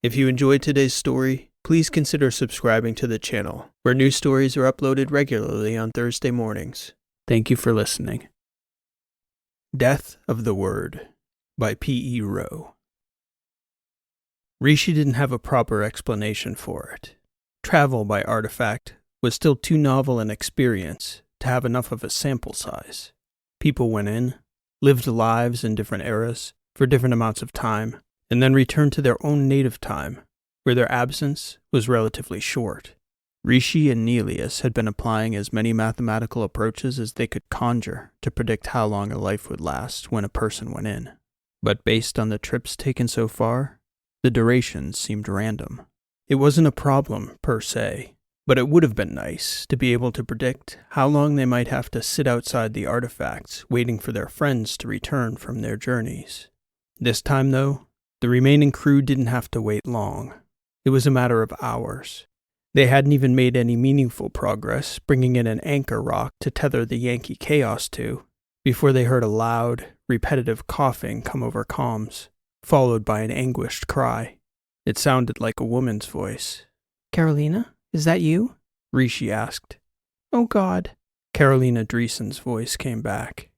If you enjoyed today's story, please consider subscribing to the channel, where new stories are uploaded regularly on Thursday mornings. Thank you for listening. Death of the Word by P.E. Rowe. Rishi didn't have a proper explanation for it. Travel by artifact was still too novel an experience to have enough of a sample size. People went in, lived lives in different eras for different amounts of time, and then returned to their own native time, where their absence was relatively short. Rishi and Nelius had been applying as many mathematical approaches as they could conjure to predict how long a life would last when a person went in. But based on the trips taken so far, the durations seemed random. It wasn't a problem, per se, but it would have been nice to be able to predict how long they might have to sit outside the artifacts waiting for their friends to return from their journeys. This time, though, the remaining crew didn't have to wait long. It was a matter of hours. They hadn't even made any meaningful progress bringing in an anchor rock to tether the Yankee Chaos to, before they heard a loud, repetitive coughing come over comms, followed by an anguished cry. It sounded like a woman's voice. "Karolina, is that you?" Rishi asked. "Oh God." Karolina Dreesen's voice came back.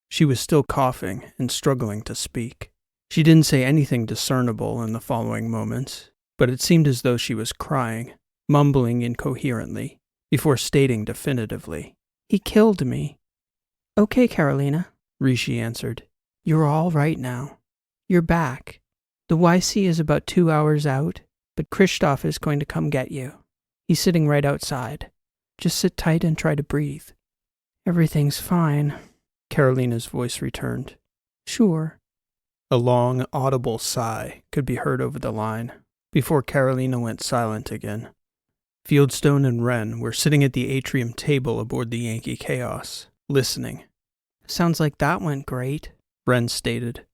She was still coughing and struggling to speak. She didn't say anything discernible in the following moments, but it seemed as though she was crying, mumbling incoherently, before stating definitively, "He killed me." "Okay, Karolina," Rishi answered. "You're all right now. You're back. The YC is about 2 hours out, but Christoph is going to come get you. He's sitting right outside. Just sit tight and try to breathe." "Everything's fine," Karolina's voice returned. "Sure." A long, audible sigh could be heard over the line, before Karolina went silent again. Fieldstone and Wren were sitting at the atrium table aboard the Yankee Chaos, listening. "Sounds like that went great," Wren stated.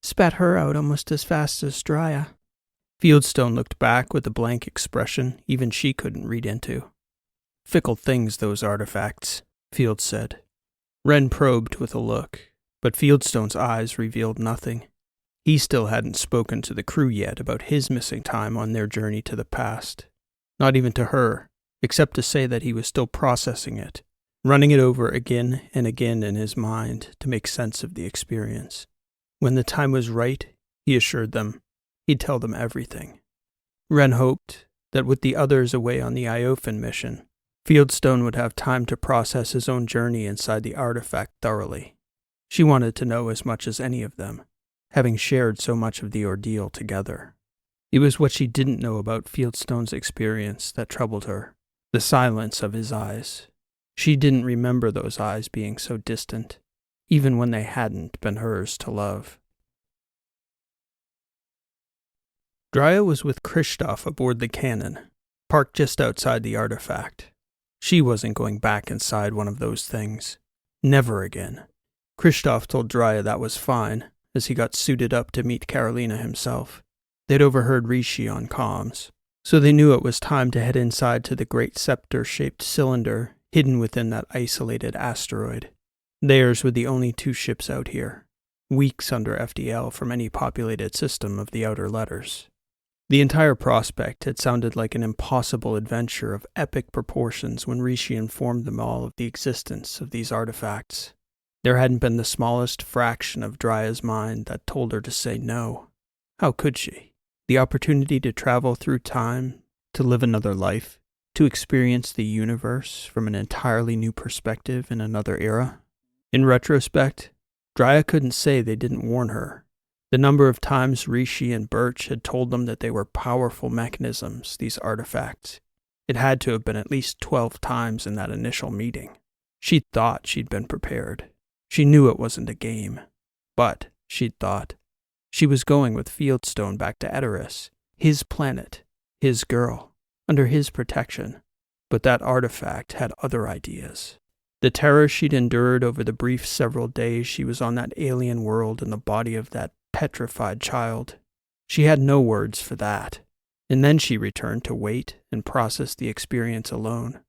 "Spat her out almost as fast as Drya." Fieldstone looked back with a blank expression even she couldn't read into. "Fickle things, those artifacts," Field said. Wren probed with a look, but Fieldstone's eyes revealed nothing. He still hadn't spoken to the crew yet about his missing time on their journey to the past. Not even to her, except to say that he was still processing it, running it over again and again in his mind to make sense of the experience. When the time was right, he assured them, he'd tell them everything. Wren hoped that with the others away on the Iofan mission, Fieldstone would have time to process his own journey inside the artifact thoroughly. She wanted to know as much as any of them, having shared so much of the ordeal together. It was what she didn't know about Fieldstone's experience that troubled her, the silence of his eyes. She didn't remember those eyes being so distant, even when they hadn't been hers to love. Drya was with Christoph aboard the cannon, parked just outside the artifact. She wasn't going back inside one of those things. Never again. Christoph told Drya that was fine, as he got suited up to meet Karolina himself. They'd overheard Rishi on comms, so they knew it was time to head inside to the great scepter-shaped cylinder hidden within that isolated asteroid. Theirs were the only 2 ships out here, weeks under FDL from any populated system of the outer letters. The entire prospect had sounded like an impossible adventure of epic proportions when Rishi informed them all of the existence of these artifacts. There hadn't been the smallest fraction of Drya's mind that told her to say no. How could she? The opportunity to travel through time, to live another life, to experience the universe from an entirely new perspective in another era? In retrospect, Drya couldn't say they didn't warn her. The number of times Rishi and Birch had told them that they were powerful mechanisms, these artifacts. It had to have been at least 12 times in that initial meeting. She thought she'd been prepared. She knew it wasn't a game. But, she'd thought, she was going with Fieldstone back to Edoras, his planet, his girl, under his protection. But that artifact had other ideas. The terror she'd endured over the brief several days she was on that alien world in the body of that petrified child. She had no words for that. And then she returned to wait and process the experience alone,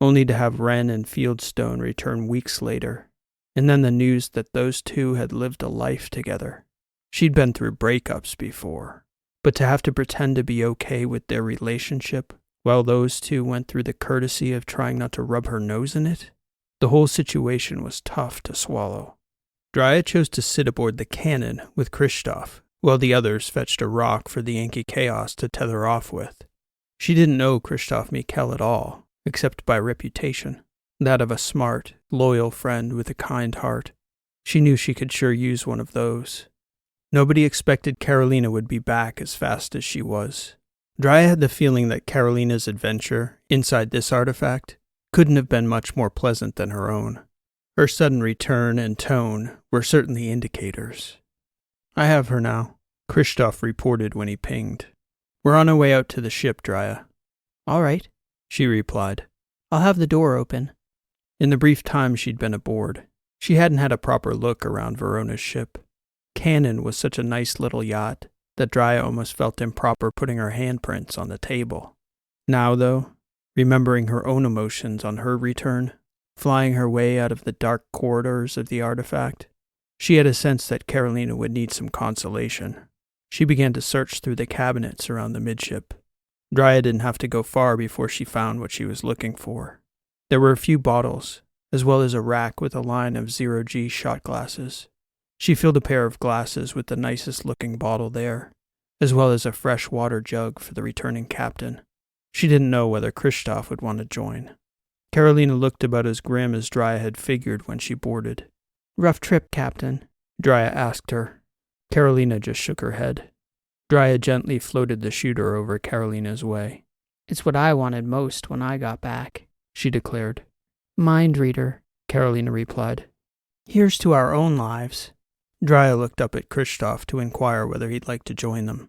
only to have Wren and Fieldstone return weeks later, and then the news that those 2 had lived a life together. She'd been through breakups before, But to have to pretend to be okay with their relationship while those two went through the courtesy of trying not to rub her nose in it, the whole situation was tough to swallow. Dryad chose to sit aboard the cannon with Kristoff, while the others fetched a rock for the Yankee Chaos to tether off with. She didn't know Christoph Mikkel at all, except by reputation, that of a smart, loyal friend with a kind heart. She knew she could sure use one of those. Nobody expected Karolina would be back as fast as she was. Dryad had the feeling that Karolina's adventure, inside this artifact, couldn't have been much more pleasant than her own. Her sudden return and tone were certainly indicators. "I have her now," Kristoff reported when he pinged. "We're on our way out to the ship, Dryad." "All right," she replied. "I'll have the door open." In the brief time she'd been aboard, she hadn't had a proper look around Verona's ship. Cannon was such a nice little yacht that Dryad almost felt improper putting her handprints on the table. Now, though, remembering her own emotions on her return, flying her way out of the dark corridors of the artifact, she had a sense that Karolina would need some consolation. She began to search through the cabinets around the midship. Dryad didn't have to go far before she found what she was looking for. There were a few bottles, as well as a rack with a line of 0G shot glasses. She filled a pair of glasses with the nicest looking bottle there, as well as a fresh water jug for the returning captain. She didn't know whether Kristoff would want to join. Karolina looked about as grim as Dryad had figured when she boarded. "Rough trip, Captain?" Dryad asked her. Karolina just shook her head. Dryad gently floated the shooter over Karolina's way. "It's what I wanted most when I got back," she declared. "Mind reader," Karolina replied. "Here's to our own lives." Dryad looked up at Kristoff to inquire whether he'd like to join them.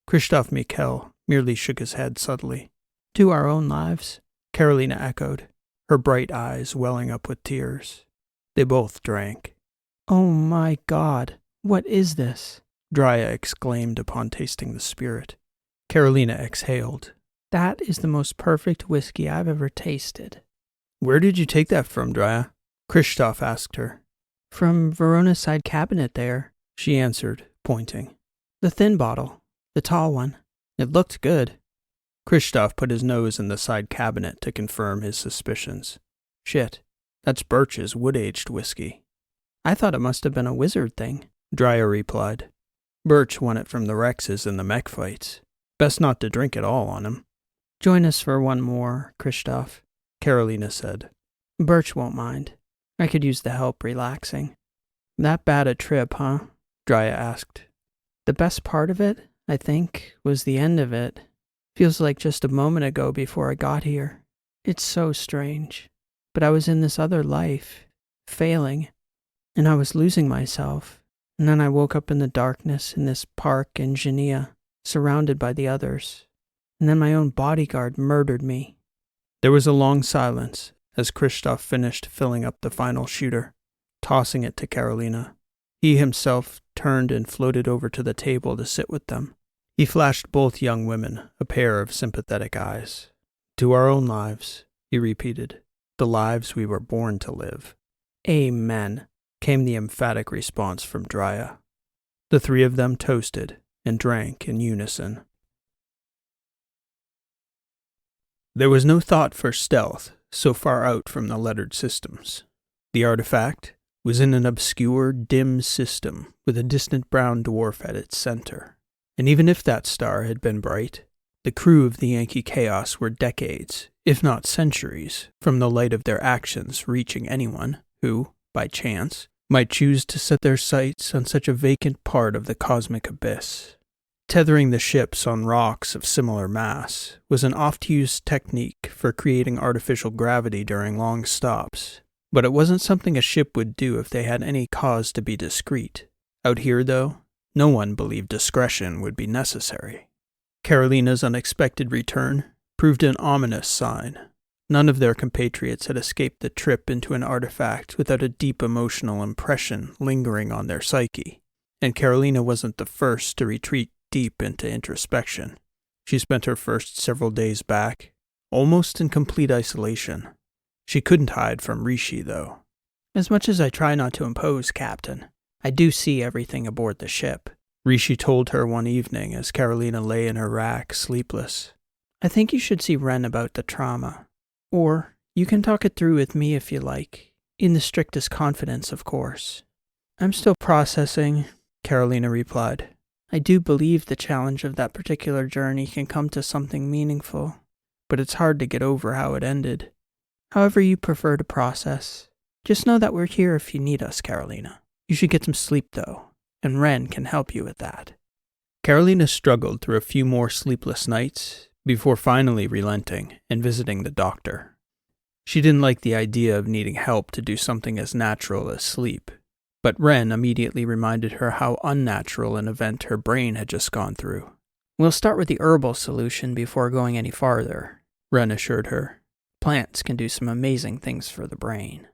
Kristoff Mikkel merely shook his head subtly. "To our own lives," Karolina echoed, her bright eyes welling up with tears. They both drank. "Oh my God, what is this?" Dryad exclaimed upon tasting the spirit. Karolina exhaled. "That is the most perfect whiskey I've ever tasted." "Where did you take that from, Dryad?" Kristoff asked her. "From Verona's side cabinet there," she answered, pointing. "The thin bottle, the tall one. It looked good." Kristoff put his nose in the side cabinet to confirm his suspicions. "Shit, that's Birch's wood-aged whiskey." "I thought it must have been a wizard thing," Dryad replied. "Birch won it from the Rexes in the mech fights. Best not to drink it all on him." "Join us for one more, Kristoff," Karolina said. "Birch won't mind. I could use the help relaxing." "That bad a trip, huh?" Dryad asked. "The best part of it, I think, was the end of it. Feels like just a moment ago before I got here. It's so strange. But I was in this other life, failing, and I was losing myself. And then I woke up in the darkness in this park in Geneva, surrounded by the others. And then my own bodyguard murdered me." There was a long silence as Kristoff finished filling up the final shooter, tossing it to Karolina. He himself turned and floated over to the table to sit with them. He flashed both young women a pair of sympathetic eyes. "To our own lives," he repeated, "the lives we were born to live." "Amen," came the emphatic response from Dryad. The three of them toasted and drank in unison. There was no thought for stealth so far out from the lettered systems. The artifact was in an obscure, dim system with a distant brown dwarf at its center. And even if that star had been bright, the crew of the Yankee Chaos were decades, if not centuries, from the light of their actions reaching anyone who, by chance, might choose to set their sights on such a vacant part of the cosmic abyss. Tethering the ships on rocks of similar mass was an oft-used technique for creating artificial gravity during long stops, but it wasn't something a ship would do if they had any cause to be discreet. Out here, though, no one believed discretion would be necessary. Karolina's unexpected return proved an ominous sign. None of their compatriots had escaped the trip into an artifact without a deep emotional impression lingering on their psyche, and Karolina wasn't the first to retreat deep into introspection. She spent her first several days back, almost in complete isolation. She couldn't hide from Rishi, though. "As much as I try not to impose, Captain, I do see everything aboard the ship. Rishi told her one evening as Karolina lay in her rack, sleepless. I think you should see Ren about the trauma. Or you can talk it through with me if you like. In the strictest confidence, of course. I'm still processing, Karolina replied. I do believe the challenge of that particular journey can come to something meaningful, but it's hard to get over how it ended. However you prefer to process. Just know that we're here if you need us, Karolina. You should get some sleep, though, and Ren can help you with that. Karolina struggled through a few more sleepless nights before finally relenting and visiting the doctor. She didn't like the idea of needing help to do something as natural as sleep, but Ren immediately reminded her how unnatural an event her brain had just gone through. We'll start with the herbal solution before going any farther, Ren assured her. Plants can do some amazing things for the brain.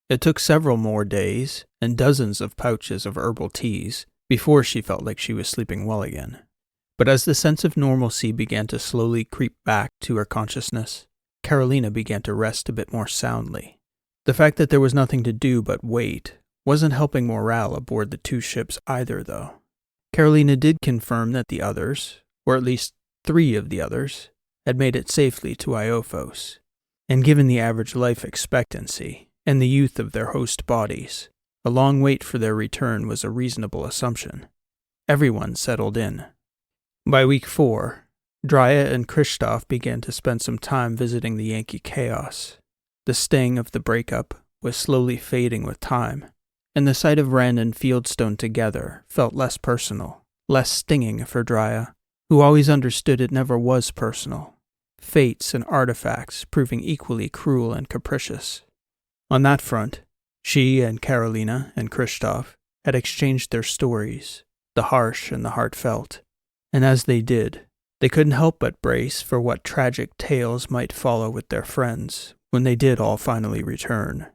It took several more days and dozens of pouches of herbal teas before she felt like she was sleeping well again. But as the sense of normalcy began to slowly creep back to her consciousness, Karolina began to rest a bit more soundly. The fact that there was nothing to do but wait wasn't helping morale aboard the two ships either, though. Karolina did confirm that the others, or at least 3 of the others, had made it safely to Iophos, and given the average life expectancy and the youth of their host bodies, a long wait for their return was a reasonable assumption. Everyone settled in. By week 4, Drya and Kristoff began to spend some time visiting the Yankee chaos. The sting of the breakup was slowly fading with time, and the sight of Ren and Fieldstone together felt less personal, less stinging for Drya, who always understood it never was personal, fates and artifacts proving equally cruel and capricious. On that front, she and Karolina and Kristoff had exchanged their stories, the harsh and the heartfelt, and as they did, they couldn't help but brace for what tragic tales might follow with their friends when they did all finally return.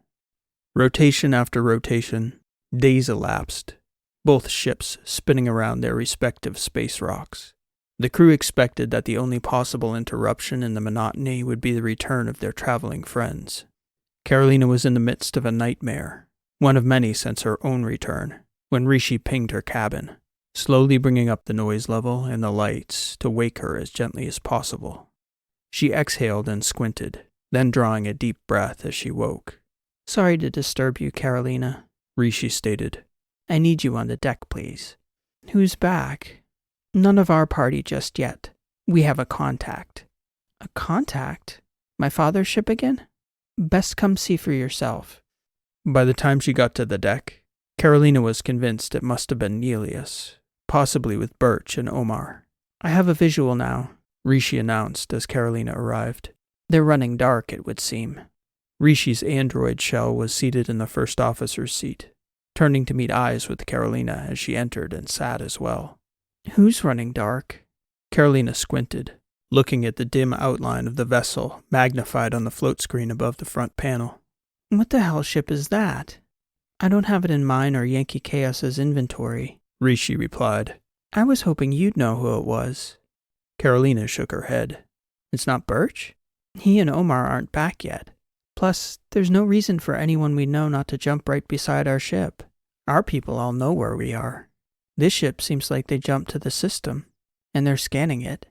Rotation after rotation, days elapsed, both ships spinning around their respective space rocks. The crew expected that the only possible interruption in the monotony would be the return of their traveling friends. Karolina was in the midst of a nightmare, one of many since her own return, when Rishi pinged her cabin, slowly bringing up the noise level and the lights to wake her as gently as possible. She exhaled and squinted, then drawing a deep breath as she woke. Sorry to disturb you, Karolina, Rishi stated. I need you on the deck, please. Who's back? None of our party just yet. We have a contact. A contact? My father's ship again? Best come see for yourself. By the time she got to the deck, Karolina was convinced it must have been Nelius, possibly with Birch and Omar. I have a visual now, Rishi announced as Karolina arrived. They're running dark, it would seem. Rishi's android shell was seated in the first officer's seat, turning to meet eyes with Karolina as she entered and sat as well. Who's running dark? Karolina squinted, looking at the dim outline of the vessel magnified on the float screen above the front panel. What the hell ship is that? I don't have it in mine or Yankee Chaos's inventory, Rishi replied. I was hoping you'd know who it was. Karolina shook her head. It's not Birch? He and Omar aren't back yet. Plus, there's no reason for anyone we know not to jump right beside our ship. Our people all know where we are. This ship seems like they jumped to the system, and they're scanning it.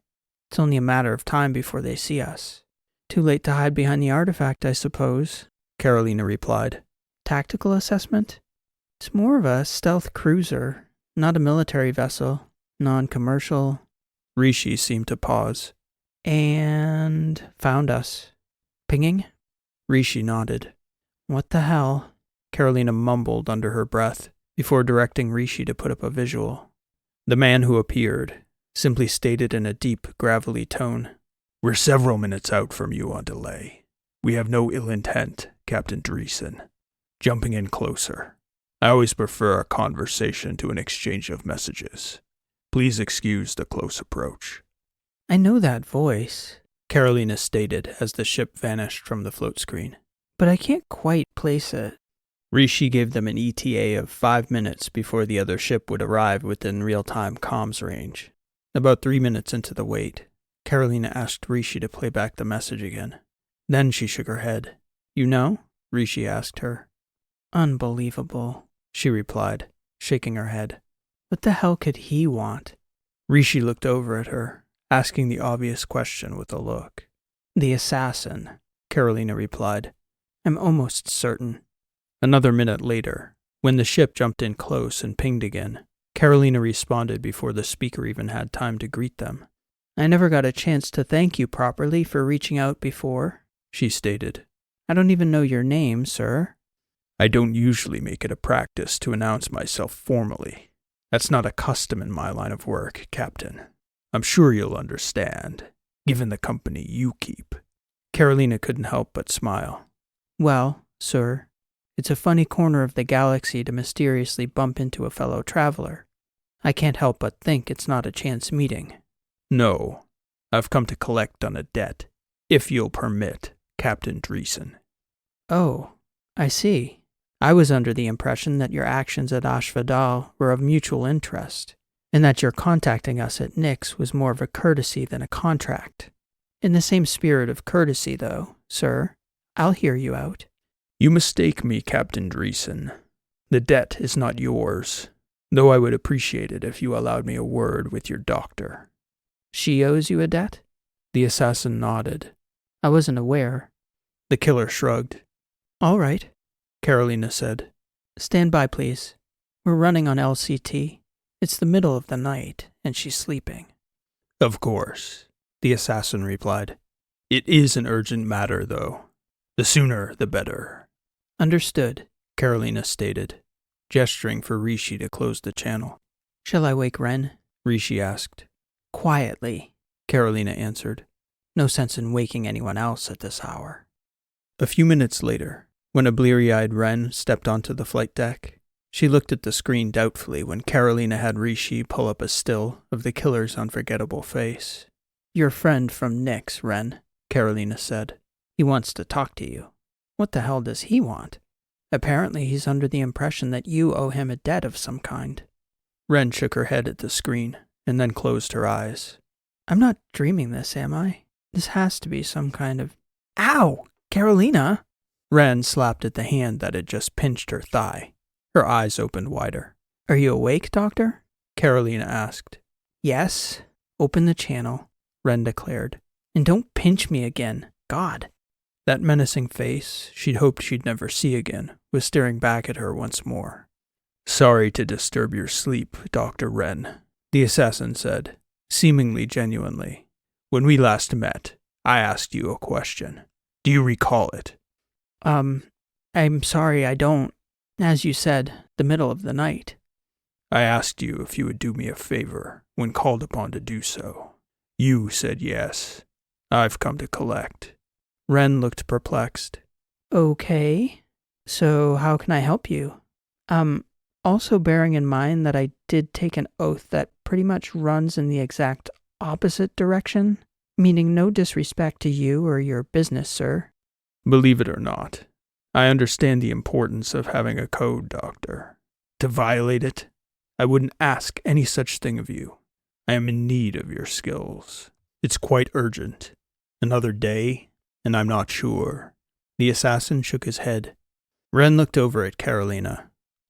It's only a matter of time before they see us. Too late to hide behind the artifact, I suppose, Karolina replied. Tactical assessment? It's more of a stealth cruiser, not a military vessel, non-commercial. Rishi seemed to pause. And found us. Pinging? Rishi nodded. What the hell? Karolina mumbled under her breath before directing Rishi to put up a visual. The man who appeared simply stated in a deep, gravelly tone, We're several minutes out from you on delay. We have no ill intent, Captain Dreesen. Jumping in closer. I always prefer a conversation to an exchange of messages. Please excuse the close approach. I know that voice, Karolina stated as the ship vanished from the float screen. But I can't quite place it. Rishi gave them an ETA of 5 minutes before the other ship would arrive within real-time comms range. About 3 minutes into the wait, Karolina asked Rishi to play back the message again. Then she shook her head. You know? Rishi asked her. Unbelievable, she replied, shaking her head. What the hell could he want? Rishi looked over at her, asking the obvious question with a look. The assassin, Karolina replied. I'm almost certain. Another minute later, when the ship jumped in close and pinged again, Karolina responded before the speaker even had time to greet them. I never got a chance to thank you properly for reaching out before, she stated. I don't even know your name, sir. I don't usually make it a practice to announce myself formally. That's not a custom in my line of work, Captain. I'm sure you'll understand, given the company you keep. Karolina couldn't help but smile. Well, sir, it's a funny corner of the galaxy to mysteriously bump into a fellow traveler. I can't help but think it's not a chance meeting. No, I've come to collect on a debt, if you'll permit, Captain Dreesen. Oh, I see. I was under the impression that your actions at Ashvadal were of mutual interest, and that your contacting us at Nyx was more of a courtesy than a contract. In the same spirit of courtesy, though, sir, I'll hear you out. You mistake me, Captain Dreesen. The debt is not yours, though I would appreciate it if you allowed me a word with your doctor. She owes you a debt? The assassin nodded. I wasn't aware. The killer shrugged. All right, Karolina said. Stand by, please. We're running on LCT. It's the middle of the night, and she's sleeping. Of course, the assassin replied. It is an urgent matter, though. The sooner, the better. Understood, Karolina stated, gesturing for Rishi to close the channel. Shall I wake Ren? Rishi asked. Quietly, Karolina answered. No sense in waking anyone else at this hour. A few minutes later, when a bleary-eyed Ren stepped onto the flight deck, she looked at the screen doubtfully when Karolina had Rishi pull up a still of the killer's unforgettable face. Your friend from Nyx, Ren, Karolina said. He wants to talk to you. What the hell does he want? Apparently he's under the impression that you owe him a debt of some kind. Ren shook her head at the screen and then closed her eyes. I'm not dreaming this, am I? This has to be some kind of... Ow! Karolina! Ren slapped at the hand that had just pinched her thigh. Her eyes opened wider. Are you awake, Doctor? Karolina asked. Yes. Open the channel, Ren declared. And don't pinch me again. God. That menacing face she'd hoped she'd never see again was staring back at her once more. Sorry to disturb your sleep, Dr. Ren, the assassin said, seemingly genuinely. When we last met, I asked you a question. Do you recall it? I'm sorry, I don't. As you said, the middle of the night. I asked you if you would do me a favor when called upon to do so. You said yes. I've come to collect. Ren looked perplexed. Okay, so how can I help you? Also bearing in mind that I did take an oath that pretty much runs in the exact opposite direction, meaning no disrespect to you or your business, sir. Believe it or not, I understand the importance of having a code, Doctor. To violate it, I wouldn't ask any such thing of you. I am in need of your skills. It's quite urgent. Another day, and I'm not sure. The assassin shook his head. Ren looked over at Karolina.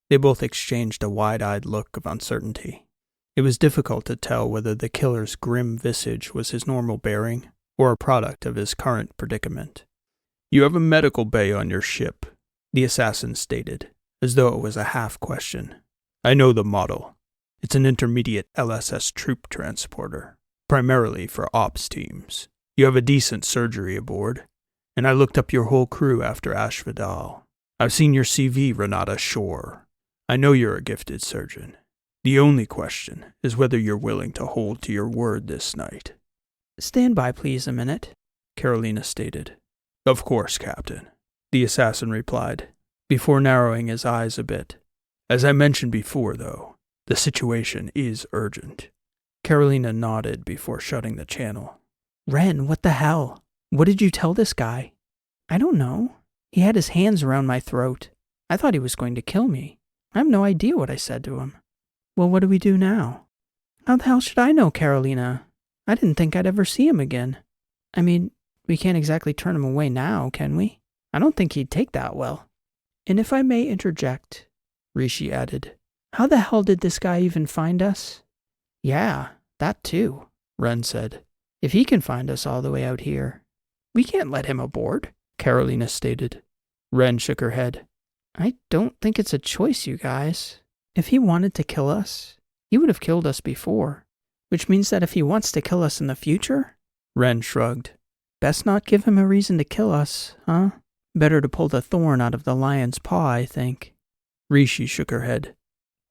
They both exchanged a wide-eyed look of uncertainty. It was difficult to tell whether the killer's grim visage was his normal bearing or a product of his current predicament. You have a medical bay on your ship, the assassin stated, as though it was a half-question. I know the model. It's an intermediate LSS troop transporter, primarily for ops teams. You have a decent surgery aboard, and I looked up your whole crew after Ashvadal. I've seen your CV, Renata Shore. I know you're a gifted surgeon. The only question is whether you're willing to hold to your word this night. Stand by, please, a minute, Karolina stated. Of course, Captain, the assassin replied, before narrowing his eyes a bit. As I mentioned before, though, the situation is urgent. Karolina nodded before shutting the channel. Ren, what the hell? What did you tell this guy? I don't know. He had his hands around my throat. I thought he was going to kill me. I have no idea what I said to him. Well, what do we do now? How the hell should I know, Karolina? I didn't think I'd ever see him again. I mean, we can't exactly turn him away now, can we? I don't think he'd take that well. And if I may interject, Rishi added, How the hell did this guy even find us? Yeah, that too, Ren said. If he can find us all the way out here. We can't let him aboard, Karolina stated. Ren shook her head. I don't think it's a choice, you guys. If he wanted to kill us, he would have killed us before. Which means that if he wants to kill us in the future? Ren shrugged. Best not give him a reason to kill us, huh? Better to pull the thorn out of the lion's paw, I think. Rishi shook her head.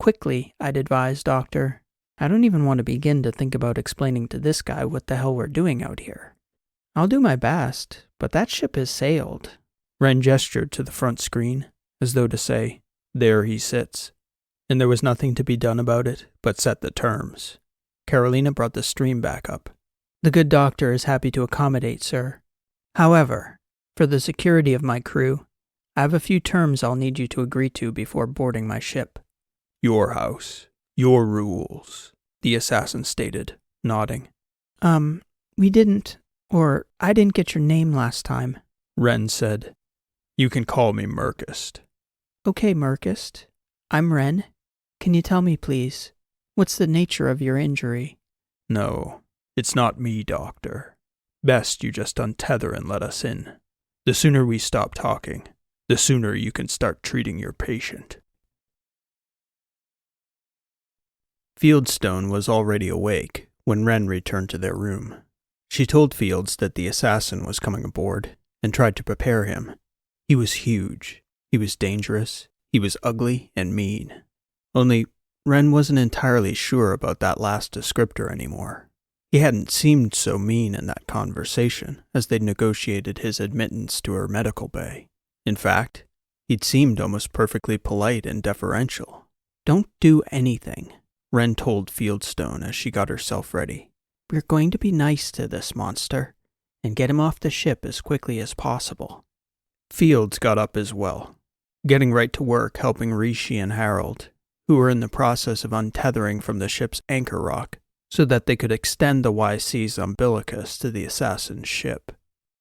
Quickly, I'd advise, Doctor. I don't even want to begin to think about explaining to this guy what the hell we're doing out here. I'll do my best, but that ship has sailed. Ren gestured to the front screen, as though to say, there he sits. And there was nothing to be done about it but set the terms. Karolina brought the stream back up. The good doctor is happy to accommodate, sir. However, for the security of my crew, I have a few terms I'll need you to agree to before boarding my ship. Your house. Your rules, the assassin stated, nodding. We didn't, or I didn't get your name last time, Ren said. You can call me Murkst. Okay, Murkst. I'm Ren. Can you tell me, please, what's the nature of your injury? No, it's not me, Doctor. Best you just untether and let us in. The sooner we stop talking, the sooner you can start treating your patient. Fieldstone was already awake when Ren returned to their room. She told Fields that the assassin was coming aboard and tried to prepare him. He was huge, he was dangerous, he was ugly and mean. Only, Ren wasn't entirely sure about that last descriptor anymore. He hadn't seemed so mean in that conversation as they'd negotiated his admittance to her medical bay. In fact, he'd seemed almost perfectly polite and deferential. Don't do anything, Ren told Fieldstone as she got herself ready. We're going to be nice to this monster and get him off the ship as quickly as possible. Fields got up as well, getting right to work helping Rishi and Harold, who were in the process of untethering from the ship's anchor rock so that they could extend the YC's umbilicus to the assassin's ship.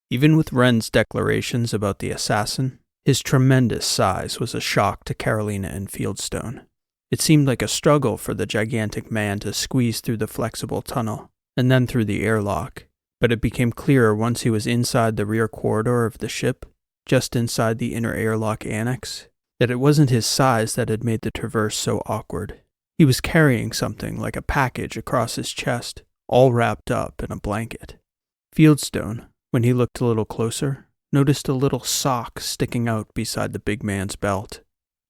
Even with Ren's declarations about the assassin, his tremendous size was a shock to Karolina and Fieldstone. It seemed like a struggle for the gigantic man to squeeze through the flexible tunnel, and then through the airlock, but it became clearer once he was inside the rear corridor of the ship, just inside the inner airlock annex, that it wasn't his size that had made the traverse so awkward. He was carrying something like a package across his chest, all wrapped up in a blanket. Fieldstone, when he looked a little closer, noticed a little sock sticking out beside the big man's belt.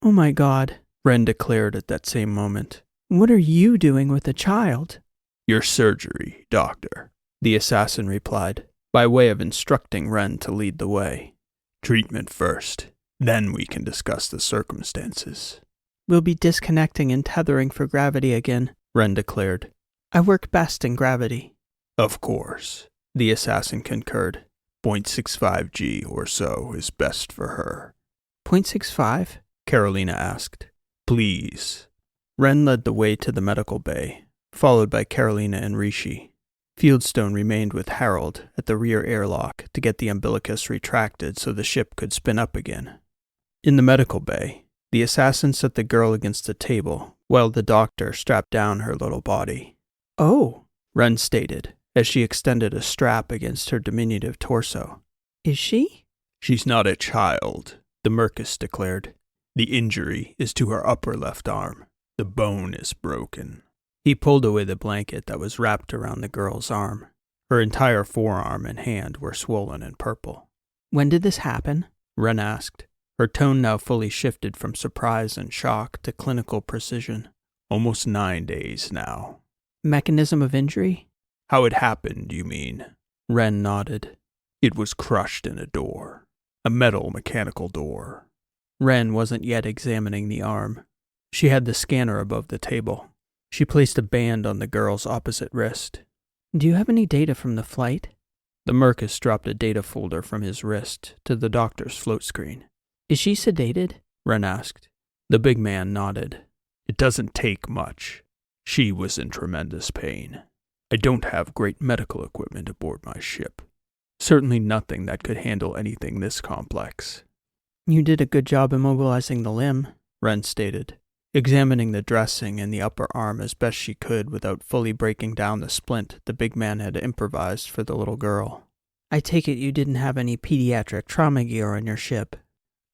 Oh my God, Ren declared at that same moment. What are you doing with the child? Your surgery, Doctor, the assassin replied, by way of instructing Ren to lead the way. Treatment first, then we can discuss the circumstances. We'll be disconnecting and tethering for gravity again, Ren declared. I work best in gravity. Of course, the assassin concurred. 0.65 G or so is best for her. 0.65? Karolina asked. Please. Ren led the way to the medical bay, followed by Karolina and Rishi. Fieldstone remained with Harold at the rear airlock to get the umbilicus retracted so the ship could spin up again. In the medical bay, the assassin set the girl against a table while the doctor strapped down her little body. Oh, Ren stated, as she extended a strap against her diminutive torso. Is she? She's not a child, the Murkst declared. The injury is to her upper left arm. The bone is broken. He pulled away the blanket that was wrapped around the girl's arm. Her entire forearm and hand were swollen and purple. When did this happen? Ren asked. Her tone now fully shifted from surprise and shock to clinical precision. Almost 9 days now. Mechanism of injury? How it happened, you mean? Ren nodded. It was crushed in a door. A metal mechanical door. Ren wasn't yet examining the arm. She had the scanner above the table. She placed a band on the girl's opposite wrist. Do you have any data from the flight? The Murkst dropped a data folder from his wrist to the doctor's float screen. Is she sedated? Ren asked. The big man nodded. It doesn't take much. She was in tremendous pain. I don't have great medical equipment aboard my ship. Certainly nothing that could handle anything this complex. You did a good job immobilizing the limb, Ren stated. examining the dressing and the upper arm as best she could without fully breaking down the splint the big man had improvised for the little girl. I take it you didn't have any pediatric trauma gear on your ship.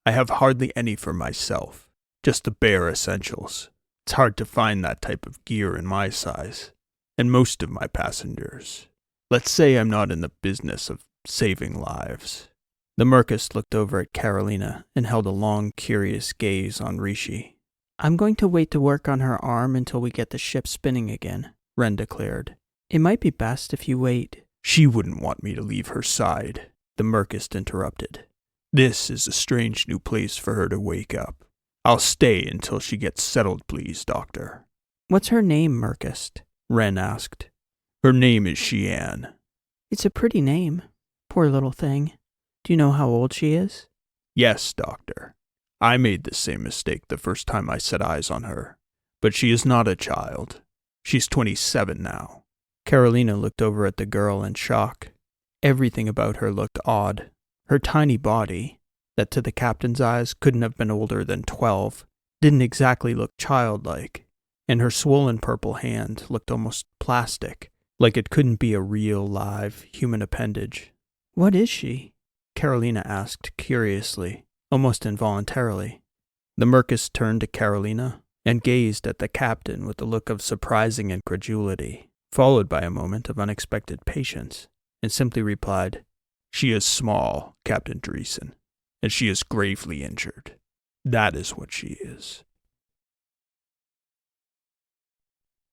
I have hardly any for myself, just the bare essentials. It's hard to find that type of gear in my size, and most of my passengers. Let's say I'm not in the business of saving lives. The Murkst looked over at Karolina and held a long, curious gaze on Rishi. I'm going to wait to work on her arm until we get the ship spinning again, Ren declared. It might be best if you wait. She wouldn't want me to leave her side, the Murkst interrupted. This is a strange new place for her to wake up. I'll stay until she gets settled, please, Doctor. What's her name, Murkst? Ren asked. Her name is Xian. It's a pretty name. Poor little thing. Do you know how old she is? Yes, Doctor. I made the same mistake the first time I set eyes on her. But she is not a child. She's 27 now. Karolina looked over at the girl in shock. Everything about her looked odd. Her tiny body, that to the captain's eyes couldn't have been older than 12, didn't exactly look childlike, and her swollen purple hand looked almost plastic, like it couldn't be a real, live, human appendage. What is she? Karolina asked curiously, almost involuntarily. The Murkst turned to Karolina and gazed at the captain with a look of surprising incredulity, followed by a moment of unexpected patience, and simply replied, She is small, Captain Dreesen, and she is gravely injured. That is what she is.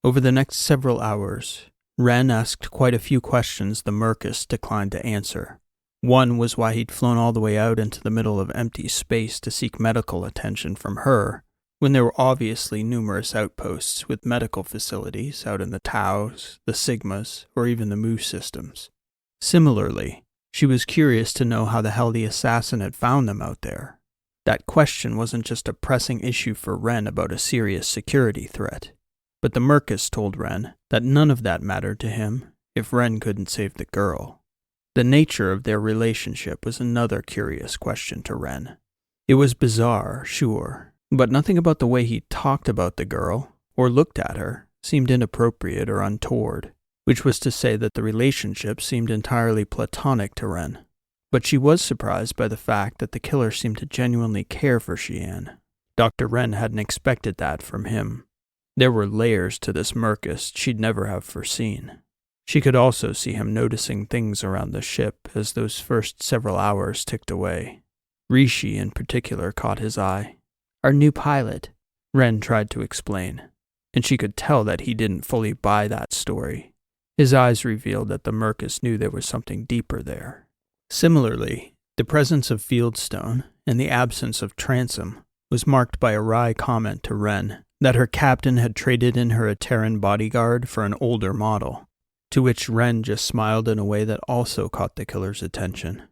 Over the next several hours, Ren asked quite a few questions the Murkst declined to answer. One was why he'd flown all the way out into the middle of empty space to seek medical attention from her, when there were obviously numerous outposts with medical facilities out in the Taus, the Sigmas, or even the Mu systems. Similarly, she was curious to know how the hell the assassin had found them out there. That question wasn't just a pressing issue for Ren about a serious security threat, but the Murkst told Ren that none of that mattered to him if Ren couldn't save the girl. The nature of their relationship was another curious question to Ren. It was bizarre, sure, but nothing about the way he talked about the girl, or looked at her, seemed inappropriate or untoward, which was to say that the relationship seemed entirely platonic to Ren. But she was surprised by the fact that the killer seemed to genuinely care for Xian. Dr. Ren hadn't expected that from him. There were layers to this Murkst she'd never have foreseen. She could also see him noticing things around the ship as those first several hours ticked away. Rishi in particular caught his eye. Our new pilot, Ren tried to explain, and she could tell that he didn't fully buy that story. His eyes revealed that the Murkst knew there was something deeper there. Similarly, the presence of Fieldstone and the absence of Transom was marked by a wry comment to Ren that her captain had traded in her Terran bodyguard for an older model, to which Ren just smiled in a way that also caught the killer's attention.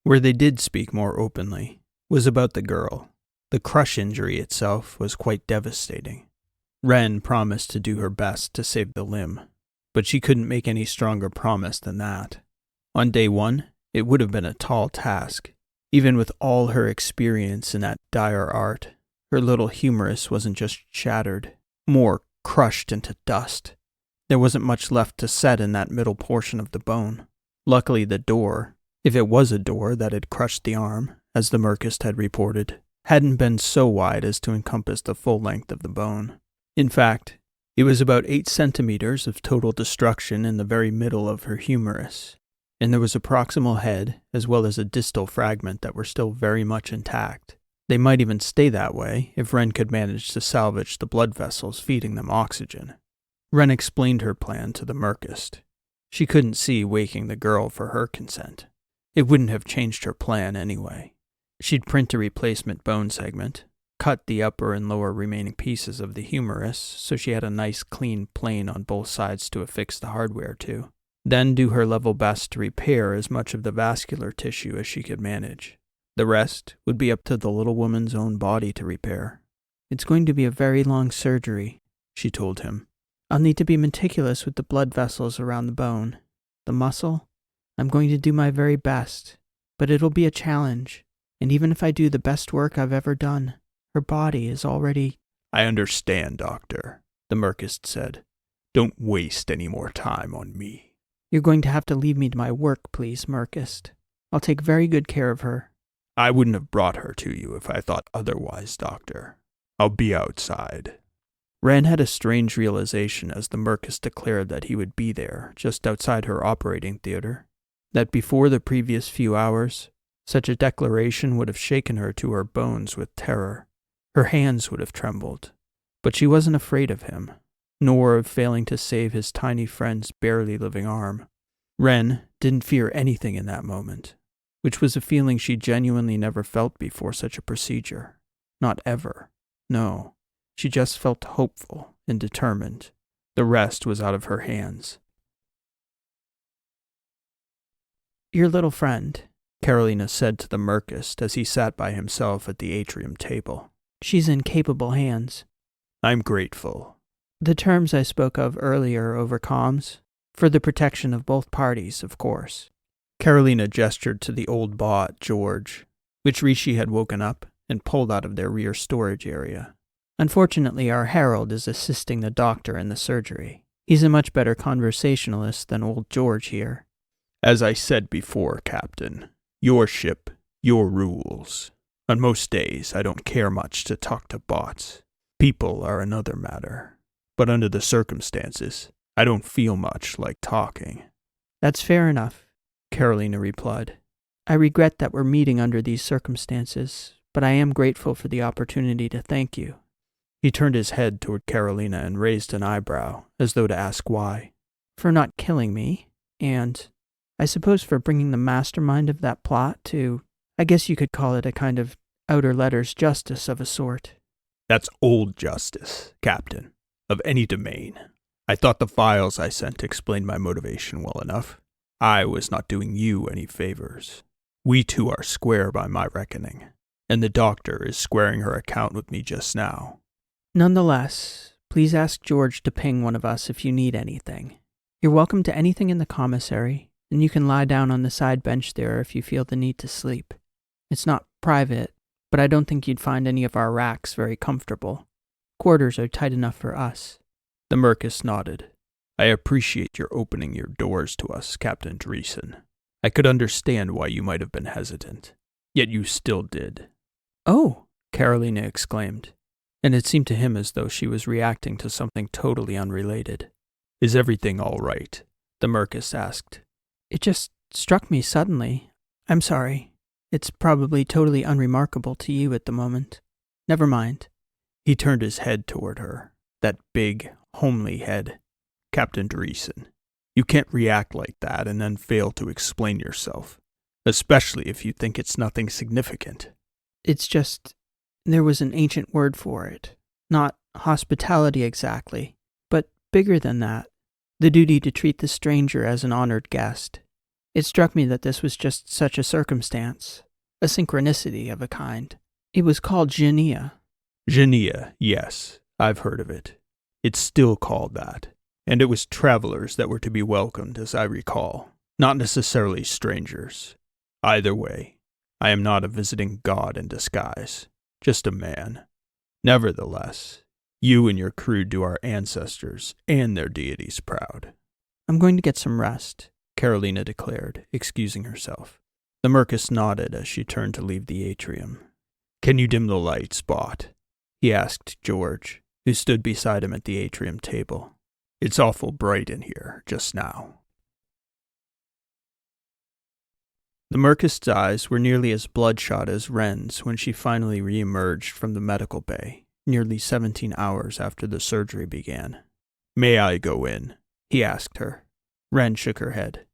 Where they did speak more openly was about the girl. The crush injury itself was quite devastating. Ren promised to do her best to save the limb, but she couldn't make any stronger promise than that. On day one, it would have been a tall task. Even with all her experience in that dire art, her little humerus wasn't just shattered, more crushed into dust. There wasn't much left to set in that middle portion of the bone. Luckily the door, if it was a door that had crushed the arm, as the Murkst had reported, hadn't been so wide as to encompass the full length of the bone. In fact, it was about 8 centimeters of total destruction in the very middle of her humerus, and there was a proximal head as well as a distal fragment that were still very much intact. They might even stay that way if Ren could manage to salvage the blood vessels feeding them oxygen. Ren explained her plan to the Murkst. She couldn't see waking the girl for her consent. It wouldn't have changed her plan anyway. She'd print a replacement bone segment, cut the upper and lower remaining pieces of the humerus so she had a nice clean plane on both sides to affix the hardware to, then do her level best to repair as much of the vascular tissue as she could manage. The rest would be up to the little woman's own body to repair. It's going to be a very long surgery, she told him. I'll need to be meticulous with the blood vessels around the bone. The muscle? I'm going to do my very best, but it'll be a challenge. And even if I do the best work I've ever done, her body is already... I understand, Doctor, the Murkst said. Don't waste any more time on me. You're going to have to leave me to my work, please, Murkst. I'll take very good care of her. I wouldn't have brought her to you if I thought otherwise, Doctor. I'll be outside. Ren had a strange realization as the Murkst declared that he would be there, just outside her operating theater, that before the previous few hours, such a declaration would have shaken her to her bones with terror. Her hands would have trembled. But she wasn't afraid of him, nor of failing to save his tiny friend's barely living arm. Ren didn't fear anything in that moment, which was a feeling she genuinely never felt before such a procedure. Not ever. No, she just felt hopeful and determined. The rest was out of her hands. Your little friend, Karolina said to the Murkst as he sat by himself at the atrium table. She's in capable hands. I'm grateful. The terms I spoke of earlier over comms, for the protection of both parties, of course. Karolina gestured to the old bot, George, which Rishi had woken up and pulled out of their rear storage area. Unfortunately, our herald is assisting the doctor in the surgery. He's a much better conversationalist than old George here. As I said before, Captain, your ship, your rules. On most days, I don't care much to talk to bots. People are another matter. But under the circumstances, I don't feel much like talking. That's fair enough, Karolina replied. I regret that we're meeting under these circumstances, but I am grateful for the opportunity to thank you. He turned his head toward Karolina and raised an eyebrow, as though to ask why. For not killing me, and I suppose for bringing the mastermind of that plot to, I guess you could call it a kind of outer letters justice of a sort. That's old justice, Captain, of any domain. I thought the files I sent explained my motivation well enough. I was not doing you any favors. We two are square by my reckoning, and the doctor is squaring her account with me just now. Nonetheless, please ask George to ping one of us if you need anything. You're welcome to anything in the commissary, and you can lie down on the side bench there if you feel the need to sleep. It's not private, but I don't think you'd find any of our racks very comfortable. Quarters are tight enough for us. The Murkst nodded. I appreciate your opening your doors to us, Captain Dreesen. I could understand why you might have been hesitant, yet you still did. Oh, Karolina exclaimed, and it seemed to him as though she was reacting to something totally unrelated. Is everything all right? The Murkst asked. It just struck me suddenly. I'm sorry. It's probably totally unremarkable to you at the moment. Never mind. He turned his head toward her, that big, homely head. Captain Dreesen, you can't react like that and then fail to explain yourself, especially if you think it's nothing significant. It's just, there was an ancient word for it. Not hospitality exactly, but bigger than that. The duty to treat the stranger as an honored guest. It struck me that this was just such a circumstance, a synchronicity of a kind. It was called Genia. Genia, yes, I've heard of it. It's still called that, and it was travelers that were to be welcomed, as I recall, not necessarily strangers. Either way, I am not a visiting god in disguise, just a man. Nevertheless, you and your crew do our ancestors and their deities proud. I'm going to get some rest, Karolina declared, excusing herself. The Murkst nodded as she turned to leave the atrium. Can you dim the lights, Bot? He asked George, who stood beside him at the atrium table. It's awful bright in here just now. The Murkst's eyes were nearly as bloodshot as Ren's when she finally re-emerged from the medical bay, nearly 17 hours after the surgery began. May I go in? He asked her. Ren shook her head.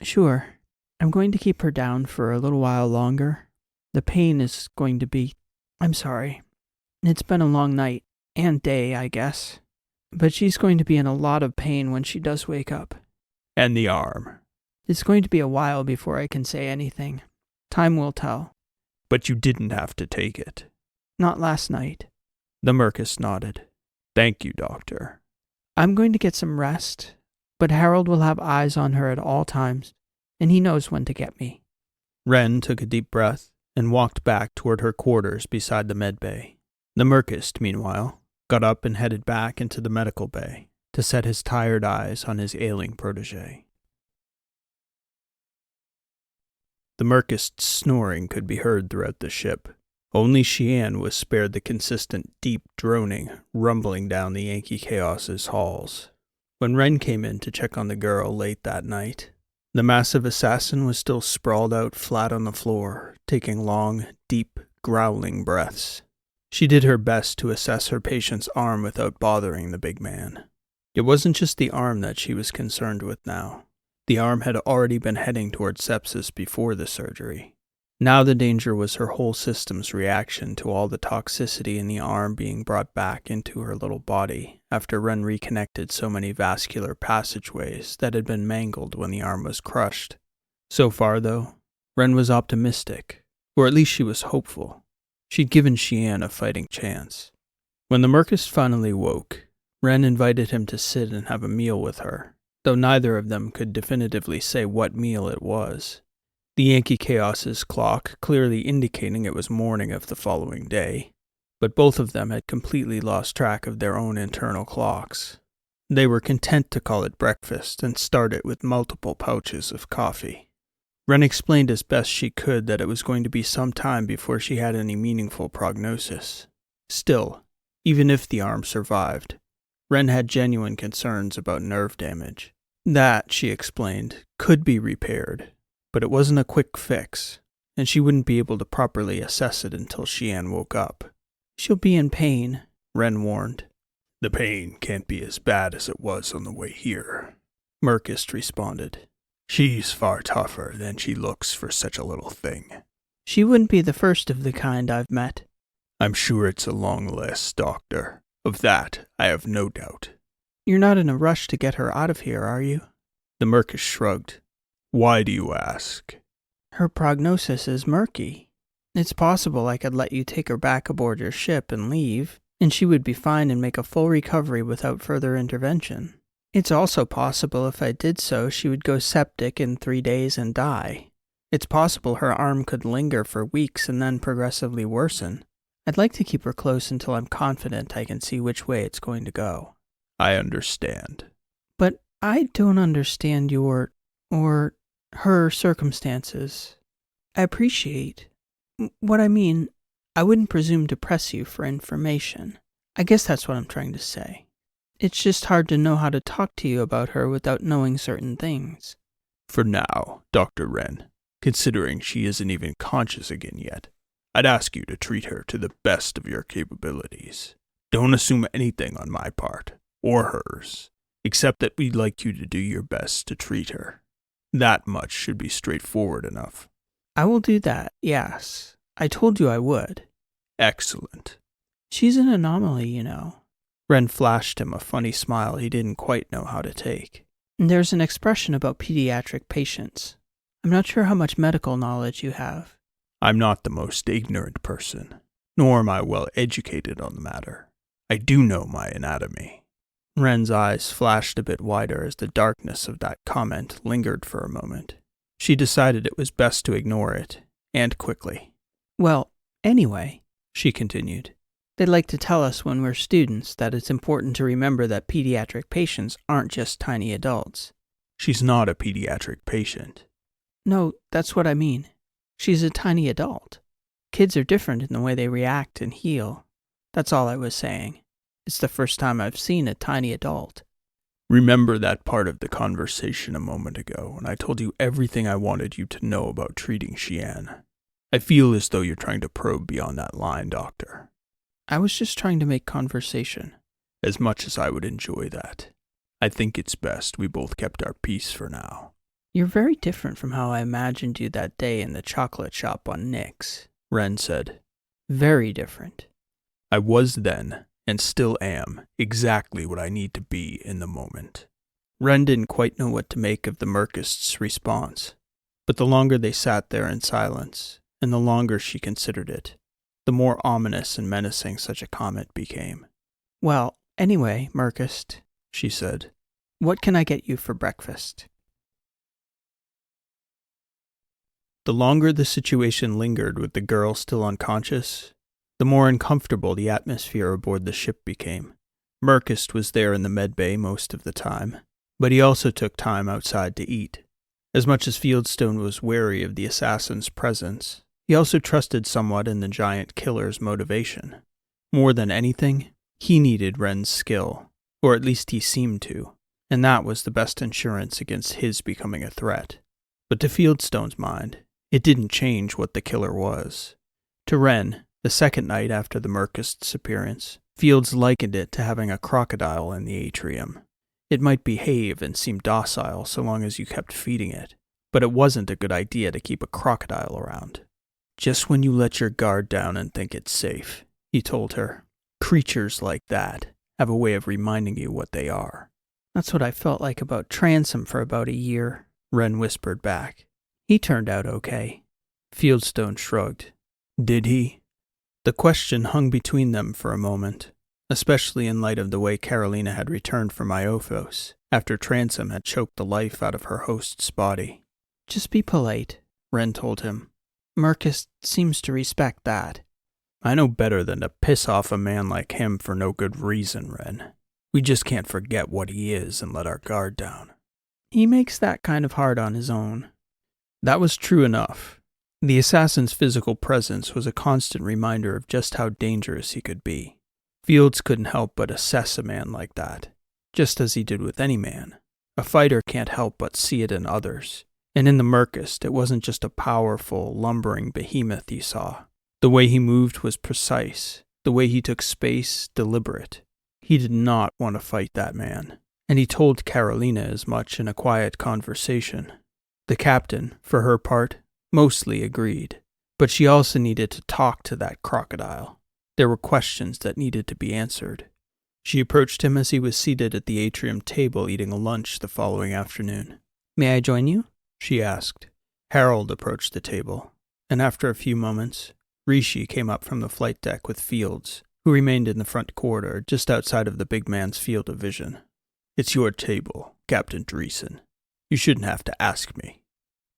Sure. I'm going to keep her down for a little while longer. The pain is going to be... I'm sorry. It's been a long night, and day, I guess. But she's going to be in a lot of pain when she does wake up. And the arm? It's going to be a while before I can say anything. Time will tell. But you didn't have to take it. Not last night. The Murkst nodded. Thank you, Doctor. I'm going to get some rest, but Harold will have eyes on her at all times, and he knows when to get me. Ren took a deep breath and walked back toward her quarters beside the medbay. The Murkst, meanwhile, got up and headed back into the medical bay to set his tired eyes on his ailing protege. The Murkst's snoring could be heard throughout the ship. Only Shian was spared the consistent, deep droning rumbling down the Yankee Chaos's halls. When Ren came in to check on the girl late that night, the massive assassin was still sprawled out flat on the floor, taking long, deep, growling breaths. She did her best to assess her patient's arm without bothering the big man. It wasn't just the arm that she was concerned with now. The arm had already been heading toward sepsis before the surgery. Now the danger was her whole system's reaction to all the toxicity in the arm being brought back into her little body after Ren reconnected so many vascular passageways that had been mangled when the arm was crushed. So far, though, Ren was optimistic, or at least she was hopeful. She'd given Shian a fighting chance. When the Murkst finally woke, Ren invited him to sit and have a meal with her, though neither of them could definitively say what meal it was. The Yankee Chaos's clock clearly indicating it was morning of the following day, but both of them had completely lost track of their own internal clocks. They were content to call it breakfast and start it with multiple pouches of coffee. Ren explained as best she could that it was going to be some time before she had any meaningful prognosis. Still, even if the arm survived, Ren had genuine concerns about nerve damage. That, she explained, could be repaired, but it wasn't a quick fix, and she wouldn't be able to properly assess it until Shian woke up. She'll be in pain, Ren warned. The pain can't be as bad as it was on the way here, Murkst responded. She's far tougher than she looks for such a little thing. She wouldn't be the first of the kind I've met. I'm sure it's a long list, Doctor. Of that, I have no doubt. You're not in a rush to get her out of here, are you? The Murkst shrugged. Why do you ask? Her prognosis is murky. It's possible I could let you take her back aboard your ship and leave, and she would be fine and make a full recovery without further intervention. It's also possible if I did so, she would go septic in 3 days and die. It's possible her arm could linger for weeks and then progressively worsen. I'd like to keep her close until I'm confident I can see which way it's going to go. I understand. But I don't understand your, or her circumstances. I appreciate. What I mean, I wouldn't presume to press you for information. I guess that's what I'm trying to say. It's just hard to know how to talk to you about her without knowing certain things. For now, Dr. Ren, considering she isn't even conscious again yet, I'd ask you to treat her to the best of your capabilities. Don't assume anything on my part, or hers, except that we'd like you to do your best to treat her. That much should be straightforward enough. I will do that, yes. I told you I would. Excellent. She's an anomaly, you know. Ren flashed him a funny smile he didn't quite know how to take. There's an expression about pediatric patients. I'm not sure how much medical knowledge you have. I'm not the most ignorant person, nor am I well educated on the matter. I do know my anatomy. Ren's eyes flashed a bit wider as the darkness of that comment lingered for a moment. She decided it was best to ignore it, and quickly. Well, anyway, she continued, they'd like to tell us when we're students that it's important to remember that pediatric patients aren't just tiny adults. She's not a pediatric patient. No, that's what I mean. She's a tiny adult. Kids are different in the way they react and heal. That's all I was saying. It's the first time I've seen a tiny adult. Remember that part of the conversation a moment ago when I told you everything I wanted you to know about treating Shian? I feel as though you're trying to probe beyond that line, Doctor. I was just trying to make conversation. As much as I would enjoy that, I think it's best we both kept our peace for now. You're very different from how I imagined you that day in the chocolate shop on Nick's, Ren said. Very different. I was then, and still am, exactly what I need to be in the moment. Ren didn't quite know what to make of the Murkst's response, but the longer they sat there in silence, and the longer she considered it, the more ominous and menacing such a comment became. Well, anyway, Murkst, she said, what can I get you for breakfast? The longer the situation lingered with the girl still unconscious, the more uncomfortable the atmosphere aboard the ship became. Murkst was there in the medbay most of the time, but he also took time outside to eat. As much as Fieldstone was wary of the assassin's presence, he also trusted somewhat in the giant killer's motivation. More than anything, he needed Wren's skill, or at least he seemed to, and that was the best insurance against his becoming a threat. But to Fieldstone's mind, it didn't change what the killer was. To Wren, the second night after the Murkst's appearance, Fields likened it to having a crocodile in the atrium. It might behave and seem docile so long as you kept feeding it, but it wasn't a good idea to keep a crocodile around. Just when you let your guard down and think it's safe, he told her. Creatures like that have a way of reminding you what they are. That's what I felt like about Transom for about a year, Wren whispered back. He turned out okay. Fieldstone shrugged. Did he? The question hung between them for a moment, especially in light of the way Karolina had returned from Iophos after Transom had choked the life out of her host's body. Just be polite, Wren told him. Murkst seems to respect that. I know better than to piss off a man like him for no good reason, Wren. We just can't forget what he is and let our guard down. He makes that kind of hard on his own. That was true enough. The assassin's physical presence was a constant reminder of just how dangerous he could be. Fields couldn't help but assess a man like that, just as he did with any man. A fighter can't help but see it in others. And in the Murkst, it wasn't just a powerful, lumbering behemoth you saw. The way he moved was precise. The way he took space, deliberate. He did not want to fight that man, and he told Karolina as much in a quiet conversation. The captain, for her part, mostly agreed, but she also needed to talk to that crocodile. There were questions that needed to be answered. She approached him as he was seated at the atrium table eating a lunch the following afternoon. May I join you? She asked. Harold approached the table, and after a few moments, Rishi came up from the flight deck with Fields, who remained in the front corridor just outside of the big man's field of vision. It's your table, Captain Dreesen. You shouldn't have to ask me.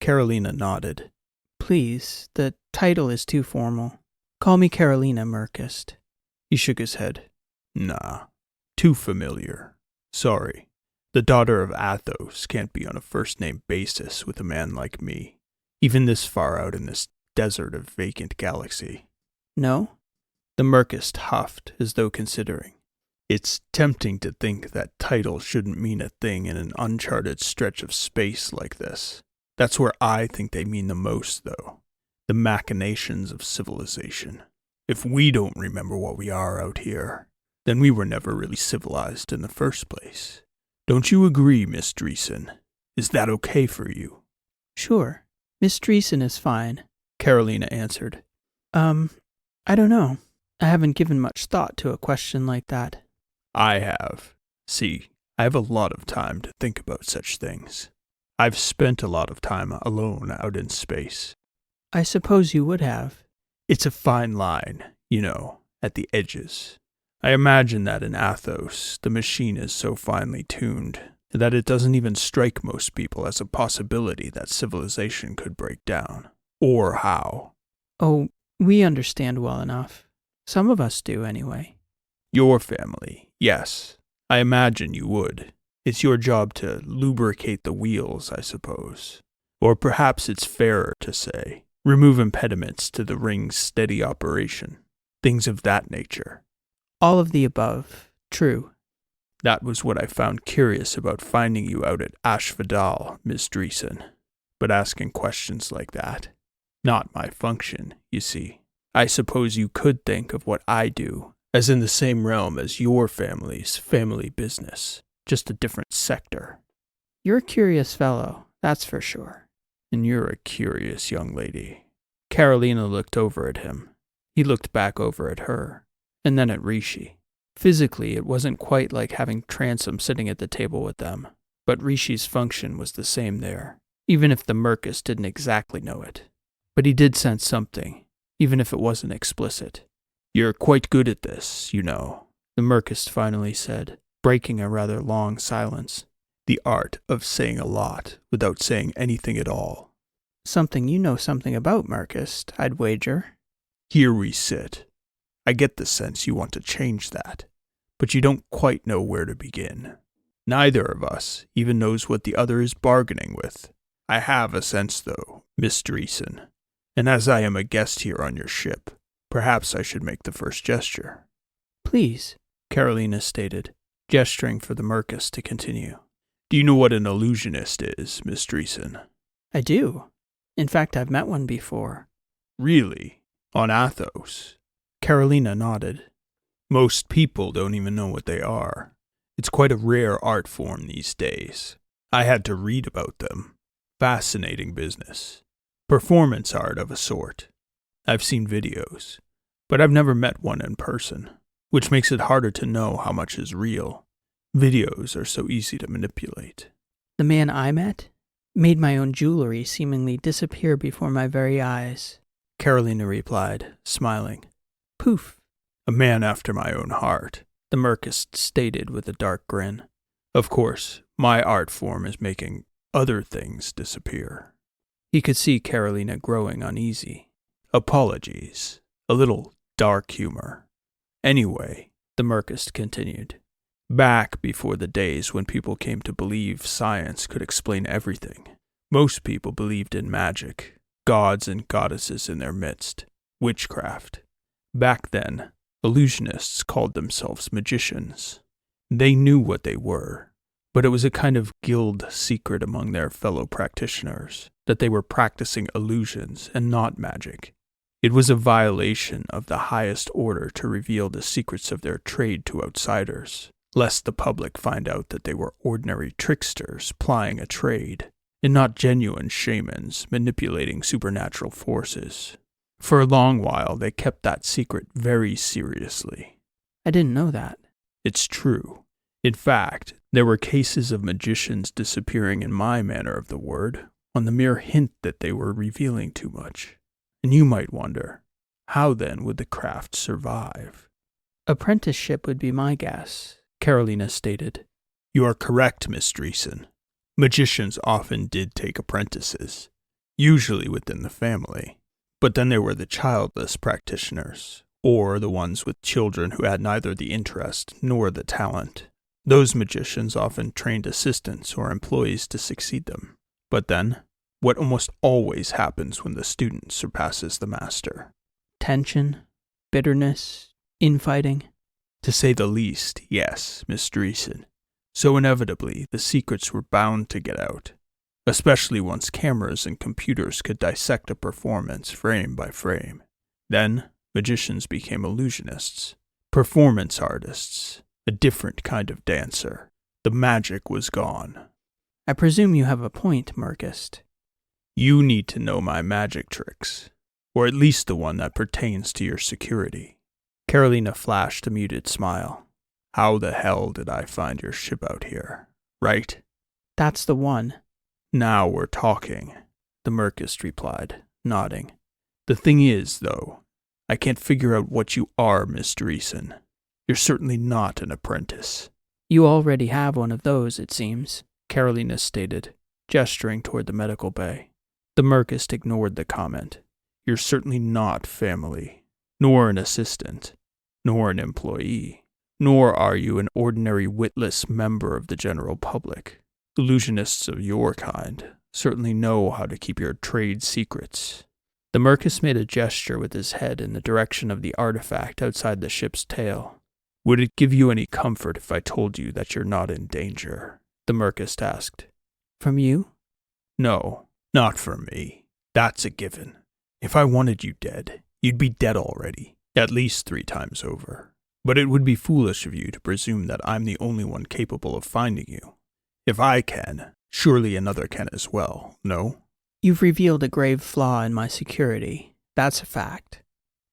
Karolina nodded. Please, the title is too formal. Call me Karolina, Murkst. He shook his head. Nah, too familiar. Sorry. The daughter of Athos can't be on a first-name basis with a man like me, even this far out in this desert of vacant galaxy. No? The Murkst huffed, as though considering. It's tempting to think that title shouldn't mean a thing in an uncharted stretch of space like this. That's where I think they mean the most, though. The machinations of civilization. If we don't remember what we are out here, then we were never really civilized in the first place. Don't you agree, Miss Dreesen? Is that okay for you? Sure. Miss Dreesen is fine, Karolina answered. I don't know. I haven't given much thought to a question like that. I have. See, I have a lot of time to think about such things. I've spent a lot of time alone out in space. I suppose you would have. It's a fine line, you know, at the edges. I imagine that in Athos, the machine is so finely tuned that it doesn't even strike most people as a possibility that civilization could break down. Or how. Oh, we understand well enough. Some of us do, anyway. Your family, yes. I imagine you would. It's your job to lubricate the wheels, I suppose. Or perhaps it's fairer to say, remove impediments to the ring's steady operation. Things of that nature. All of the above. True. That was what I found curious about finding you out at Ashvadal, Miss Dreesen. But asking questions like that. Not my function, you see. I suppose you could think of what I do as in the same realm as your family's family business, just a different sector. You're a curious fellow, that's for sure. And you're a curious young lady. Karolina looked over at him. He looked back over at her, and then at Rishi. Physically, it wasn't quite like having Transom sitting at the table with them, but Rishi's function was the same there, even if the Murkst didn't exactly know it. But he did sense something, even if it wasn't explicit. You're quite good at this, you know, the Murkst finally said, breaking a rather long silence. The art of saying a lot without saying anything at all. Something you know something about, Murkst, I'd wager. Here we sit. I get the sense you want to change that, but you don't quite know where to begin. Neither of us even knows what the other is bargaining with. I have a sense, though, Miss Dreesen, and as I am a guest here on your ship, perhaps I should make the first gesture. Please, Karolina stated, gesturing for the Murkst to continue. Do you know what an illusionist is, Miss Dreesen? I do. In fact, I've met one before. Really? On Athos? Karolina nodded. Most people don't even know what they are. It's quite a rare art form these days. I had to read about them. Fascinating business. Performance art of a sort. I've seen videos, but I've never met one in person, which makes it harder to know how much is real. Videos are so easy to manipulate. The man I met made my own jewelry seemingly disappear before my very eyes. Karolina replied, smiling. Poof. A man after my own heart, the Murkst stated with a dark grin. Of course, my art form is making other things disappear. He could see Karolina growing uneasy. Apologies. A little dark humor. Anyway, the Murkst continued. Back before the days when people came to believe science could explain everything, most people believed in magic, gods and goddesses in their midst, witchcraft. Back then, illusionists called themselves magicians. They knew what they were, but it was a kind of guild secret among their fellow practitioners that they were practicing illusions and not magic. It was a violation of the highest order to reveal the secrets of their trade to outsiders, lest the public find out that they were ordinary tricksters plying a trade, and not genuine shamans manipulating supernatural forces. For a long while, they kept that secret very seriously. I didn't know that. It's true. In fact, there were cases of magicians disappearing in my manner of the word, on the mere hint that they were revealing too much. And you might wonder, how then would the craft survive? Apprenticeship would be my guess, Karolina stated. You are correct, Miss Dreesen. Magicians often did take apprentices, usually within the family. But then there were the childless practitioners, or the ones with children who had neither the interest nor the talent. Those magicians often trained assistants or employees to succeed them. But then, what almost always happens when the student surpasses the master? Tension, bitterness, infighting. To say the least, yes, Miss Dreesen. So inevitably, the secrets were bound to get out, especially once cameras and computers could dissect a performance frame by frame. Then, magicians became illusionists, performance artists, a different kind of dancer. The magic was gone. I presume you have a point, Murkst. You need to know my magic tricks, or at least the one that pertains to your security. Karolina flashed a muted smile. How the hell did I find your ship out here, right? That's the one. Now we're talking, the Murkst replied, nodding. The thing is, though, I can't figure out what you are, Miss Dreesen. You're certainly not an apprentice. You already have one of those, it seems, Karolina stated, gesturing toward the medical bay. The Murkst ignored the comment. You're certainly not family, nor an assistant, nor an employee, nor are you an ordinary witless member of the general public. Illusionists of your kind certainly know how to keep your trade secrets. The Murkst made a gesture with his head in the direction of the artifact outside the ship's tail. Would it give you any comfort if I told you that you're not in danger? The Murkst asked. From you? No, not from me. That's a given. If I wanted you dead, you'd be dead already, at least 3 times over. But it would be foolish of you to presume that I'm the only one capable of finding you. If I can, surely another can as well, no? You've revealed a grave flaw in my security. That's a fact.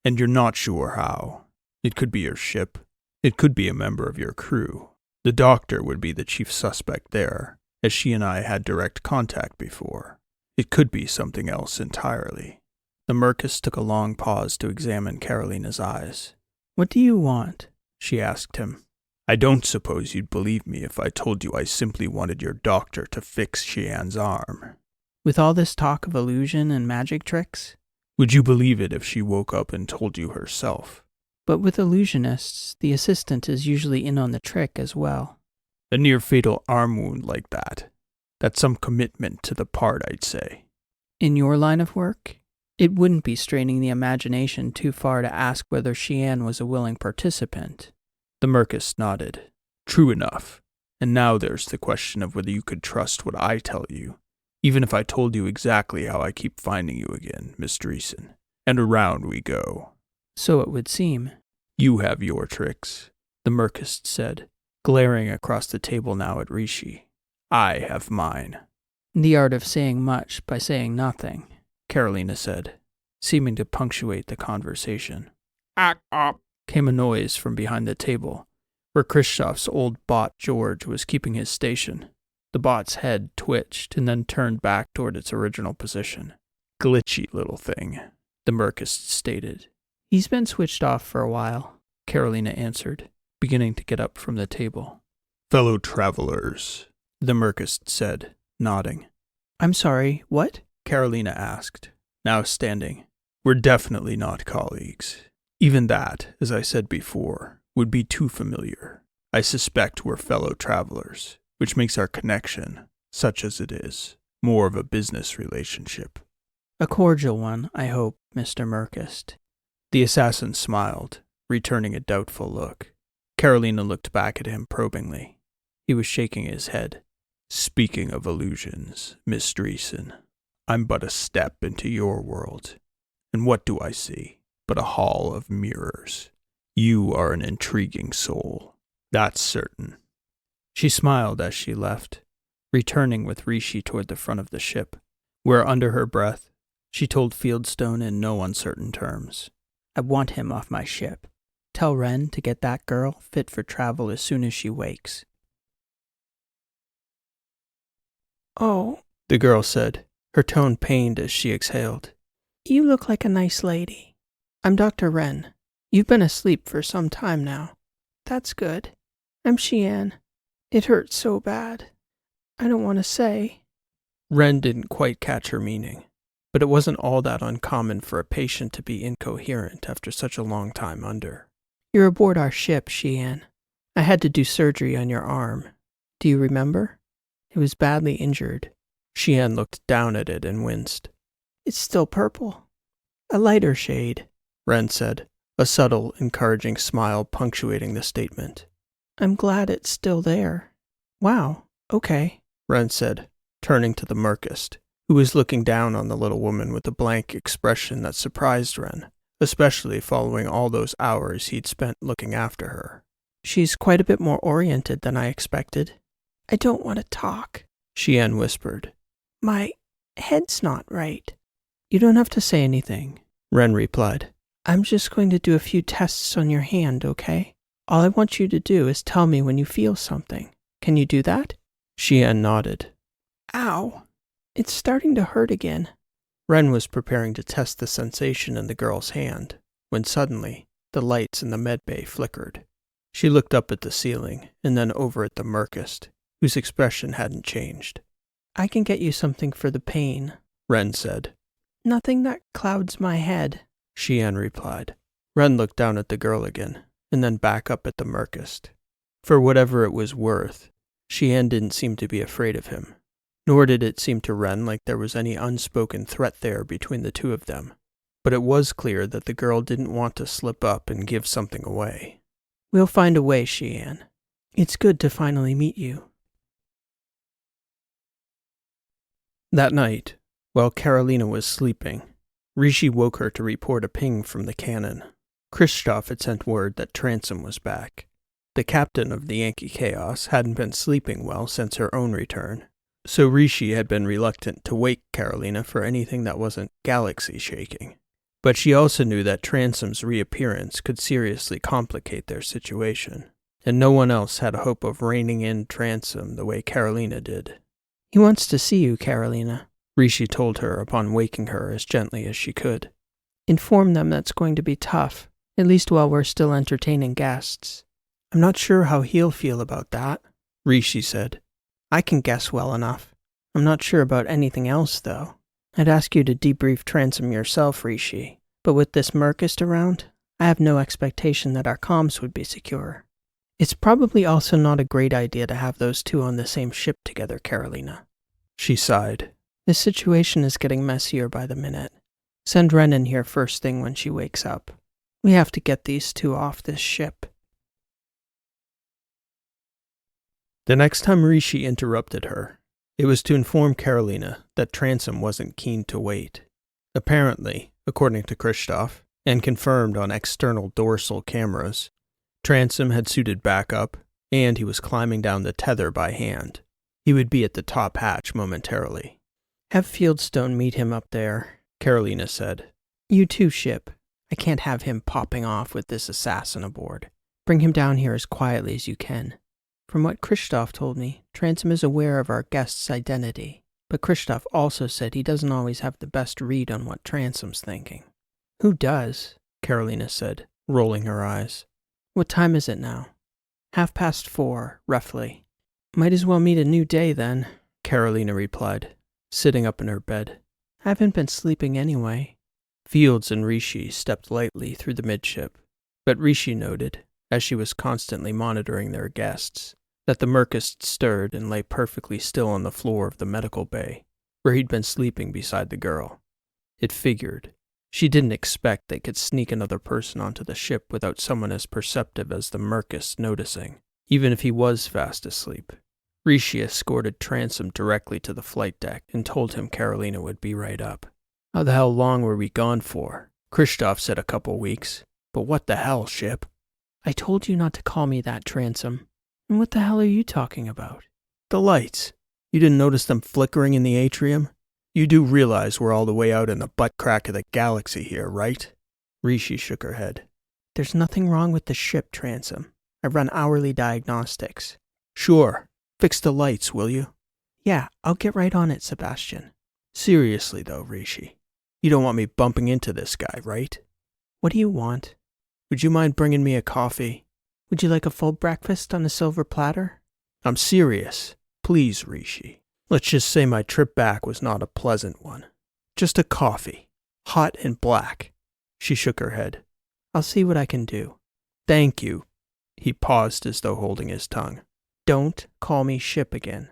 And you're not sure how. It could be your ship. It could be a member of your crew. The doctor would be the chief suspect there, as she and I had direct contact before. It could be something else entirely. The Murkst took a long pause to examine Karolina's eyes. What do you want? She asked him. I don't suppose you'd believe me if I told you I simply wanted your doctor to fix Xian's arm. With all this talk of illusion and magic tricks? Would you believe it if she woke up and told you herself? But with illusionists, the assistant is usually in on the trick as well. A near-fatal arm wound like that. That's some commitment to the part, I'd say. In your line of work, it wouldn't be straining the imagination too far to ask whether Xian was a willing participant. The Murkst nodded. True enough. And now there's the question of whether you could trust what I tell you, even if I told you exactly how I keep finding you again, Miss Dreesen. And around we go. So it would seem. You have your tricks, the Murkst said, glaring across the table now at Rishi. I have mine. The art of saying much by saying nothing, Karolina said, seeming to punctuate the conversation. Act up, came a noise from behind the table, where Kristoff's old bot George was keeping his station. The bot's head twitched and then turned back toward its original position. Glitchy little thing, the Murkst stated. He's been switched off for a while, Karolina answered, beginning to get up from the table. Fellow travelers, the Murkst said, nodding. I'm sorry, what? Karolina asked, now standing. We're definitely not colleagues. Even that, as I said before, would be too familiar. I suspect we're fellow travelers, which makes our connection, such as it is, more of a business relationship. A cordial one, I hope, Mr. Murkst. The assassin smiled, returning a doubtful look. Karolina looked back at him probingly. He was shaking his head. Speaking of illusions, Miss Dreesen, I'm but a step into your world. And what do I see but a hall of mirrors? You are an intriguing soul, that's certain. She smiled as she left, returning with Rishi toward the front of the ship, where under her breath, she told Fieldstone in no uncertain terms. I want him off my ship. Tell Wren to get that girl fit for travel as soon as she wakes. Oh, the girl said, her tone pained as she exhaled. You look like a nice lady. I'm Dr. Wren. You've been asleep for some time now. That's good. I'm Xian. It hurts so bad. I don't want to say. Wren didn't quite catch her meaning, but it wasn't all that uncommon for a patient to be incoherent after such a long time under. You're aboard our ship, Xian. I had to do surgery on your arm. Do you remember? It was badly injured. Xian looked down at it and winced. It's still purple. A lighter shade, Wren said, a subtle, encouraging smile punctuating the statement. I'm glad it's still there. Wow, okay, Wren said, turning to the Murkst, who was looking down on the little woman with a blank expression that surprised Wren, especially following all those hours he'd spent looking after her. She's quite a bit more oriented than I expected. I don't want to talk, Xian whispered. My head's not right. You don't have to say anything, Wren replied. I'm just going to do a few tests on your hand, okay? All I want you to do is tell me when you feel something. Can you do that? Xian nodded. Ow. It's starting to hurt again. Wren was preparing to test the sensation in the girl's hand, when suddenly the lights in the medbay flickered. She looked up at the ceiling, and then over at the Murkst, whose expression hadn't changed. I can get you something for the pain, Wren said. Nothing that clouds my head, Xian replied. Wren looked down at the girl again, and then back up at the Murkst. For whatever it was worth, Xian didn't seem to be afraid of him, nor did it seem to Wren like there was any unspoken threat there between the two of them. But it was clear that the girl didn't want to slip up and give something away. We'll find a way, Xian. It's good to finally meet you. That night, while Karolina was sleeping, Rishi woke her to report a ping from the cannon. Kristoff had sent word that Transom was back. The captain of the Yankee Chaos hadn't been sleeping well since her own return, so Rishi had been reluctant to wake Karolina for anything that wasn't galaxy-shaking. But she also knew that Transom's reappearance could seriously complicate their situation, and no one else had a hope of reining in Transom the way Karolina did. He wants to see you, Karolina, Rishi told her upon waking her as gently as she could. Inform them that's going to be tough, at least while we're still entertaining guests. I'm not sure how he'll feel about that, Rishi said. I can guess well enough. I'm not sure about anything else, though. I'd ask you to debrief Transom yourself, Rishi, but with this Murkst around, I have no expectation that our comms would be secure. It's probably also not a great idea to have those two on the same ship together, Karolina. She sighed. This situation is getting messier by the minute. Send Ren in here first thing when she wakes up. We have to get these two off this ship. The next time Rishi interrupted her, it was to inform Karolina that Transom wasn't keen to wait. Apparently, according to Christoph, and confirmed on external dorsal cameras, Transom had suited back up, and he was climbing down the tether by hand. He would be at the top hatch momentarily. Have Fieldstone meet him up there, Karolina said. You too, Ship. I can't have him popping off with this assassin aboard. Bring him down here as quietly as you can. From what Christoph told me, Transom is aware of our guest's identity, but Christoph also said he doesn't always have the best read on what Transom's thinking. Who does? Karolina said, rolling her eyes. What time is it now? 4:30, roughly. Might as well meet a new day then, Karolina replied, sitting up in her bed. Haven't been sleeping anyway. Fields and Rishi stepped lightly through the midship, but Rishi noted, as she was constantly monitoring their guests, that the Murkst stirred and lay perfectly still on the floor of the medical bay, where he'd been sleeping beside the girl. It figured. She didn't expect they could sneak another person onto the ship without someone as perceptive as the Murkst noticing, even if he was fast asleep. Rishi escorted Transom directly to the flight deck and told him Karolina would be right up. How the hell long were we gone for? Christoph said a couple weeks. But what the hell, Ship? I told you not to call me that, Transom. And what the hell are you talking about? The lights. You didn't notice them flickering in the atrium? You do realize we're all the way out in the butt crack of the galaxy here, right? Rishi shook her head. There's nothing wrong with the ship, Transom. I run hourly diagnostics. Sure. Fix the lights, will you? Yeah, I'll get right on it, Sebastian. Seriously though, Rishi. You don't want me bumping into this guy, right? What do you want? Would you mind bringing me a coffee? Would you like a full breakfast on a silver platter? I'm serious. Please, Rishi. Let's just say my trip back was not a pleasant one. Just a coffee. Hot and black. She shook her head. I'll see what I can do. Thank you. He paused as though holding his tongue. Don't call me Ship again.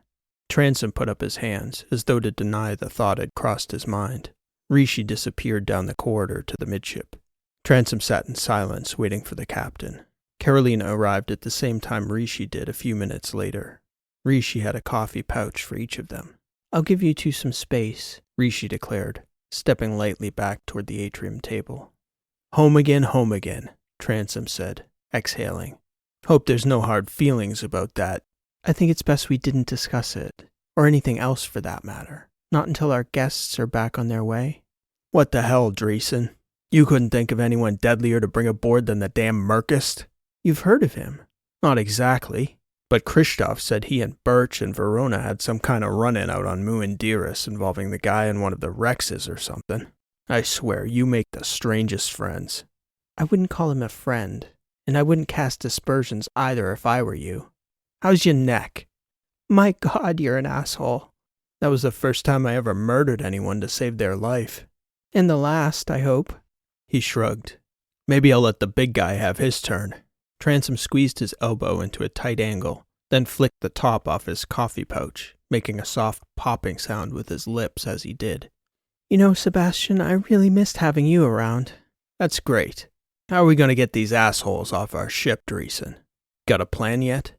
Transom put up his hands as though to deny the thought had crossed his mind. Rishi disappeared down the corridor to the midship. Transom sat in silence, waiting for the captain. Karolina arrived at the same time Rishi did a few minutes later. Rishi had a coffee pouch for each of them. I'll give you two some space, Rishi declared, stepping lightly back toward the atrium table. Home again, Transom said, exhaling. Hope there's no hard feelings about that. I think it's best we didn't discuss it, or anything else for that matter. Not until our guests are back on their way. What the hell, Dreesen? You couldn't think of anyone deadlier to bring aboard than the damn Murkst? You've heard of him. Not exactly. But Christoph said he and Birch and Verona had some kind of run-in out on Muindiris involving the guy in one of the Rexes or something. I swear, you make the strangest friends. I wouldn't call him a friend, and I wouldn't cast aspersions either if I were you. How's your neck? My God, you're an asshole. That was the first time I ever murdered anyone to save their life. And the last, I hope. He shrugged. Maybe I'll let the big guy have his turn. Transom squeezed his elbow into a tight angle, then flicked the top off his coffee pouch, making a soft popping sound with his lips as he did. You know, Sebastian, I really missed having you around. That's great. How are we going to get these assholes off our ship, Dreesen? Got a plan yet?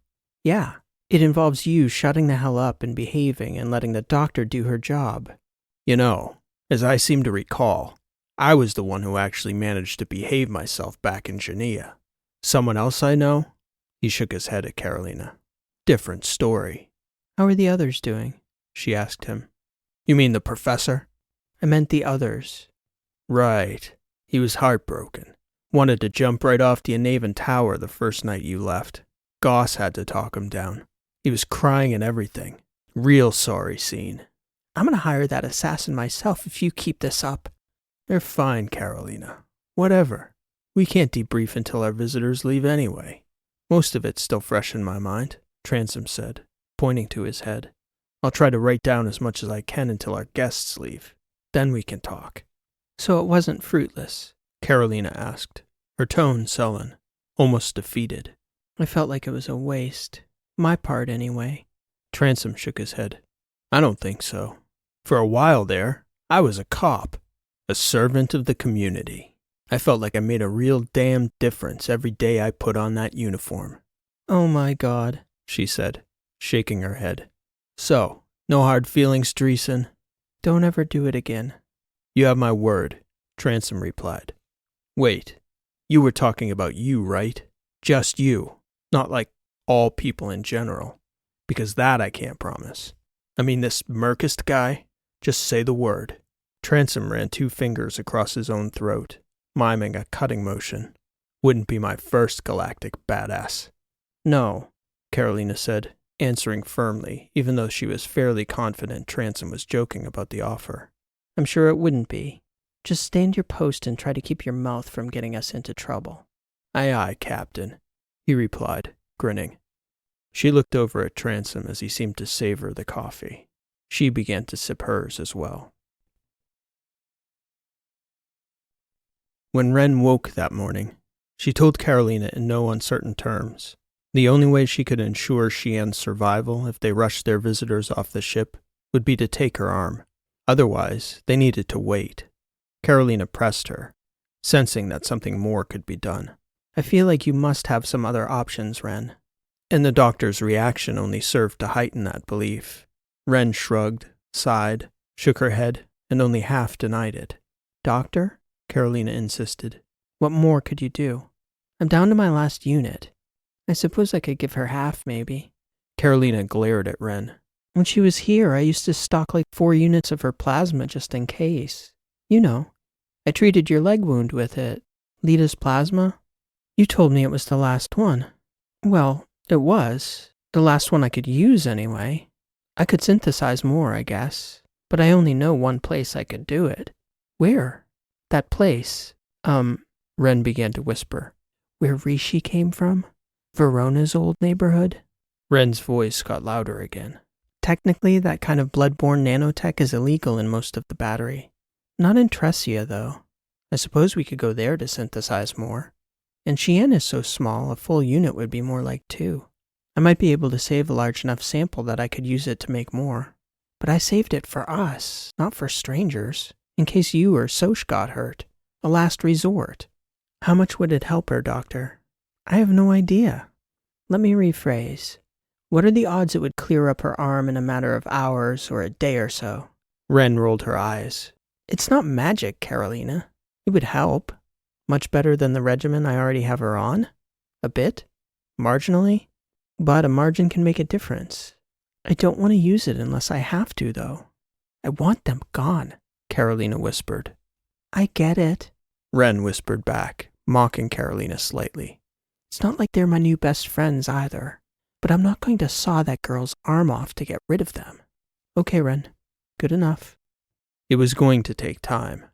Yeah. It involves you shutting the hell up and behaving and letting the doctor do her job. You know, as I seem to recall, I was the one who actually managed to behave myself back in Geneva. Someone else I know? He shook his head at Karolina. Different story. How are the others doing? She asked him. You mean the professor? I meant the others. Right. He was heartbroken. Wanted to jump right off the Anavan Tower the first night you left. Goss had to talk him down. He was crying and everything. Real sorry scene. I'm going to hire that assassin myself if you keep this up. They're fine, Karolina. Whatever. We can't debrief until our visitors leave anyway. Most of it's still fresh in my mind, Transom said, pointing to his head. I'll try to write down as much as I can until our guests leave. Then we can talk. So it wasn't fruitless? Karolina asked. her tone sullen, almost defeated. I felt like it was a waste. My part, anyway. Transom shook his head. I don't think so. For a while there, I was a cop, a servant of the community. I felt like I made a real damn difference every day I put on that uniform. Oh my God, she said, shaking her head. So, no hard feelings, Dreesen? Don't ever do it again. You have my word, Transom replied. Wait, you were talking about you, right? Just you, not like all people in general. Because that I can't promise. I mean, this Murkst guy, just say the word. Transom ran 2 fingers across his own throat, miming a cutting motion. Wouldn't be my first galactic badass. No, Karolina said, answering firmly, even though she was fairly confident Transom was joking about the offer. I'm sure it wouldn't be. Just stand your post and try to keep your mouth from getting us into trouble. Aye, aye, Captain, he replied, grinning. She looked over at Transom as he seemed to savor the coffee. She began to sip hers as well. When Ren woke that morning, she told Karolina in no uncertain terms. The only way she could ensure Xian's survival if they rushed their visitors off the ship would be to take her arm. Otherwise, they needed to wait. Karolina pressed her, sensing that something more could be done. I feel like you must have some other options, Ren. And the doctor's reaction only served to heighten that belief. Ren shrugged, sighed, shook her head, and only half denied it. Doctor? Karolina insisted. What more could you do? I'm down to my last unit. I suppose I could give her half, maybe. Karolina glared at Ren. When she was here, I used to stock like 4 units of her plasma just in case. You know, I treated your leg wound with it. Lita's plasma? You told me it was the last one. Well, it was. The last one I could use, anyway. I could synthesize more, I guess. But I only know one place I could do it. Where? That place. Ren began to whisper. Where Rishi came from? Verona's old neighborhood? Ren's voice got louder again. Technically, that kind of bloodborne nanotech is illegal in most of the battery. Not in Tressia, though. I suppose we could go there to synthesize more. And Xian is so small, a full unit would be more like 2. I might be able to save a large enough sample that I could use it to make more. But I saved it for us, not for strangers, in case you or Soch got hurt. A last resort. How much would it help her, Doctor? I have no idea. Let me rephrase. What are the odds it would clear up her arm in a matter of hours or a day or so? Ren rolled her eyes. It's not magic, Karolina. It would help. Much better than the regimen I already have her on? A bit? Marginally? But a margin can make a difference. I don't want to use it unless I have to, though. I want them gone, Karolina whispered. I get it, Ren whispered back, mocking Karolina slightly. It's not like they're my new best friends either, but I'm not going to saw that girl's arm off to get rid of them. Okay, Ren. Good enough. It was going to take time.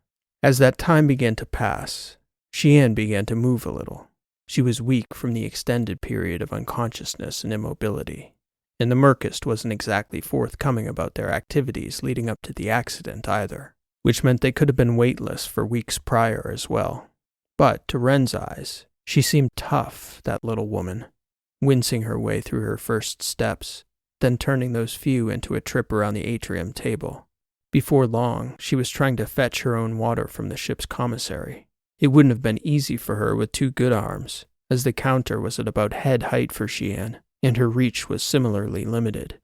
As that time began to pass, Xian began to move a little. She was weak from the extended period of unconsciousness and immobility, and the Murkst wasn't exactly forthcoming about their activities leading up to the accident either, which meant they could have been weightless for weeks prior as well. But to Ren's eyes, she seemed tough, that little woman, wincing her way through her first steps, then turning those few into a trip around the atrium table. Before long, she was trying to fetch her own water from the ship's commissary. It wouldn't have been easy for her with 2 good arms, as the counter was at about head height for Xian, and her reach was similarly limited.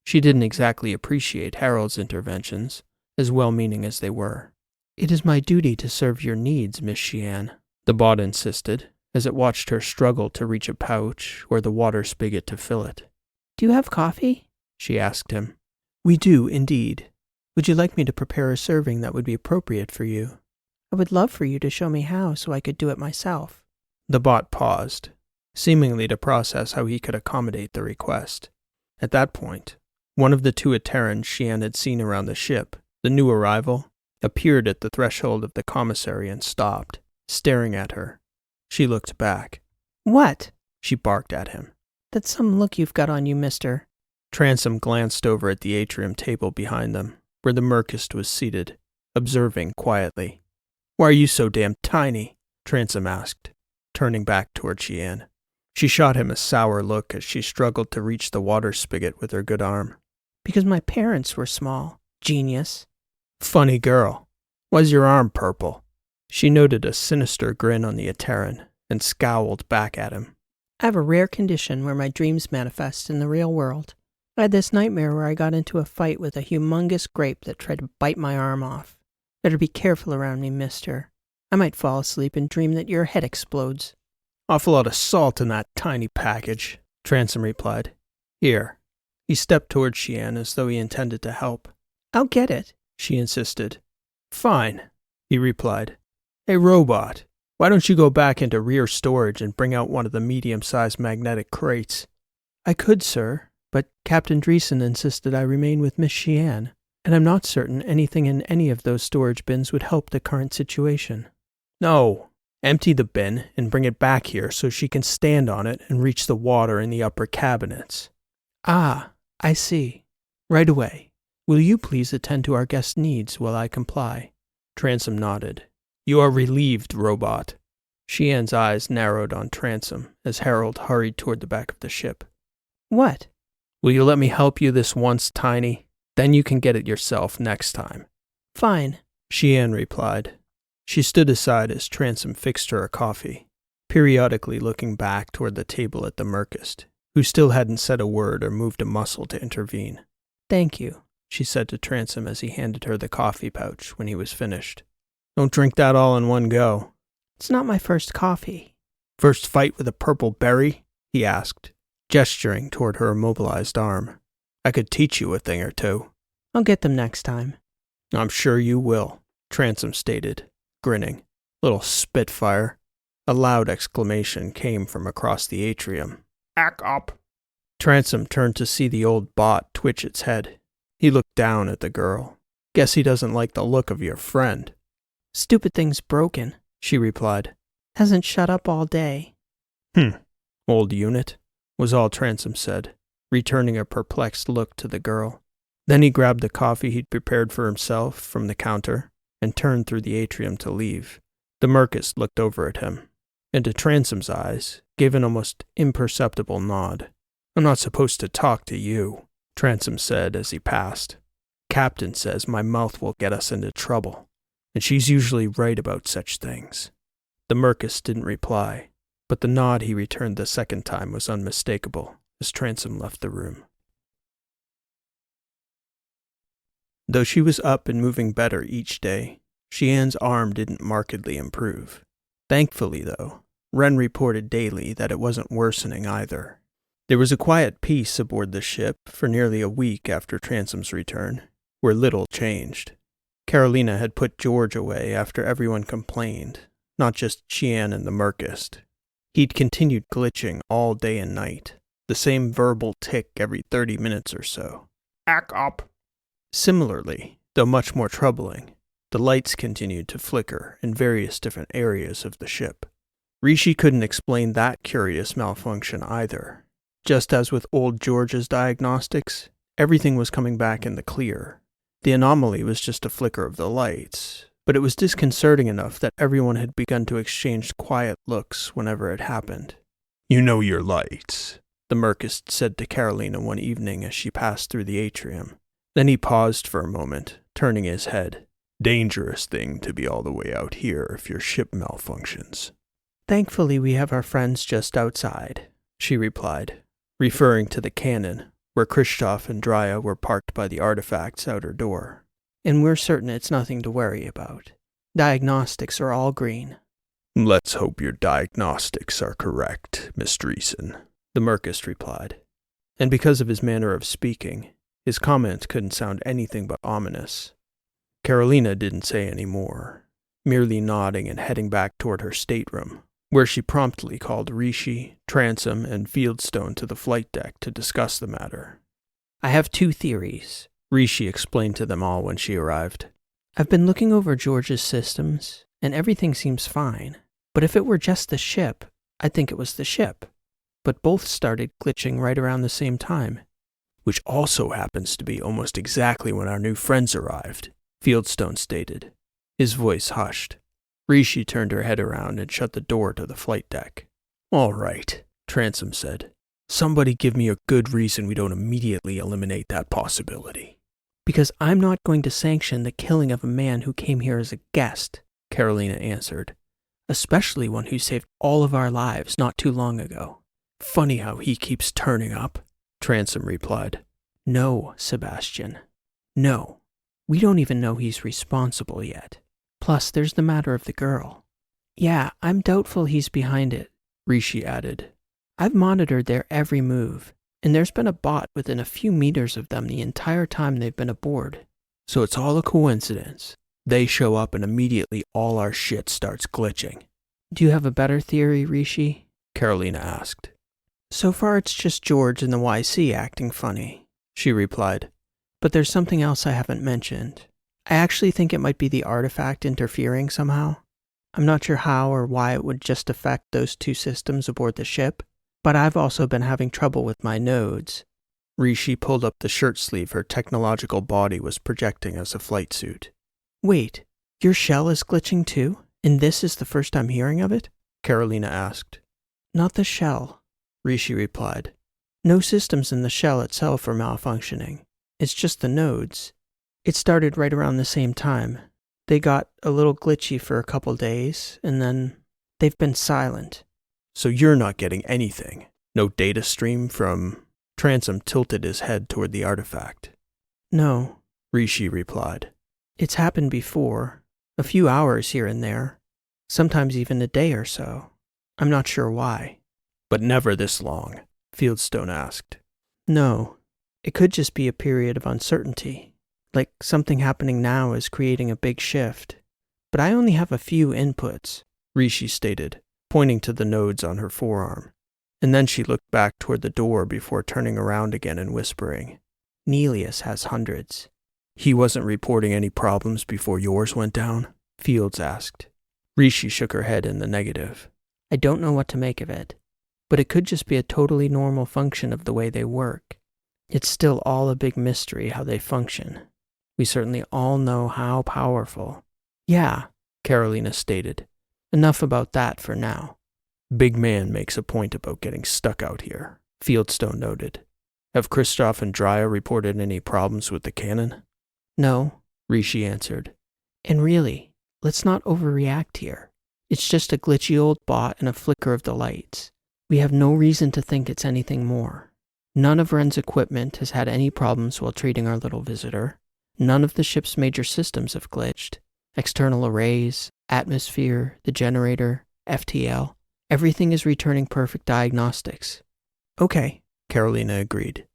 She didn't exactly appreciate Harold's interventions, as well-meaning as they were. It is my duty to serve your needs, Miss Xian, the bot insisted, as it watched her struggle to reach a pouch or the water spigot to fill it. Do you have coffee? She asked him. We do, indeed. Would you like me to prepare a serving that would be appropriate for you? I would love for you to show me how so I could do it myself. The bot paused, seemingly to process how he could accommodate the request. At that point, one of the 2 Aterans Xian had seen around the ship, the new arrival, appeared at the threshold of the commissary and stopped, staring at her. She looked back. What? She barked at him. That's some look you've got on you, mister. Transom glanced over at the atrium table behind them, where the Murkst was seated, observing quietly. Why are you so damn tiny? Transom asked. turning back toward Qian. She shot him a sour look as she struggled to reach the water spigot with her good arm. Because my parents were small. Genius. Funny girl. Why's your arm purple? She noted a sinister grin on the Ateran and scowled back at him. I have a rare condition where my dreams manifest in the real world. I had this nightmare where I got into a fight with a humongous grape that tried to bite my arm off. Better be careful around me, mister. I might fall asleep and dream that your head explodes. Awful lot of salt in that tiny package, Transom replied. Here. He stepped toward Qian as though he intended to help. I'll get it, she insisted. Fine, he replied. Hey, robot, why don't you go back into rear storage and bring out one of the medium-sized magnetic crates? I could, sir, but Captain Dreesen insisted I remain with Miss Qian, and I'm not certain anything in any of those storage bins would help the current situation. No. Empty the bin and bring it back here so she can stand on it and reach the water in the upper cabinets. Ah, I see. Right away. Will you please attend to our guest needs while I comply? Transom nodded. You are relieved, robot. Qian's eyes narrowed on Transom as Harold hurried toward the back of the ship. What? Will you let me help you this once, Tiny? Then you can get it yourself next time. Fine, Qian replied. She stood aside as Transom fixed her a coffee, periodically looking back toward the table at the Murkst, who still hadn't said a word or moved a muscle to intervene. Thank you, she said to Transom as he handed her the coffee pouch when he was finished. Don't drink that all in one go. It's not my first coffee. First fight with a purple berry? He asked, gesturing toward her immobilized arm. I could teach you a thing or two. I'll get them next time. I'm sure you will, Transom stated, grinning. Little spitfire. A loud exclamation came from across the atrium. Ack up! Transom turned to see the old bot twitch its head. He looked down at the girl. Guess he doesn't like the look of your friend. Stupid thing's broken, she replied. Hasn't shut up all day. Old unit, was all Transom said, returning a perplexed look to the girl. Then he grabbed the coffee he'd prepared for himself from the counter and turned through the atrium to leave. The Murkst looked over at him, and to Transom's eyes, gave an almost imperceptible nod. I'm not supposed to talk to you, Transom said as he passed. Captain says my mouth will get us into trouble, and she's usually right about such things. The Murkst didn't reply, but the nod he returned the second time was unmistakable as Transom left the room. Though she was up and moving better each day, Qian's arm didn't markedly improve. Thankfully, though, Ren reported daily that it wasn't worsening either. There was a quiet peace aboard the ship for nearly a week after Transom's return, where little changed. Karolina had put George away after everyone complained, not just Qian and the Murkst. He'd continued glitching all day and night, the same verbal tick every 30 minutes or so. Ack up! Similarly, though much more troubling, the lights continued to flicker in various different areas of the ship. Rishi couldn't explain that curious malfunction either. Just as with old George's diagnostics, everything was coming back in the clear. The anomaly was just a flicker of the lights, but it was disconcerting enough that everyone had begun to exchange quiet looks whenever it happened. You know your lights, the Murkst said to Karolina one evening as she passed through the atrium. Then he paused for a moment, turning his head. Dangerous thing to be all the way out here if your ship malfunctions. Thankfully we have our friends just outside, she replied, referring to the cannon, where Kristoff and Drya were parked by the artifact's outer door. And we're certain it's nothing to worry about. Diagnostics are all green. Let's hope your diagnostics are correct, Miss Dreesen, the Murkst replied. And because of his manner of speaking, his comment couldn't sound anything but ominous. Karolina didn't say any more, merely nodding and heading back toward her stateroom, where she promptly called Rishi, Transom, and Fieldstone to the flight deck to discuss the matter. I have 2 theories, Rishi explained to them all when she arrived. I've been looking over George's systems, and everything seems fine. But if it were just the ship, I'd think it was the ship. But both started glitching right around the same time. Which also happens to be almost exactly when our new friends arrived, Fieldstone stated. His voice hushed. Rishi turned her head around and shut the door to the flight deck. All right, Transom said. Somebody give me a good reason we don't immediately eliminate that possibility. Because I'm not going to sanction the killing of a man who came here as a guest, Karolina answered. Especially one who saved all of our lives not too long ago. Funny how he keeps turning up, Transom replied. No, Sebastian. No. We don't even know he's responsible yet. Plus, there's the matter of the girl. Yeah, I'm doubtful he's behind it, Rishi added. I've monitored their every move, and there's been a bot within a few meters of them the entire time they've been aboard. So it's all a coincidence. They show up and immediately all our shit starts glitching. Do you have a better theory, Rishi? Karolina asked. So far it's just George and the YC acting funny, she replied. But there's something else I haven't mentioned. I actually think it might be the artifact interfering somehow. I'm not sure how or why it would just affect those two systems aboard the ship, but I've also been having trouble with my nodes. Rishi pulled up the shirt sleeve her technological body was projecting as a flight suit. Wait, your shell is glitching too? And this is the first I'm hearing of it? Karolina asked. Not the shell, Rishi replied. No systems in the shell itself are malfunctioning. It's just the nodes. It started right around the same time. They got a little glitchy for a couple days, and then they've been silent. So you're not getting anything? No data stream from... Transom tilted his head toward the artifact. No, Rishi replied. It's happened before. A few hours here and there. Sometimes even a day or so. I'm not sure why. But never this long, Fieldstone asked. No. It could just be a period of uncertainty. Like something happening now is creating a big shift. But I only have a few inputs, Rishi stated, pointing to the nodes on her forearm. And then she looked back toward the door before turning around again and whispering. Nelius has hundreds. He wasn't reporting any problems before yours went down? Fields asked. Rishi shook her head in the negative. I don't know what to make of it. But it could just be a totally normal function of the way they work. It's still all a big mystery how they function. We certainly all know how powerful. Yeah, Karolina stated. Enough about that for now. Big man makes a point about getting stuck out here, Fieldstone noted. Have Kristoff and Drya reported any problems with the cannon? No, Rishi answered. And really, let's not overreact here. It's just a glitchy old bot and a flicker of the lights. We have no reason to think it's anything more. None of Wren's equipment has had any problems while treating our little visitor. None of the ship's major systems have glitched. External arrays, atmosphere, the generator, FTL. Everything is returning perfect diagnostics. Okay, Karolina agreed.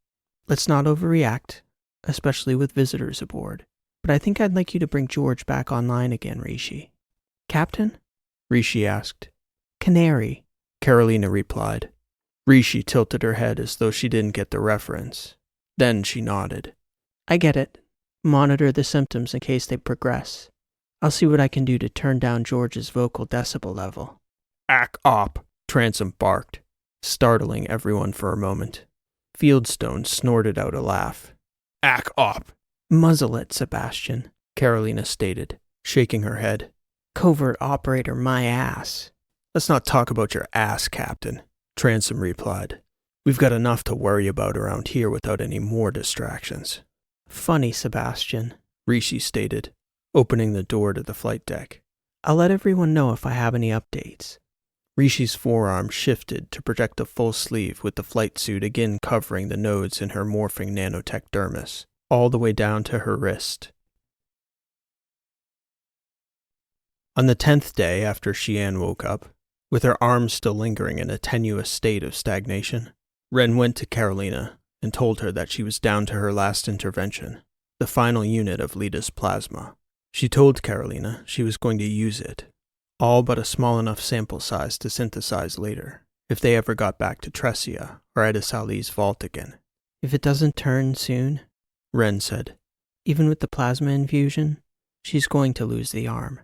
Let's not overreact, especially with visitors aboard. But I think I'd like you to bring George back online again, Rishi. Captain? Rishi asked. Canary, Karolina replied. Rishi tilted her head as though she didn't get the reference. Then she nodded. I get it. Monitor the symptoms in case they progress. I'll see what I can do to turn down George's vocal decibel level. Ack op, Transom barked, startling everyone for a moment. Fieldstone snorted out a laugh. Ack op. Muzzle it, Sebastian, Karolina stated, shaking her head. Covert operator my ass. Let's not talk about your ass, Captain, Transom replied. We've got enough to worry about around here without any more distractions. Funny, Sebastian, Rishi stated, opening the door to the flight deck. I'll let everyone know if I have any updates. Rishi's forearm shifted to project a full sleeve with the flight suit again covering the nodes in her morphing nanotech dermis, all the way down to her wrist. On the 10th day after Xian woke up, with her arms still lingering in a tenuous state of stagnation, Ren went to Karolina and told her that she was down to her last intervention, the final unit of Lita's plasma. She told Karolina she was going to use it, all but a small enough sample size to synthesize later, if they ever got back to Tresia or Edis Ali's vault again. If it doesn't turn soon, Ren said, even with the plasma infusion, she's going to lose the arm.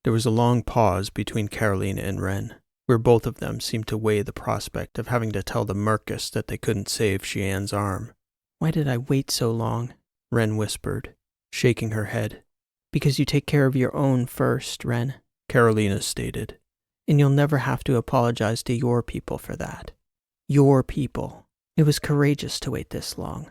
There was a long pause between Karolina and Ren, where both of them seemed to weigh the prospect of having to tell the Murkst that they couldn't save Xian's arm. Why did I wait so long? Ren whispered, shaking her head. Because you take care of your own first, Ren. Karolina stated. And you'll never have to apologize to your people for that. Your people. It was courageous to wait this long.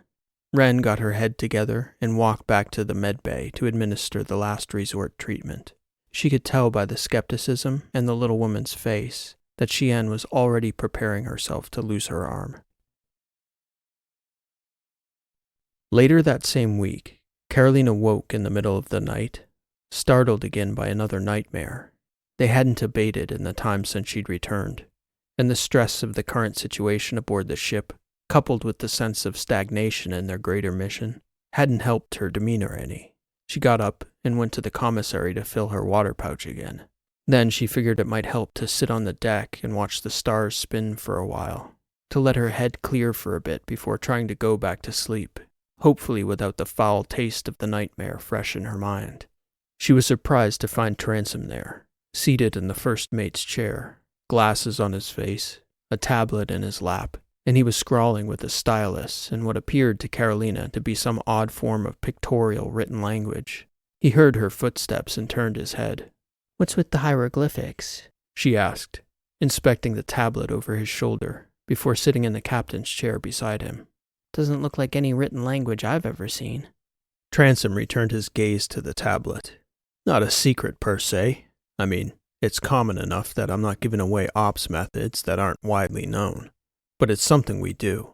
Ren got her head together and walked back to the med bay to administer the last resort treatment. She could tell by the skepticism and the little woman's face that Xian was already preparing herself to lose her arm. Later that same week, Karolina woke in the middle of the night, startled again by another nightmare. They hadn't abated in the time since she'd returned, and the stress of the current situation aboard the ship, coupled with the sense of stagnation in their greater mission, hadn't helped her demeanor any. She got up and went to the commissary to fill her water pouch again. Then she figured it might help to sit on the deck and watch the stars spin for a while, to let her head clear for a bit before trying to go back to sleep, hopefully without the foul taste of the nightmare fresh in her mind. She was surprised to find Transom there, seated in the first mate's chair, glasses on his face, a tablet in his lap, and he was scrawling with a stylus in what appeared to Karolina to be some odd form of pictorial written language. He heard her footsteps and turned his head. What's with the hieroglyphics? She asked, inspecting the tablet over his shoulder before sitting in the captain's chair beside him. Doesn't look like any written language I've ever seen. Transom returned his gaze to the tablet. Not a secret per se. I mean, it's common enough that I'm not giving away ops methods that aren't widely known. But it's something we do.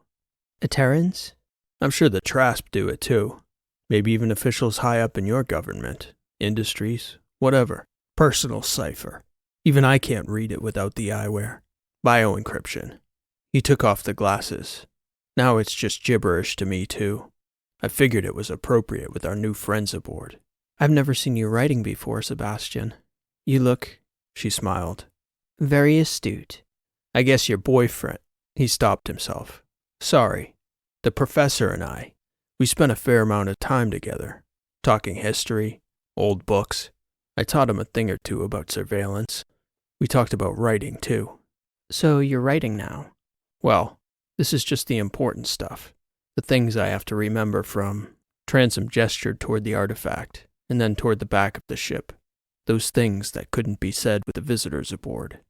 Terrans? I'm sure the Trasp do it too. Maybe even officials high up in your government, industries, whatever. Personal cipher. Even I can't read it without the eyewear. Bioencryption. He took off the glasses. Now it's just gibberish to me too. I figured it was appropriate with our new friends aboard. I've never seen you writing before, Sebastian. You look, she smiled. Very astute. I guess your boyfriend. He stopped himself. Sorry. The professor and I, we spent a fair amount of time together, talking history, old books. I taught him a thing or two about surveillance. We talked about writing, too. So you're writing now? Well, this is just the important stuff. The things I have to remember from... Transom gestured toward the artifact, and then toward the back of the ship. Those things that couldn't be said with the visitors aboard.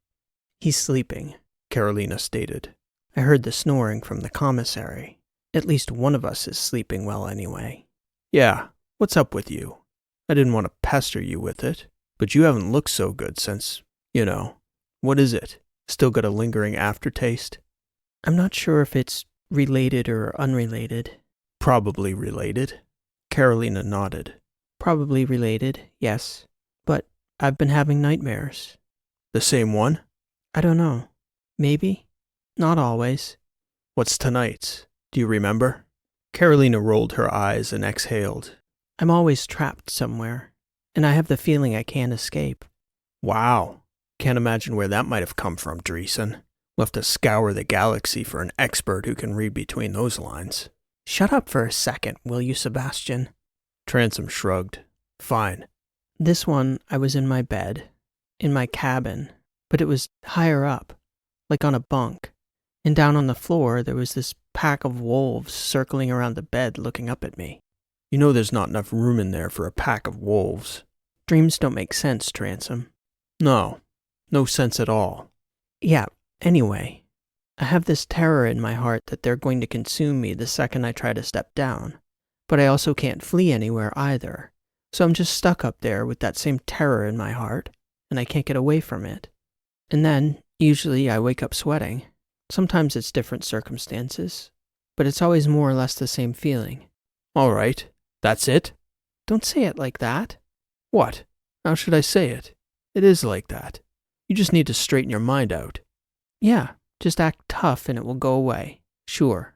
He's sleeping, Karolina stated. I heard the snoring from the commissary. At least one of us is sleeping well anyway. Yeah, what's up with you? I didn't want to pester you with it, but you haven't looked so good since, what is it? Still got a lingering aftertaste? I'm not sure if it's related or unrelated. Probably related. Karolina nodded. Probably related, yes. But I've been having nightmares. The same one? I don't know. Maybe. Not always. What's tonight's? Do you remember? Karolina rolled her eyes and exhaled. I'm always trapped somewhere, and I have the feeling I can't escape. Wow. Can't imagine where that might have come from, Dreesen. We'll have to scour the galaxy for an expert who can read between those lines. Shut up for a second, will you, Sebastian? Transom shrugged. Fine. This one, I was in my bed, in my cabin, but it was higher up, like on a bunk. And down on the floor, there was this pack of wolves circling around the bed looking up at me. You know there's not enough room in there for a pack of wolves. Dreams don't make sense, Transom. No sense at all. Yeah, anyway, I have this terror in my heart that they're going to consume me the second I try to step down. But I also can't flee anywhere either. So I'm just stuck up there with that same terror in my heart, and I can't get away from it. And then, usually, I wake up sweating. Sometimes it's different circumstances, but it's always more or less the same feeling. All right, that's it? Don't say it like that. What? How should I say it? It is like that. You just need to straighten your mind out. Yeah, just act tough and it will go away. Sure.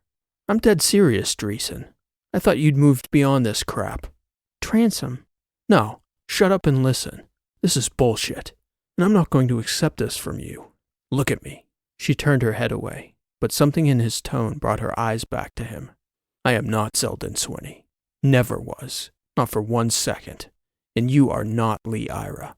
I'm dead serious, Dreesen. I thought you'd moved beyond this crap. Transom. No, shut up and listen. This is bullshit, and I'm not going to accept this from you. Look at me. She turned her head away, but something in his tone brought her eyes back to him. I am not Zeldin Swinney. Never was. Not for 1 second. And you are not Lee Ira.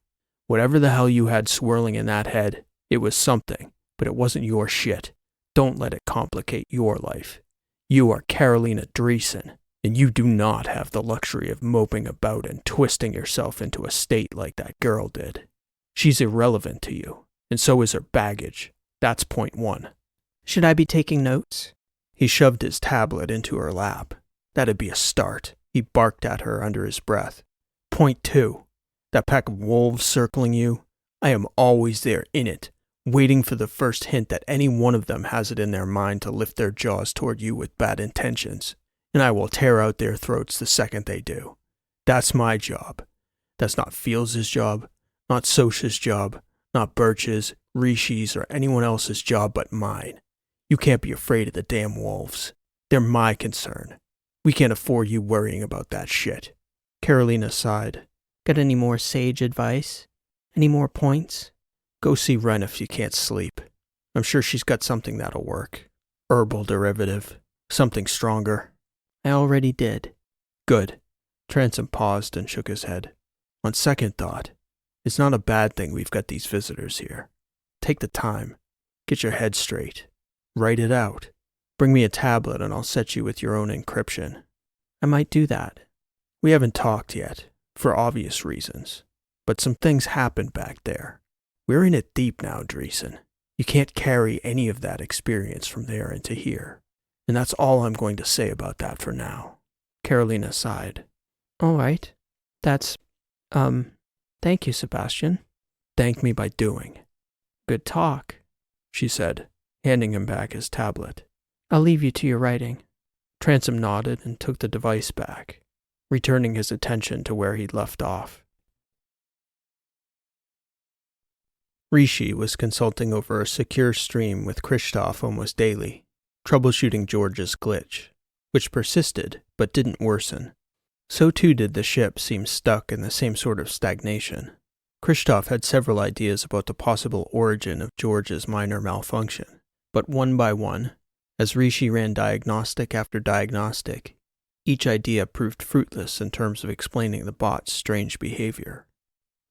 Whatever the hell you had swirling in that head, it was something, but it wasn't your shit. Don't let it complicate your life. You are Karolina Dreesen, and you do not have the luxury of moping about and twisting yourself into a state like that girl did. She's irrelevant to you, and so is her baggage. That's point 1. Should I be taking notes? He shoved his tablet into her lap. That'd be a start. He barked at her under his breath. Point 2. That pack of wolves circling you, I am always there in it, waiting for the first hint that any one of them has it in their mind to lift their jaws toward you with bad intentions, and I will tear out their throats the second they do. That's my job. That's not Fields' job, not Sosha's job, not Birch's, Rishi's, or anyone else's job but mine. You can't be afraid of the damn wolves. They're my concern. We can't afford you worrying about that shit. Karolina sighed. Got any more sage advice? Any more points? Go see Ren if you can't sleep. I'm sure she's got something that'll work. Herbal derivative. Something stronger. I already did. Good. Transom paused and shook his head. On second thought, it's not a bad thing we've got these visitors here. Take the time. Get your head straight. Write it out. Bring me a tablet and I'll set you with your own encryption. I might do that. We haven't talked yet, for obvious reasons. But some things happened back there. We're in it deep now, Dreesen. You can't carry any of that experience from there into here. And that's all I'm going to say about that for now. Karolina sighed. All right. That's, thank you, Sebastian. Thank me by doing. Good talk, she said, handing him back his tablet. I'll leave you to your writing. Transom nodded and took the device back, returning his attention to where he'd left off. Rishi was consulting over a secure stream with Kristoff almost daily, troubleshooting George's glitch, which persisted but didn't worsen. So too did the ship seem stuck in the same sort of stagnation. Kristoff had several ideas about the possible origin of George's minor malfunction, but one by one, as Rishi ran diagnostic after diagnostic, each idea proved fruitless in terms of explaining the bot's strange behavior.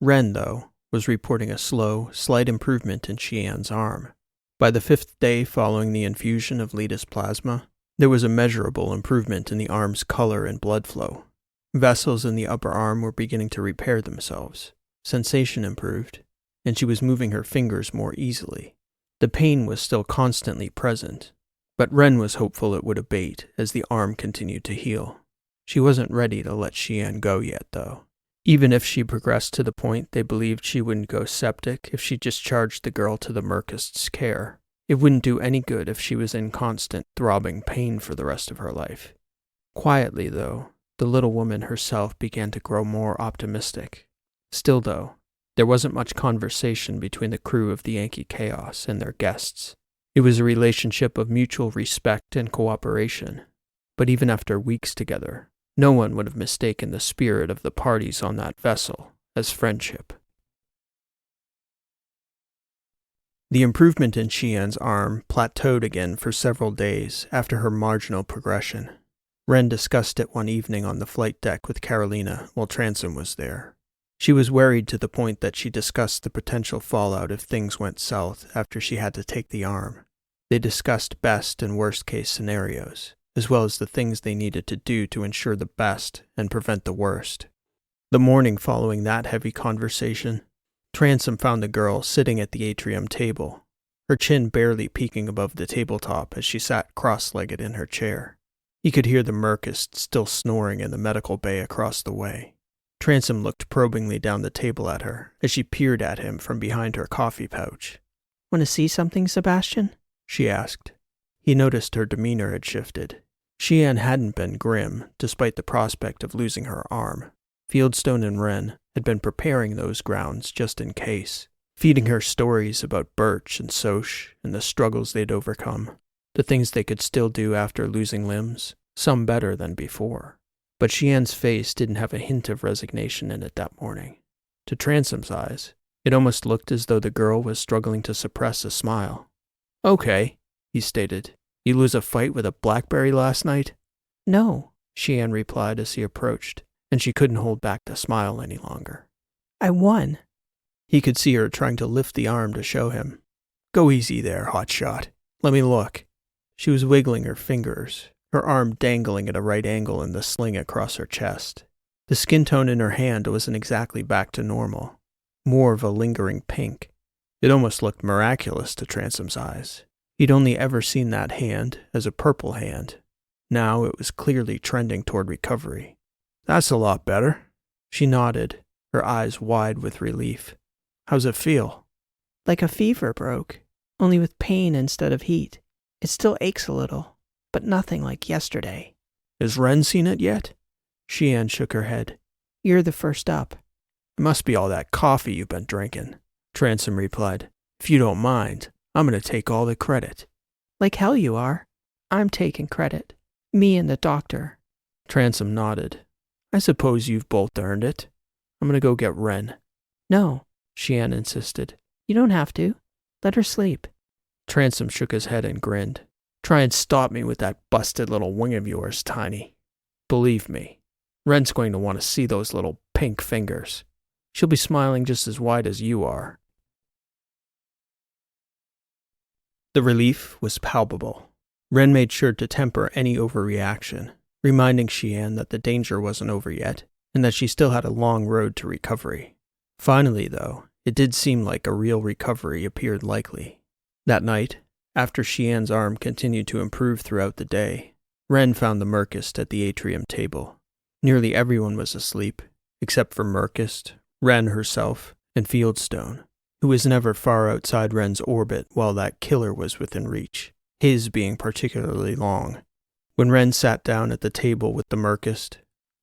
Ren, though, was reporting a slow, slight improvement in Xian's arm. By the 5th day following the infusion of Lita's plasma, there was a measurable improvement in the arm's color and blood flow. Vessels in the upper arm were beginning to repair themselves. Sensation improved, and she was moving her fingers more easily. The pain was still constantly present, but Ren was hopeful it would abate as the arm continued to heal. She wasn't ready to let Xian go yet, though. Even if she progressed to the point they believed she wouldn't go septic if she discharged the girl to the Murkst's care, it wouldn't do any good if she was in constant, throbbing pain for the rest of her life. Quietly, though, the little woman herself began to grow more optimistic. Still, though, there wasn't much conversation between the crew of the Yankee Chaos and their guests. It was a relationship of mutual respect and cooperation, but even after weeks together, no one would have mistaken the spirit of the parties on that vessel as friendship. The improvement in Xian's arm plateaued again for several days after her marginal progression. Ren discussed it one evening on the flight deck with Karolina while Transom was there. She was worried to the point that she discussed the potential fallout if things went south after she had to take the arm. They discussed best and worst case scenarios, as well as the things they needed to do to ensure the best and prevent the worst. The morning following that heavy conversation, Transom found the girl sitting at the atrium table, her chin barely peeking above the tabletop as she sat cross-legged in her chair. He could hear the Murkst still snoring in the medical bay across the way. Transom looked probingly down the table at her as she peered at him from behind her coffee pouch. Want to see something, Sebastian? She asked. He noticed her demeanor had shifted. Xian hadn't been grim, despite the prospect of losing her arm. Fieldstone and Ren had been preparing those grounds just in case, feeding her stories about Birch and Soch and the struggles they'd overcome, the things they could still do after losing limbs, some better than before. But Xian's face didn't have a hint of resignation in it that morning. To Transom's eyes, it almost looked as though the girl was struggling to suppress a smile. "Okay," he stated. "You lose a fight with a blackberry last night?" "No," Xian replied as he approached, and she couldn't hold back the smile any longer. "I won." He could see her trying to lift the arm to show him. "Go easy there, hotshot. Let me look." She was wiggling her fingers, her arm dangling at a right angle in the sling across her chest. The skin tone in her hand wasn't exactly back to normal. more of a lingering pink. It almost looked miraculous to Transom's eyes. He'd only ever seen that hand as a purple hand. Now it was clearly trending toward recovery. That's a lot better. She nodded, her eyes wide with relief. How's it feel? Like a fever broke, only with pain instead of heat. It still aches a little, but nothing like yesterday. Has Ren seen it yet? Xian shook her head. You're the first up. It must be all that coffee you've been drinking, Transom replied. If you don't mind, I'm going to take all the credit. Like hell you are. I'm taking credit. Me and the doctor. Transom nodded. I suppose you've both earned it. I'm going to go get Ren. No, Xian insisted. You don't have to. Let her sleep. Transom shook his head and grinned. Try and stop me with that busted little wing of yours, Tiny. Believe me, Ren's going to want to see those little pink fingers. She'll be smiling just as wide as you are. The relief was palpable. Ren made sure to temper any overreaction, reminding Xian that the danger wasn't over yet, and that she still had a long road to recovery. Finally, though, it did seem like a real recovery appeared likely. That night, after Xian's arm continued to improve throughout the day, Ren found the Murkst at the atrium table. Nearly everyone was asleep, except for Murkst, Ren herself, and Fieldstone, who was never far outside Ren's orbit while that killer was within reach, his being particularly long. When Ren sat down at the table with the Murkst,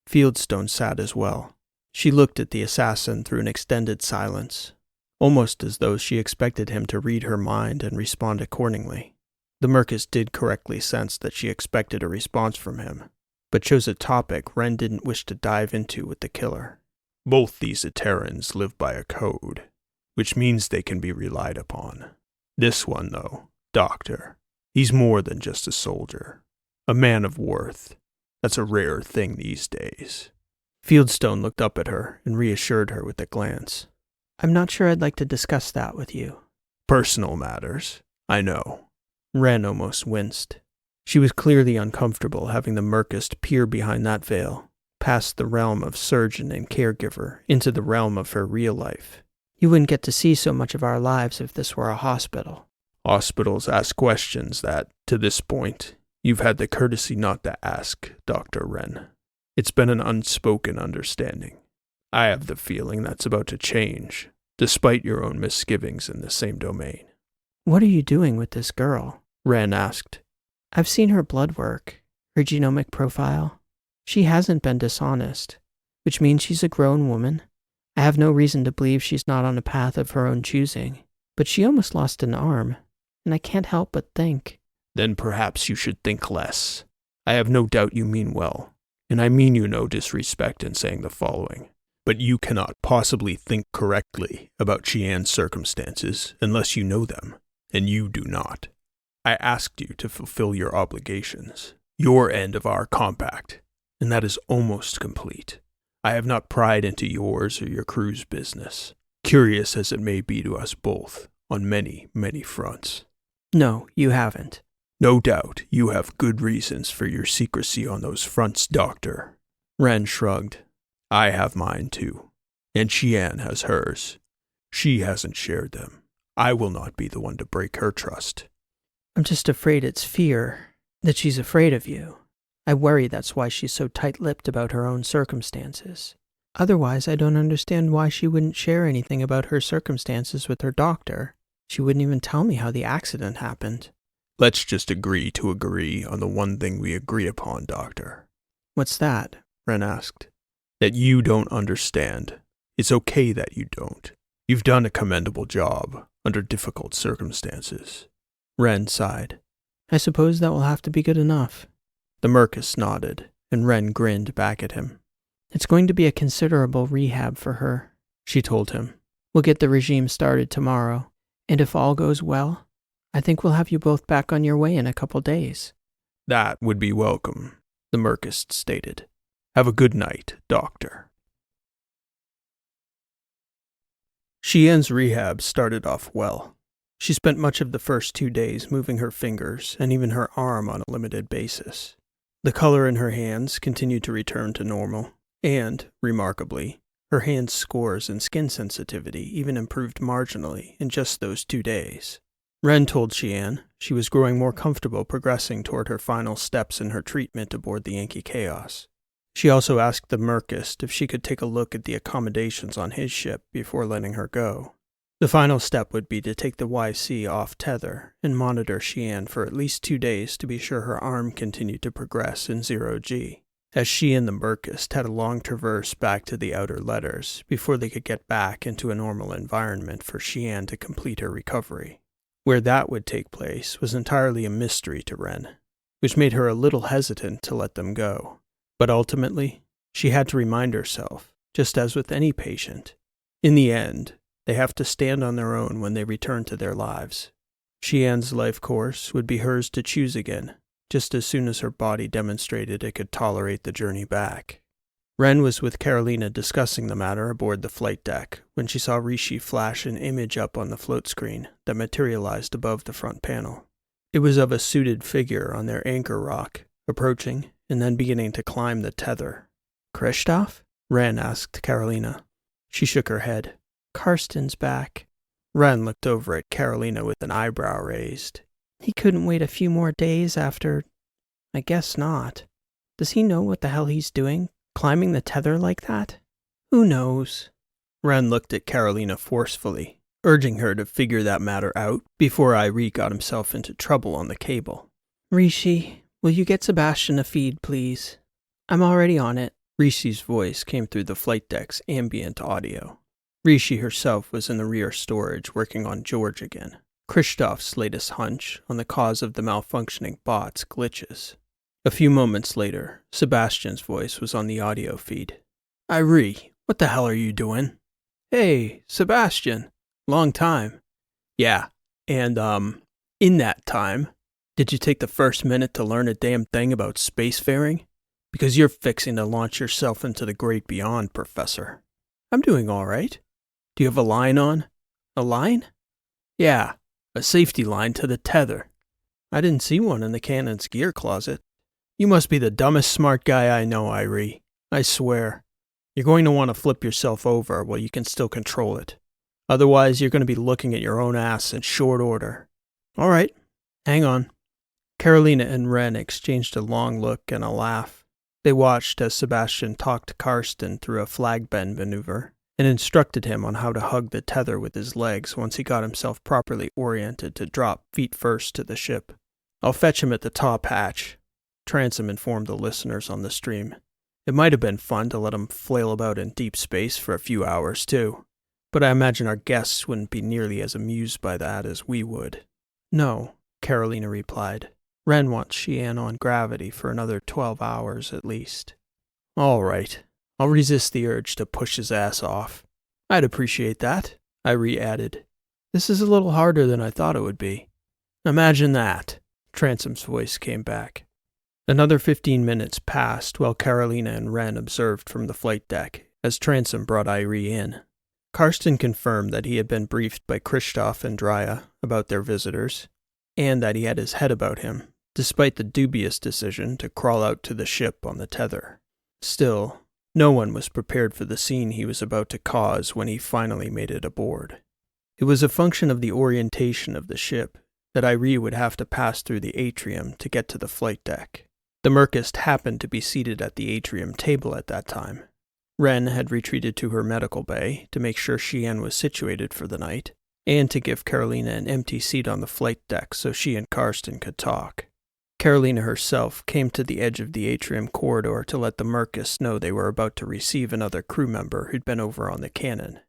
Fieldstone sat as well. She looked at the assassin through an extended silence, almost as though she expected him to read her mind and respond accordingly. The Murkst did correctly sense that she expected a response from him, but chose a topic Ren didn't wish to dive into with the killer. Both these Eterans live by a code, which means they can be relied upon. This one, though, Doctor, he's more than just a soldier. A man of worth. That's a rare thing these days. Fieldstone looked up at her and reassured her with a glance. I'm not sure I'd like to discuss that with you. Personal matters, I know. Ren almost winced. She was clearly uncomfortable having the Murkst peer behind that veil, past the realm of surgeon and caregiver into the realm of her real life. You wouldn't get to see so much of our lives if this were a hospital. Hospitals ask questions that, to this point, you've had the courtesy not to ask, Dr. Ren. It's been an unspoken understanding. I have the feeling that's about to change, despite your own misgivings in the same domain. What are you doing with this girl? Ren asked. I've seen her blood work, her genomic profile. She hasn't been dishonest, which means she's a grown woman. I have no reason to believe she's not on a path of her own choosing, but she almost lost an arm, and I can't help but think. Then perhaps you should think less. I have no doubt you mean well, and I mean you no disrespect in saying the following. But you cannot possibly think correctly about Xian's circumstances unless you know them, and you do not. I asked you to fulfill your obligations, your end of our compact, and that is almost complete. I have not pried into yours or your crew's business, curious as it may be to us both, on many, many fronts. No, you haven't. No doubt you have good reasons for your secrecy on those fronts, Doctor. Ren shrugged. I have mine too, and Xian has hers. She hasn't shared them. I will not be the one to break her trust. I'm just afraid it's fear, that she's afraid of you. I worry that's why she's so tight-lipped about her own circumstances. Otherwise, I don't understand why she wouldn't share anything about her circumstances with her doctor. She wouldn't even tell me how the accident happened. Let's just agree to agree on the one thing we agree upon, Doctor. What's that? Ren asked. That you don't understand. It's okay that you don't. You've done a commendable job under difficult circumstances. Ren sighed. I suppose that will have to be good enough. The Murkst nodded, and Ren grinned back at him. It's going to be a considerable rehab for her, she told him. We'll get the regime started tomorrow, and if all goes well, I think we'll have you both back on your way in a couple days. That would be welcome, the Murkst stated. Have a good night, Doctor. Xian's rehab started off well. She spent much of the first 2 days moving her fingers and even her arm on a limited basis. The color in her hands continued to return to normal, and, remarkably, Her hand scores and skin sensitivity even improved marginally in just those 2 days. Ren told Xian she was growing more comfortable progressing toward her final steps in her treatment aboard the Yankee Chaos. She also asked the Murkst if she could take a look at the accommodations on his ship before letting her go. The final step would be to take the YC off tether and monitor Xian for at least 2 days to be sure her arm continued to progress in 0G, as she and the Murkst had a long traverse back to the outer letters before they could get back into a normal environment for Xian to complete her recovery. Where that would take place was entirely a mystery to Ren, which made her a little hesitant to let them go. But ultimately, she had to remind herself, just as with any patient, in the end, they have to stand on their own when they return to their lives. Xian's life course would be hers to choose again, just as soon as her body demonstrated it could tolerate the journey back. Ren was with Karolina discussing the matter aboard the flight deck when she saw Rishi flash an image up on the float screen that materialized above the front panel. It was of a suited figure on their anchor rock, approaching and then beginning to climb the tether. Christoph? Ren asked Karolina. She shook her head. Karsten's back. Ren looked over at Karolina with an eyebrow raised. He couldn't wait a few more days after... I guess not. Does he know what the hell he's doing, climbing the tether like that? Who knows? Ren looked at Karolina forcefully, urging her to figure that matter out before Irie got himself into trouble on the cable. Rishi, will you get Sebastian a feed, please? I'm already on it. Rishi's voice came through the flight deck's ambient audio. Rishi herself was in the rear storage working on George again, Christoph's latest hunch on the cause of the malfunctioning bot's glitches. A few moments later, Sebastian's voice was on the audio feed. Irie, what the hell are you doing? Hey, Sebastian. Long time. Yeah, and, in that time, did you take the first minute to learn a damn thing about spacefaring? Because you're fixing to launch yourself into the great beyond, Professor. I'm doing all right. Do you have a line on? A line? Yeah, a safety line to the tether. I didn't see one in the cannon's gear closet. You must be the dumbest smart guy I know, Irie. I swear. You're going to want to flip yourself over while you can still control it. Otherwise, you're going to be looking at your own ass in short order. All right, hang on. Karolina and Ren exchanged a long look and a laugh. They watched as Sebastian talked Karsten through a flag bend maneuver and instructed him on how to hug the tether with his legs once he got himself properly oriented to drop feet first to the ship. I'll fetch him at the top hatch, Transom informed the listeners on the stream. It might have been fun to let him flail about in deep space for a few hours, too, but I imagine our guests wouldn't be nearly as amused by that as we would. No, Karolina replied. Ren wants Xian on gravity for another 12 hours at least. All right. I'll resist the urge to push his ass off. I'd appreciate that, Irie added. This is a little harder than I thought it would be. Imagine that, Transom's voice came back. Another 15 minutes passed while Karolina and Ren observed from the flight deck as Transom brought Irie in. Karsten confirmed that he had been briefed by Christoph and Drya about their visitors, and that he had his head about him, despite the dubious decision to crawl out to the ship on the tether. Still, no one was prepared for the scene he was about to cause when he finally made it aboard. It was a function of the orientation of the ship that Irie would have to pass through the atrium to get to the flight deck. The Murkst happened to be seated at the atrium table at that time. Ren had retreated to her medical bay to make sure Xian was situated for the night, and to give Karolina an empty seat on the flight deck so she and Karsten could talk. Karolina herself came to the edge of the atrium corridor to let the Murkst know they were about to receive another crew member who'd been over on the cannon.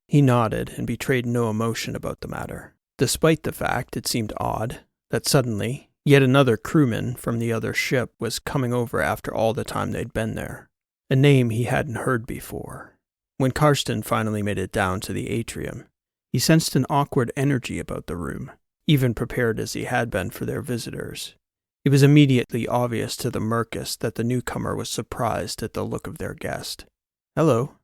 He nodded and betrayed no emotion about the matter, despite the fact it seemed odd that suddenly yet another crewman from the other ship was coming over after all the time they'd been there, a name he hadn't heard before. When Karsten finally made it down to the atrium, he sensed an awkward energy about the room, even prepared as he had been for their visitors. It was immediately obvious to the Murkst that the newcomer was surprised at the look of their guest. Hello,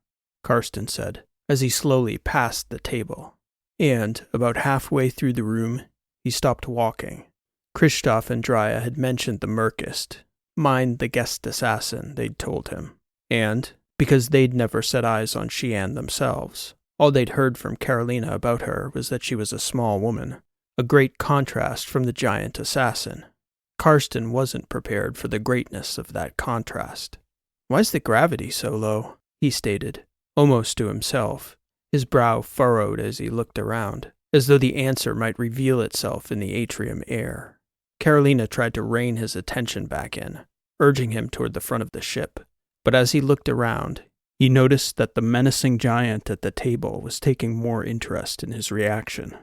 Karsten said, as he slowly passed the table. And, about halfway through the room, he stopped walking. Christoph and Drya had mentioned the Murkst, mind the guest assassin, they'd told him. And, because they'd never set eyes on Xian themselves. All they'd heard from Karolina about her was that she was a small woman, a great contrast from the giant assassin. Karsten wasn't prepared for the greatness of that contrast. "Why's the gravity so low?" he stated, almost to himself, his brow furrowed as he looked around, as though the answer might reveal itself in the atrium air. Karolina tried to rein his attention back in, urging him toward the front of the ship, but as he looked around, he noticed that the menacing giant at the table was taking more interest in his reaction.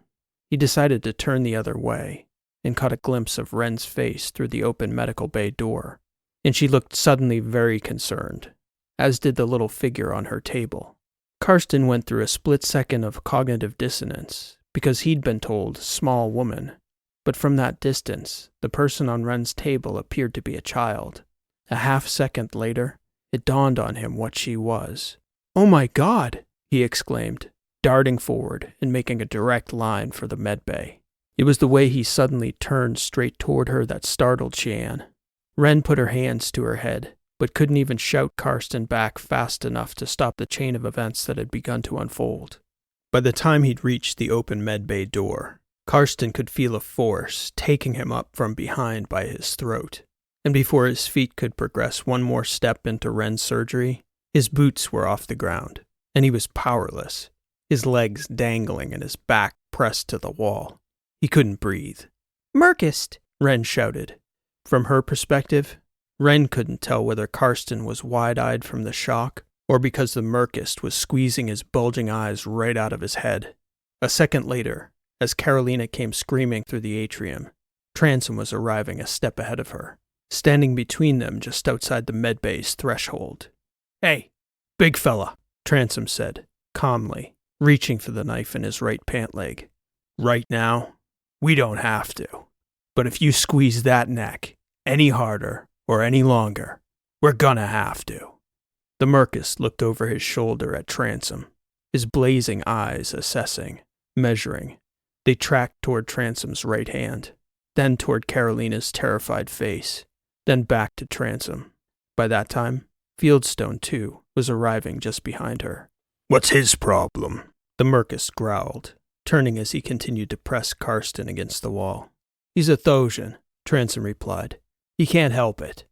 He decided to turn the other way, and caught a glimpse of Ren's face through the open medical bay door, and she looked suddenly very concerned, as did the little figure on her table. Karsten went through a split second of cognitive dissonance, because he'd been told small woman, but from that distance, the person on Ren's table appeared to be a child. A half-second later, it dawned on him what she was. "Oh my God!" he exclaimed, darting forward and making a direct line for the medbay. It was the way he suddenly turned straight toward her that startled Xian. Ren put her hands to her head, but couldn't even shout Karsten back fast enough to stop the chain of events that had begun to unfold. By the time he'd reached the open medbay door, Karsten could feel a force taking him up from behind by his throat, and before his feet could progress one more step into Ren's surgery, his boots were off the ground, and he was powerless, his legs dangling and his back pressed to the wall. He couldn't breathe. "Murkst!" Ren shouted. From her perspective, Ren couldn't tell whether Karsten was wide-eyed from the shock or because the Murkst was squeezing his bulging eyes right out of his head. A second later, as Karolina came screaming through the atrium, Transom was arriving a step ahead of her, standing between them just outside the medbay's threshold. "Hey, big fella," Transom said, calmly, reaching for the knife in his right pant leg. "Right now, we don't have to. But if you squeeze that neck any harder or any longer, we're gonna have to." The Murkst looked over his shoulder at Transom, his blazing eyes assessing, measuring. They tracked toward Transom's right hand, then toward Karolina's terrified face, then back to Transom. By that time, Fieldstone, too, was arriving just behind her. "What's his problem?" The Murkst growled, turning as he continued to press Karsten against the wall. "He's a Thosian," Transom replied. "He can't help it.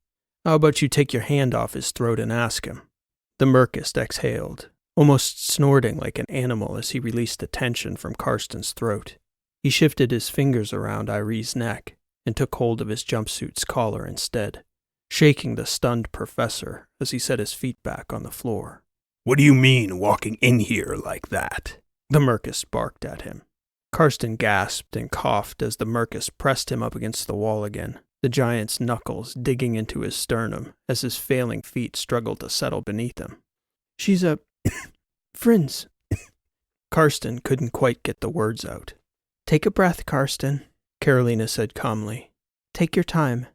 How about you take your hand off his throat and ask him?" The Murkst exhaled, almost snorting like an animal as he released the tension from Karsten's throat. He shifted his fingers around Irie's neck and took hold of his jumpsuit's collar instead, shaking the stunned professor as he set his feet back on the floor. "What do you mean, walking in here like that?" The Murkst barked at him. Karsten gasped and coughed as the Murkst pressed him up against the wall again, the giant's knuckles digging into his sternum as his failing feet struggled to settle beneath him. "She's a friends." Karsten couldn't quite get the words out. "Take a breath, Karsten," Karolina said calmly. "Take your time."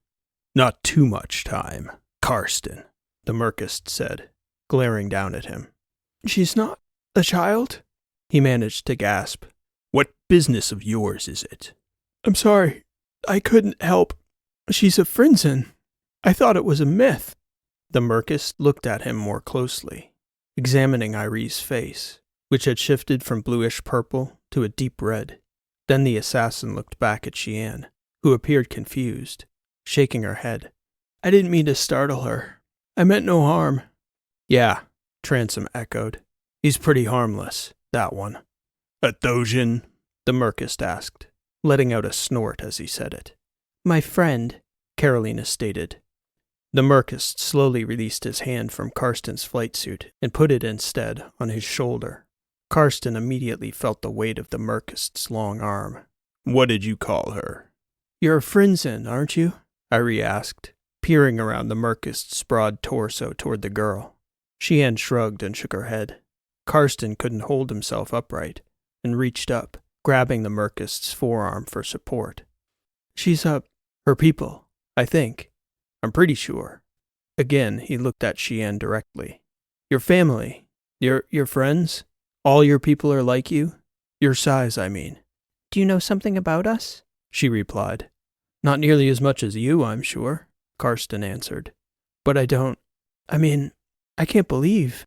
"Not too much time, Karsten," the Murkst said, glaring down at him. "She's not a child?" he managed to gasp. "What business of yours is it?" "I'm sorry. I couldn't help. She's a Frinzen. I thought it was a myth." The Murkst looked at him more closely, examining Irie's face, which had shifted from bluish-purple to a deep red. Then the assassin looked back at Xian, who appeared confused, shaking her head. "I didn't mean to startle her. I meant no harm." "Yeah," Transom echoed. "He's pretty harmless, that one." "A Thosian?" the Murkst asked, letting out a snort as he said it. "My friend," Karolina stated. The Murkst slowly released his hand from Karsten's flight suit and put it instead on his shoulder. Karsten immediately felt the weight of the Murkst's long arm. "What did you call her?" "You're a Frinzen, aren't you?" Irie asked, peering around the Murkst's broad torso toward the girl. Xian shrugged and shook her head. Karsten couldn't hold himself upright and reached up, grabbing the Murkst's forearm for support. "She's her people, I think. I'm pretty sure." Again, he looked at Xian directly. "Your family, your friends, all your people are like you? Your size, I mean." "Do you know something about us?" she replied. "Not nearly as much as you, I'm sure," Karsten answered. "But I mean, I can't believe.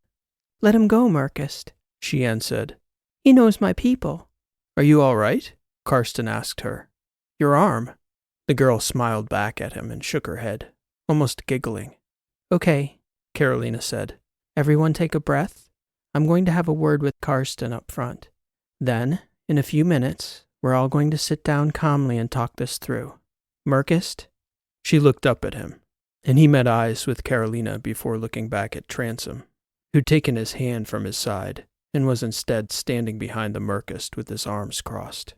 Let him go, Murkst, Shian said. He knows my people. Are you all right? Karsten asked her. Your arm? The girl smiled back at him and shook her head, almost giggling. Okay, Karolina said. Everyone take a breath. I'm going to have a word with Karsten up front. Then, in a few minutes, we're all going to sit down calmly and talk this through. Murkst? She looked up at him, and he met eyes with Karolina before looking back at Transom, who'd taken his hand from his side and was instead standing behind the Murkst with his arms crossed.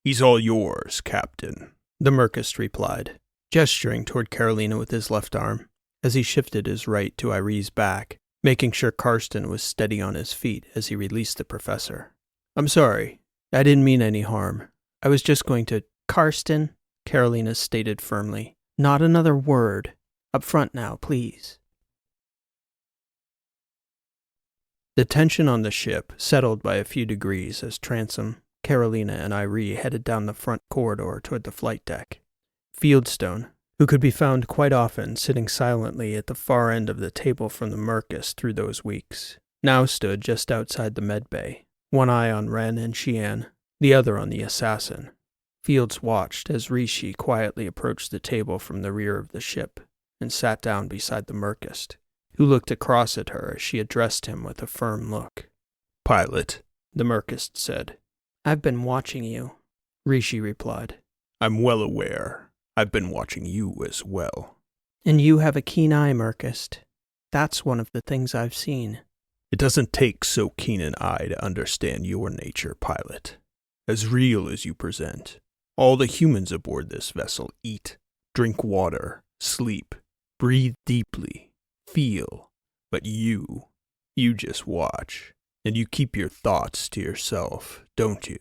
He's all yours, Captain, the Murkst replied, gesturing toward Karolina with his left arm as he shifted his right to Irie's back, making sure Karsten was steady on his feet as he released the professor. I'm sorry. I didn't mean any harm. I was just going to... Karsten, Karolina stated firmly. Not another word. Up front now, please. The tension on the ship settled by a few degrees as Transom, Karolina, and Irie headed down the front corridor toward the flight deck. Fieldstone, who could be found quite often sitting silently at the far end of the table from the Murkst through those weeks, now stood just outside the medbay, one eye on Ren and Shian, the other on the assassin. Fields watched as Rishi quietly approached the table from the rear of the ship and sat down beside the Murkst, who looked across at her as she addressed him with a firm look. Pilot, the Murkst said. I've been watching you, Rishi replied. I'm well aware. I've been watching you as well. And you have a keen eye, Murkst. That's one of the things I've seen. It doesn't take so keen an eye to understand your nature, Pilot. As real as you present. All the humans aboard this vessel eat, drink water, sleep, breathe deeply, feel. But you just watch. And you keep your thoughts to yourself, don't you?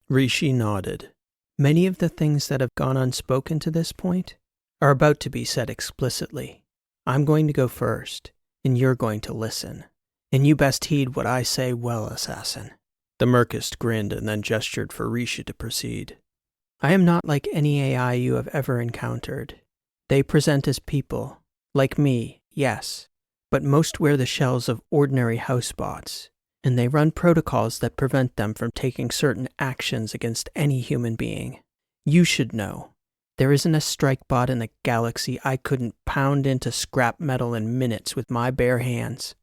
Rishi nodded. Many of the things that have gone unspoken to this point are about to be said explicitly. I'm going to go first, and you're going to listen. And you best heed what I say well, assassin. The Murkst grinned and then gestured for Rishi to proceed. I am not like any AI you have ever encountered. They present as people, like me, yes, but most wear the shells of ordinary housebots, and they run protocols that prevent them from taking certain actions against any human being. You should know. There isn't a strike bot in the galaxy I couldn't pound into scrap metal in minutes with my bare hands.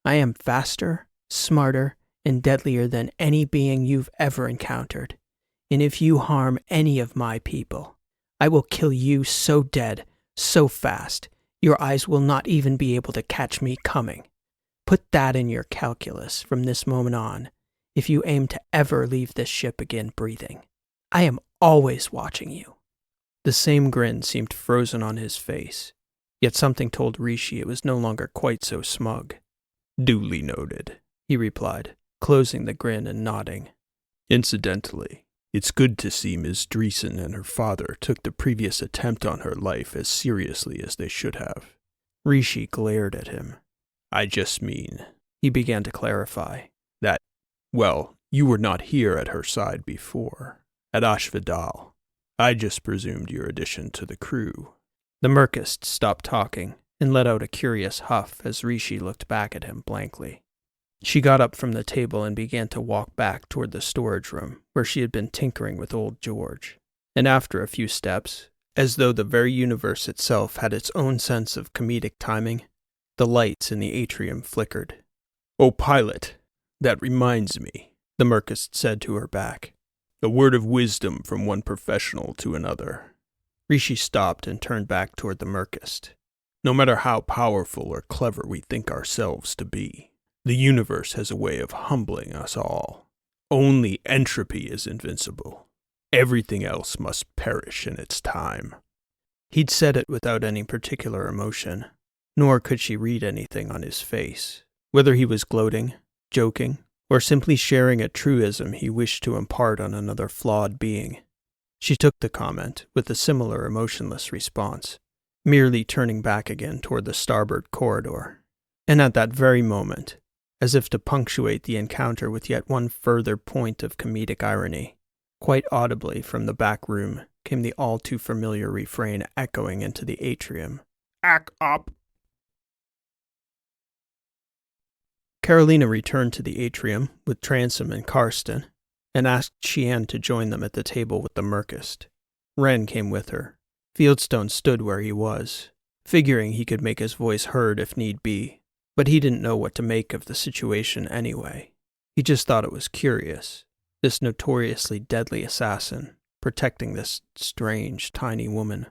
I am faster, smarter, and deadlier than any being you've ever encountered. And if you harm any of my people, I will kill you so dead, so fast, your eyes will not even be able to catch me coming. Put that in your calculus from this moment on, if you aim to ever leave this ship again breathing. I am always watching you. The same grin seemed frozen on his face, yet something told Rishi it was no longer quite so smug. Duly noted, he replied, closing the grin and nodding. Incidentally, it's good to see Ms. Dreesen and her father took the previous attempt on her life as seriously as they should have. Rishi glared at him. I just mean, he began to clarify, that, well, you were not here at her side before, at Ashvidal. I just presumed your addition to the crew. The Murkst stopped talking and let out a curious huff as Rishi looked back at him blankly. She got up from the table and began to walk back toward the storage room where she had been tinkering with old George. And after a few steps, as though the very universe itself had its own sense of comedic timing, the lights in the atrium flickered. Oh, Pilot, that reminds me, the Murkst said to her back. A word of wisdom from one professional to another. Rishi stopped and turned back toward the Murkst. No matter how powerful or clever we think ourselves to be, the universe has a way of humbling us all. Only entropy is invincible. Everything else must perish in its time. He'd said it without any particular emotion, nor could she read anything on his face, whether he was gloating, joking, or simply sharing a truism he wished to impart on another flawed being. She took the comment with a similar emotionless response, merely turning back again toward the starboard corridor. And at that very moment, as if to punctuate the encounter with yet one further point of comedic irony, quite audibly from the back room came the all-too-familiar refrain echoing into the atrium. Ack up! Karolina returned to the atrium with Transom and Karsten, and asked Xian to join them at the table with the Murkst. Ren came with her. Fieldstone stood where he was, figuring he could make his voice heard if need be, but he didn't know what to make of the situation anyway. He just thought it was curious, this notoriously deadly assassin protecting this strange, tiny woman.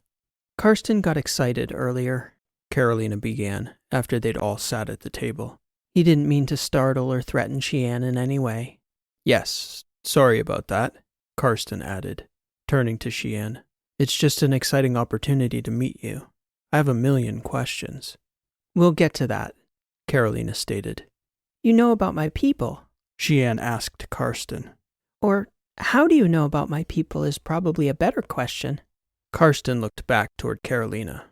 Karsten got excited earlier, Karolina began, after they'd all sat at the table. He didn't mean to startle or threaten Xian in any way. Yes, sorry about that, Karsten added, turning to Xian. It's just an exciting opportunity to meet you. I have a million questions. We'll get to that, Karolina stated. You know about my people? Xian asked Karsten. Or, how do you know about my people is probably a better question. Karsten looked back toward Karolina.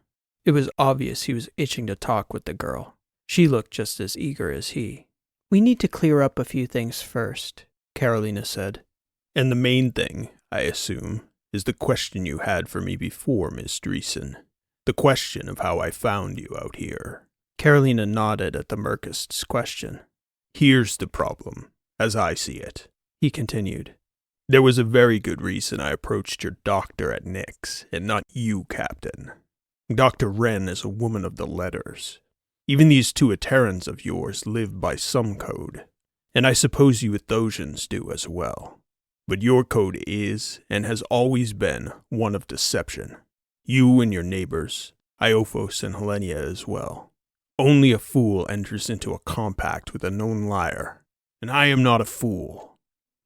It was obvious he was itching to talk with the girl. She looked just as eager as he. We need to clear up a few things first, Karolina said. And the main thing, I assume, is the question you had for me before, Miss Dreesen. The question of how I found you out here. Karolina nodded at the Murkst's question. Here's the problem, as I see it, he continued. There was a very good reason I approached your doctor at Nyx, and not you, Captain. Dr. Wren is a woman of the letters. Even these two Aterans of yours live by some code, and I suppose you Athosians do as well. But your code is, and has always been, one of deception. You and your neighbors, Iophos and Helenia as well. Only a fool enters into a compact with a known liar, and I am not a fool.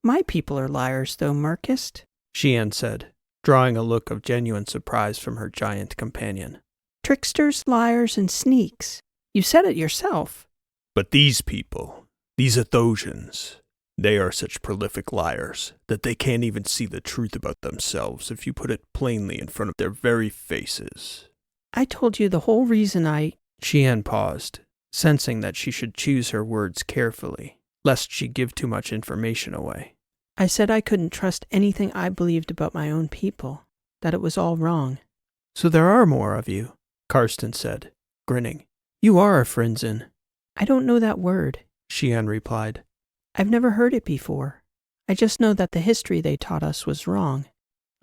My people are liars, though, Murkst, Xian said, drawing a look of genuine surprise from her giant companion. Tricksters, liars, and sneaks. You said it yourself. But these people, these Athosians, they are such prolific liars that they can't even see the truth about themselves if you put it plainly in front of their very faces. I told you the whole reason Xian paused, sensing that she should choose her words carefully, lest she give too much information away. I said I couldn't trust anything I believed about my own people, that it was all wrong. So there are more of you, Karsten said, grinning. You are a Frinzen. I don't know that word, Xian replied. I've never heard it before. I just know that the history they taught us was wrong.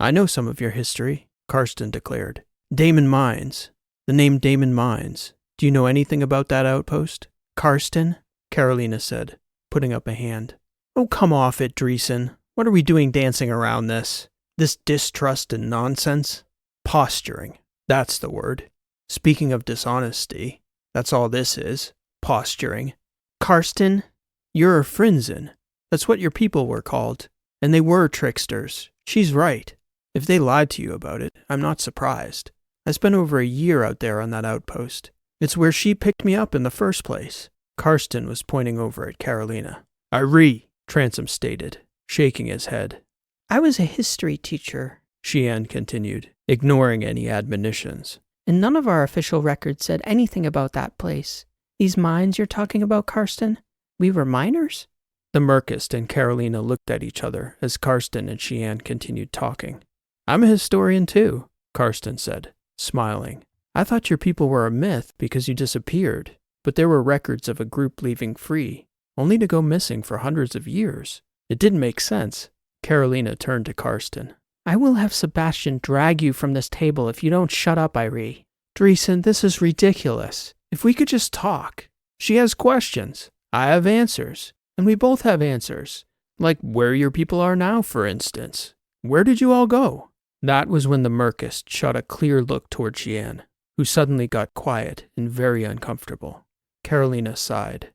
I know some of your history, Karsten declared. Damon Mines. The name Damon Mines. Do you know anything about that outpost? Karsten, Karolina said, putting up a hand. Oh, come off it, Dreesen. What are we doing dancing around this? This distrust and nonsense? Posturing. That's the word. Speaking of dishonesty, that's all this is. Posturing. Karsten, you're a Frinzen. That's what your people were called. And they were tricksters. She's right. If they lied to you about it, I'm not surprised. I spent over a year out there on that outpost. It's where she picked me up in the first place. Karsten was pointing over at Karolina. Transom stated, shaking his head. I was a history teacher, Xian continued, ignoring any admonitions. And none of our official records said anything about that place. These mines you're talking about, Karsten? We were miners? The Murkst and Karolina looked at each other as Karsten and Xian continued talking. I'm a historian too, Karsten said, smiling. I thought your people were a myth because you disappeared, but there were records of a group leaving free, only to go missing for hundreds of years. It didn't make sense. Karolina turned to Karsten. I will have Sebastian drag you from this table if you don't shut up, Irie. Dreesen, this is ridiculous. If we could just talk. She has questions. I have answers. And we both have answers. Like where your people are now, for instance. Where did you all go? That was when the Murkst shot a clear look toward Xian, who suddenly got quiet and very uncomfortable. Karolina sighed.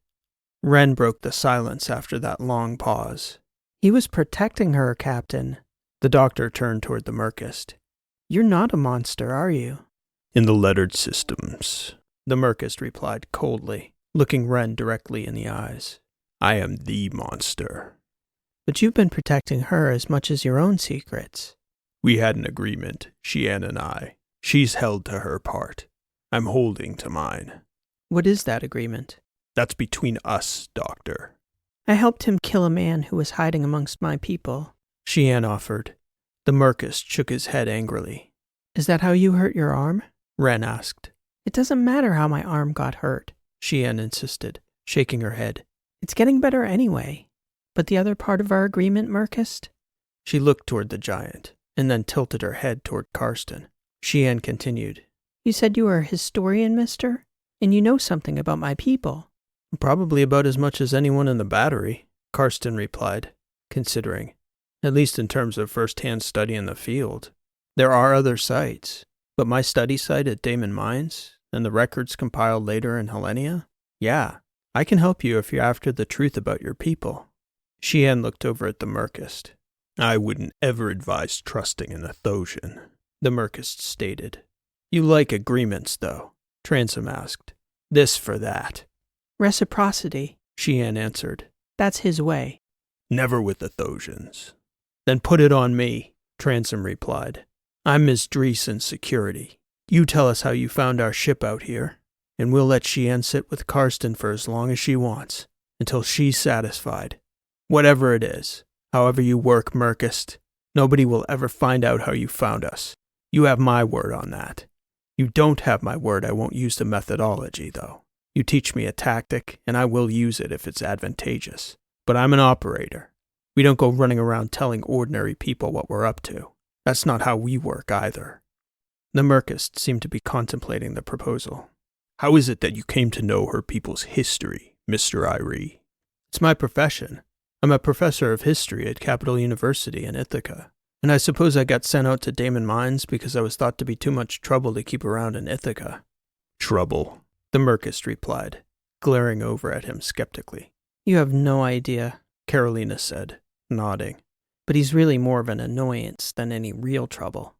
Ren broke the silence after that long pause. He was protecting her, Captain. The doctor turned toward the Murkst. You're not a monster, are you? In the lettered systems, the Murkst replied coldly, looking Ren directly in the eyes. I am the monster. But you've been protecting her as much as your own secrets. We had an agreement, Xian and I. She's held to her part. I'm holding to mine. What is that agreement? That's between us, Doctor. I helped him kill a man who was hiding amongst my people, Xian offered. The Murkst shook his head angrily. Is that how you hurt your arm? Ren asked. It doesn't matter how my arm got hurt, Xian insisted, shaking her head. It's getting better anyway. But the other part of our agreement, Murkst? She looked toward the giant, and then tilted her head toward Karsten. Shian continued. You said you were a historian, mister? And you know something about my people. Probably about as much as anyone in the battery, Karsten replied, considering. At least in terms of first-hand study in the field. There are other sites, but my study site at Damon Mines, and the records compiled later in Hellenia? Yeah, I can help you if you're after the truth about your people. Shian looked over at the Murkst. I wouldn't ever advise trusting in a Thosian, the Murkst stated. You like agreements, though, Transom asked. This for that. Reciprocity, Shian answered. That's his way. Never with the Thosians. Then put it on me, Transom replied. I'm Ms. Drees in security. You tell us how you found our ship out here, and we'll let Shian sit with Karsten for as long as she wants, until she's satisfied. Whatever it is, however you work, Murkst, nobody will ever find out how you found us. You have my word on that. You don't have my word I won't use the methodology, though. You teach me a tactic, and I will use it if it's advantageous. But I'm an operator. We don't go running around telling ordinary people what we're up to. That's not how we work either. The Murkst seemed to be contemplating the proposal. How is it that you came to know her people's history, Mr. Irie? It's my profession. I'm a professor of history at Capital University in Ithaca. And I suppose I got sent out to Damon Mines because I was thought to be too much trouble to keep around in Ithaca. Trouble, the Murkst replied, glaring over at him skeptically. You have no idea, Karolina said, nodding. But he's really more of an annoyance than any real trouble.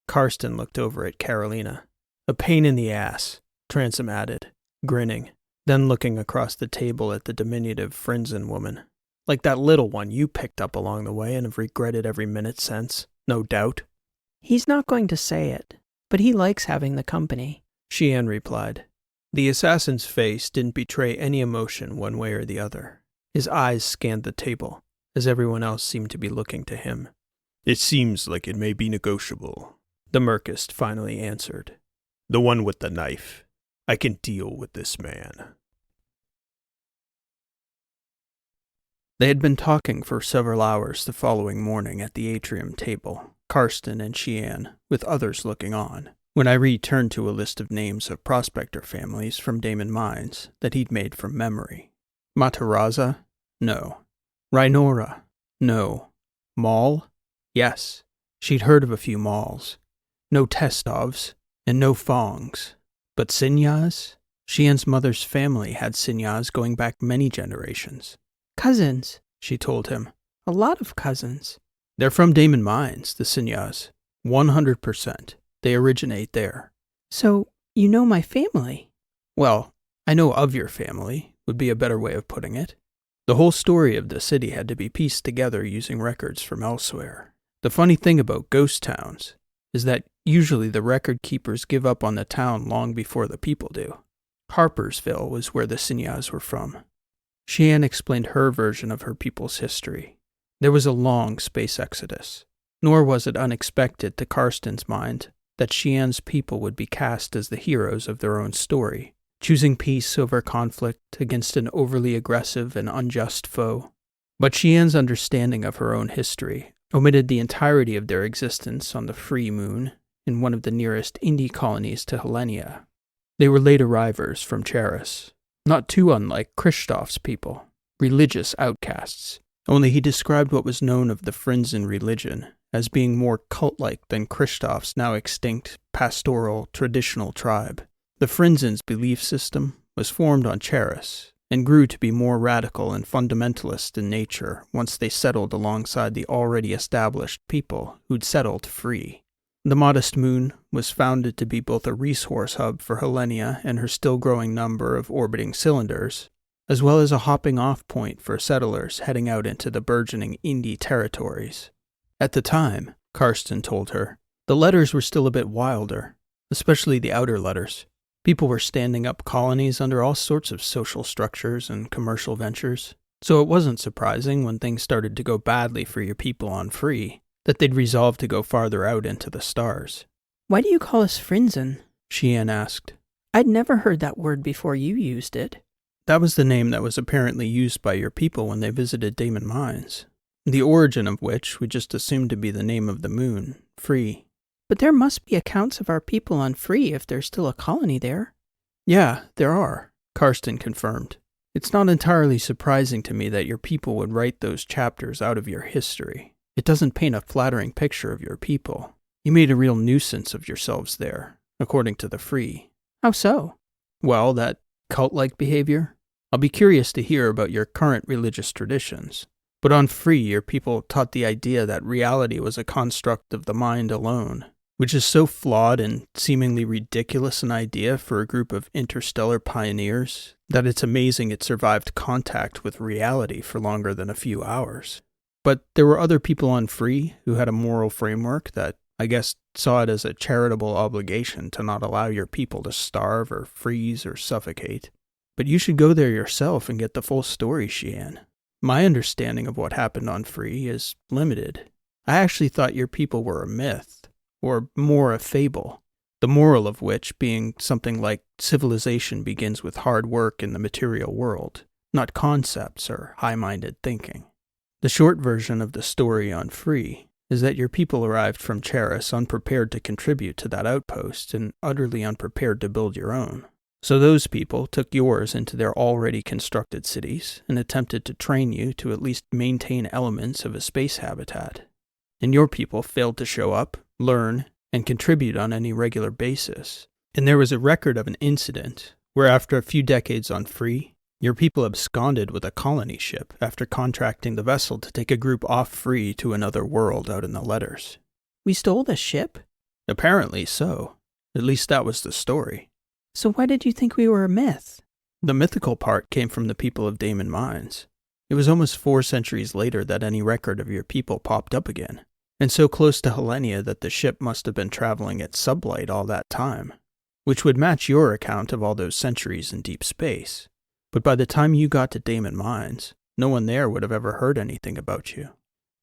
Karsten looked over at Karolina. A pain in the ass, Transom added, grinning, then looking across the table at the diminutive Frinzen woman. Like that little one you picked up along the way and have regretted every minute since, no doubt. He's not going to say it, but he likes having the company, Shian replied. The assassin's face didn't betray any emotion one way or the other. His eyes scanned the table, as everyone else seemed to be looking to him. It seems like it may be negotiable, the Murkst finally answered. The one with the knife. I can deal with this man. They had been talking for several hours the following morning at the atrium table, Karsten and Shian, with others looking on, when Irie turned to a list of names of prospector families from Damon Mines that he'd made from memory. Mataraza? No. Rhinora? No. Maul? Yes. She'd heard of a few Mauls. No Testovs, and no Fongs. But Sinyas? Shian's mother's family had Sinyas going back many generations. Cousins, she told him. A lot of cousins. They're from Damon Mines, the Sinyas. 100%. They originate there. So, you know my family? Well, I know of your family, would be a better way of putting it. The whole story of the city had to be pieced together using records from elsewhere. The funny thing about ghost towns is that usually the record keepers give up on the town long before the people do. Harpersville was where the Sinyas were from. Shian explained her version of her people's history. There was a long space exodus, nor was it unexpected to Karsten's mind that Shian's people would be cast as the heroes of their own story, choosing peace over conflict against an overly aggressive and unjust foe. But Shian's understanding of her own history omitted the entirety of their existence on the Free Moon, in one of the nearest Indie colonies to Hellenia. They were late arrivers from Charis, not too unlike Christoph's people, religious outcasts, only he described what was known of the Frinzen religion as being more cult-like than Christoph's now extinct, pastoral, traditional tribe. The Frinzen's belief system was formed on Charis, and grew to be more radical and fundamentalist in nature once they settled alongside the already established people who'd settled free. The modest moon was founded to be both a resource hub for Hellenia and her still-growing number of orbiting cylinders, as well as a hopping-off point for settlers heading out into the burgeoning Indie territories. At the time, Karsten told her, the letters were still a bit wilder, especially the outer letters. People were standing up colonies under all sorts of social structures and commercial ventures, so it wasn't surprising when things started to go badly for your people on Free that they'd resolved to go farther out into the stars. Why do you call us Frinzen? Shian asked. I'd never heard that word before you used it. That was the name that was apparently used by your people when they visited Damon Mines. The origin of which we just assumed to be the name of the moon, Free. But there must be accounts of our people on Free if there's still a colony there. Yeah, there are, Karsten confirmed. It's not entirely surprising to me that your people would write those chapters out of your history. It doesn't paint a flattering picture of your people. You made a real nuisance of yourselves there, according to the Free. How so? Well, that cult-like behavior? I'll be curious to hear about your current religious traditions. But on Free, your people taught the idea that reality was a construct of the mind alone, which is so flawed and seemingly ridiculous an idea for a group of interstellar pioneers that it's amazing it survived contact with reality for longer than a few hours. But there were other people on Free who had a moral framework that, I guess, saw it as a charitable obligation to not allow your people to starve or freeze or suffocate. But you should go there yourself and get the full story, Xian. My understanding of what happened on Free is limited. I actually thought your people were a myth, or more a fable, the moral of which being something like civilization begins with hard work in the material world, not concepts or high-minded thinking. The short version of the story on Free is that your people arrived from Charis unprepared to contribute to that outpost and utterly unprepared to build your own. So those people took yours into their already constructed cities and attempted to train you to at least maintain elements of a space habitat. And your people failed to show up, learn, and contribute on any regular basis. And there was a record of an incident where after a few decades on Free, your people absconded with a colony ship after contracting the vessel to take a group off Free to another world out in the letters. We stole the ship? Apparently so. At least that was the story. So why did you think we were a myth? The mythical part came from the people of Damon Mines. It was almost 4 centuries later that any record of your people popped up again, and so close to Helenia that the ship must have been traveling at sublight all that time, which would match your account of all those centuries in deep space. But by the time you got to Damon Mines, no one there would have ever heard anything about you.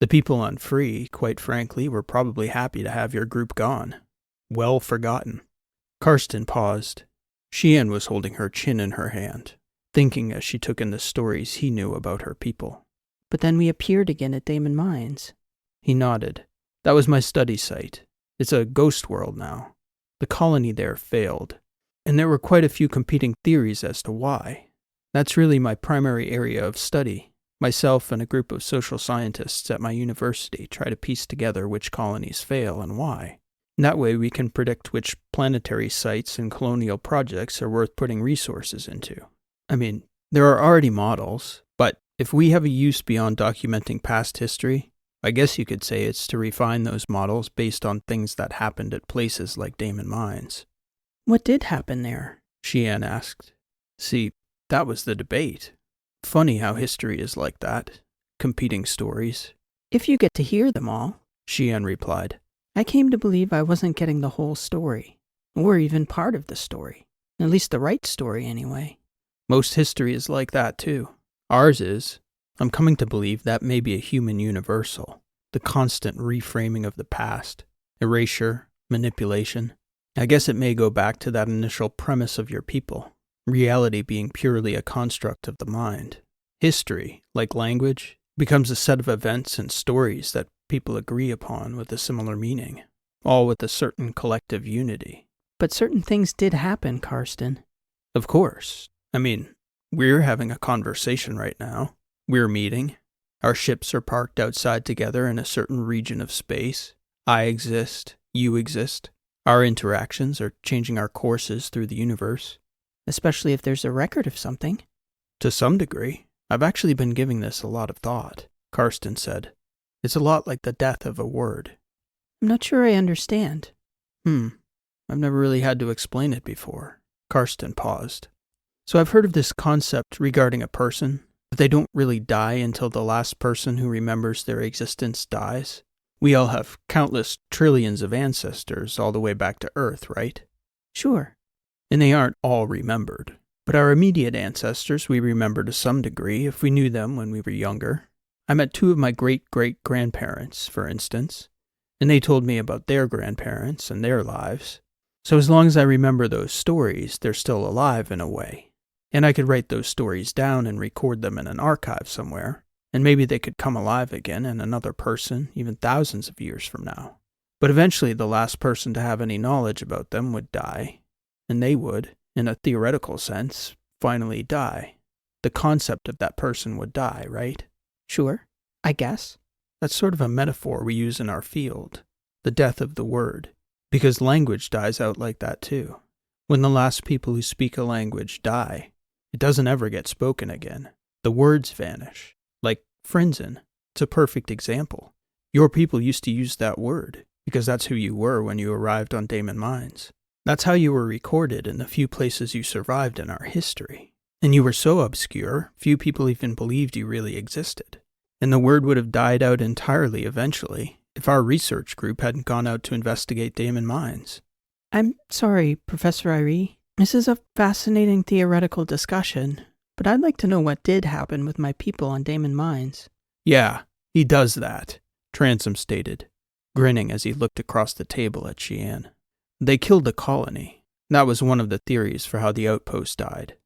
The people on Free, quite frankly, were probably happy to have your group gone. Well forgotten. Karsten paused. Xian was holding her chin in her hand, thinking as she took in the stories he knew about her people. But then we appeared again at Damon Mines. He nodded. That was my study site. It's a ghost world now. The colony there failed, and there were quite a few competing theories as to why. That's really my primary area of study. Myself and a group of social scientists at my university try to piece together which colonies fail and why. That way we can predict which planetary sites and colonial projects are worth putting resources into. I mean, there are already models, but if we have a use beyond documenting past history, I guess you could say it's to refine those models based on things that happened at places like Damon Mines. What did happen there? Xian asked. See, that was the debate. Funny how history is like that. Competing stories. If you get to hear them all, Xian replied. I came to believe I wasn't getting the whole story, or even part of the story. At least the right story, anyway. Most history is like that, too. Ours is. I'm coming to believe that may be a human universal. The constant reframing of the past. Erasure, manipulation. I guess it may go back to that initial premise of your people. Reality being purely a construct of the mind. History, like language, becomes a set of events and stories that people agree upon with a similar meaning, all with a certain collective unity. But certain things did happen, Karsten. Of course. I mean, we're having a conversation right now. We're meeting. Our ships are parked outside together in a certain region of space. I exist. You exist. Our interactions are changing our courses through the universe. Especially if there's a record of something. To some degree. I've actually been giving this a lot of thought, Karsten said. It's a lot like the death of a word. I'm not sure I understand. I've never really had to explain it before. Karsten paused. So I've heard of this concept regarding a person, that they don't really die until the last person who remembers their existence dies. We all have countless trillions of ancestors all the way back to Earth, right? Sure. And they aren't all remembered. But our immediate ancestors we remember to some degree if we knew them when we were younger. I met 2 of my great-great-grandparents, for instance, and they told me about their grandparents and their lives. So as long as I remember those stories, they're still alive in a way. And I could write those stories down and record them in an archive somewhere, and maybe they could come alive again in another person, even thousands of years from now. But eventually the last person to have any knowledge about them would die, and they would, in a theoretical sense, finally die. The concept of that person would die, right? Sure, I guess. That's sort of a metaphor we use in our field, the death of the word, because language dies out like that too. When the last people who speak a language die, it doesn't ever get spoken again. The words vanish. Like Frinzen, it's a perfect example. Your people used to use that word, because that's who you were when you arrived on Damon Mines. That's how you were recorded in the few places you survived in our history. And you were so obscure, few people even believed you really existed. And the word would have died out entirely eventually, if our research group hadn't gone out to investigate Damon Mines. I'm sorry, Professor Irie. This is a fascinating theoretical discussion, but I'd like to know what did happen with my people on Damon Mines. Yeah, he does that, Transom stated, grinning as he looked across the table at Xian. They killed the colony. That was one of the theories for how the outpost died.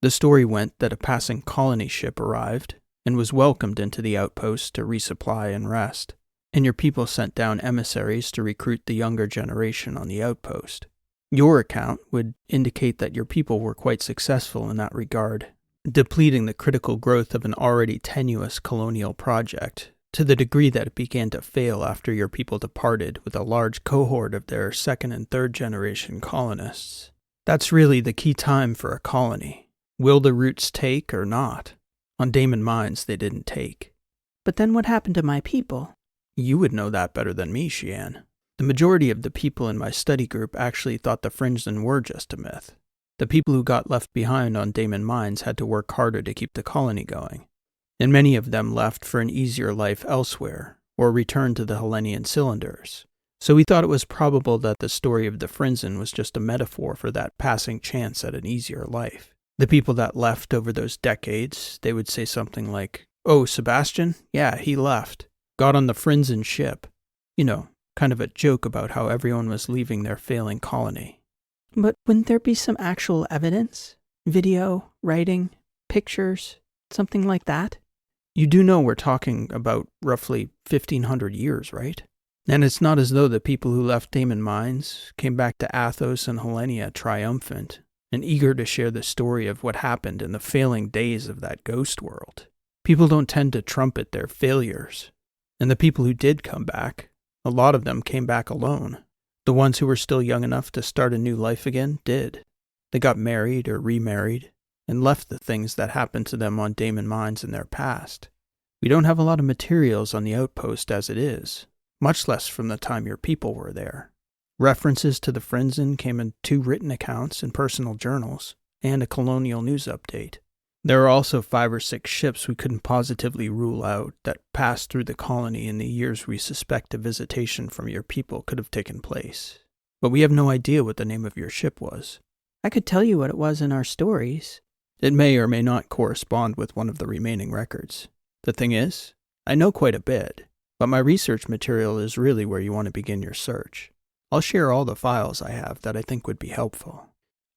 The story went that a passing colony ship arrived and was welcomed into the outpost to resupply and rest, and your people sent down emissaries to recruit the younger generation on the outpost. Your account would indicate that your people were quite successful in that regard, depleting the critical growth of an already tenuous colonial project to the degree that it began to fail after your people departed with a large cohort of their second and third generation colonists. That's really the key time for a colony. Will the roots take or not? On Damon Mines, they didn't take. But then what happened to my people? You would know that better than me, Xian. The majority of the people in my study group actually thought the Frinzen were just a myth. The people who got left behind on Damon Mines had to work harder to keep the colony going, and many of them left for an easier life elsewhere, or returned to the Hellenian cylinders. So we thought it was probable that the story of the Frinzen was just a metaphor for that passing chance at an easier life. The people that left over those decades, they would say something like, "Oh, Sebastian? Yeah, he left. Got on the Frinzen ship." You know, kind of a joke about how everyone was leaving their failing colony. But wouldn't there be some actual evidence? Video, writing, pictures, something like that? You do know we're talking about roughly 1,500 years, right? And it's not as though the people who left Damon Mines came back to Athos and Hellenia triumphant and eager to share the story of what happened in the failing days of that ghost world. People don't tend to trumpet their failures. And the people who did come back, a lot of them came back alone. The ones who were still young enough to start a new life again did. They got married or remarried and left the things that happened to them on Damon Mines in their past. We don't have a lot of materials on the outpost as it is, much less from the time your people were there. References to the Frinzen came in 2 written accounts in personal journals and a colonial news update. There are also 5 or 6 ships we couldn't positively rule out that passed through the colony in the years we suspect a visitation from your people could have taken place. But we have no idea what the name of your ship was. I could tell you what it was in our stories. It may or may not correspond with one of the remaining records. The thing is, I know quite a bit, but my research material is really where you want to begin your search. I'll share all the files I have that I think would be helpful.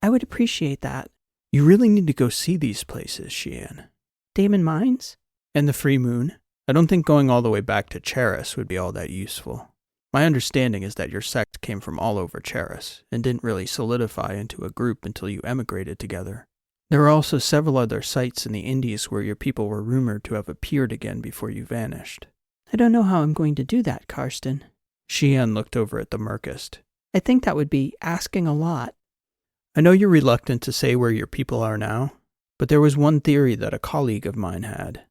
I would appreciate that. You really need to go see these places, Xian. Damon Mines? And the Free Moon. I don't think going all the way back to Charis would be all that useful. My understanding is that your sect came from all over Charis, and didn't really solidify into a group until you emigrated together. There are also several other sites in the Indies where your people were rumored to have appeared again before you vanished. I don't know how I'm going to do that, Karsten. Xian looked over at the Murkst. I think that would be asking a lot. I know you're reluctant to say where your people are now, but there was one theory that a colleague of mine had.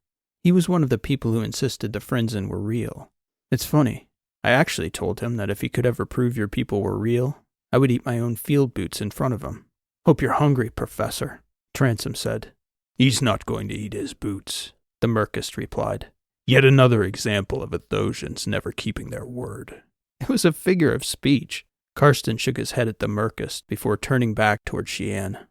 He was one of the people who insisted the Frinzen were real. It's funny. I actually told him that if he could ever prove your people were real, I would eat my own field boots in front of him. "Hope you're hungry, Professor," Transom said. "He's not going to eat his boots," the Murkst replied. "Yet another example of Athosians never keeping their word." It was a figure of speech. Karsten shook his head at the Murkst before turning back toward Xian.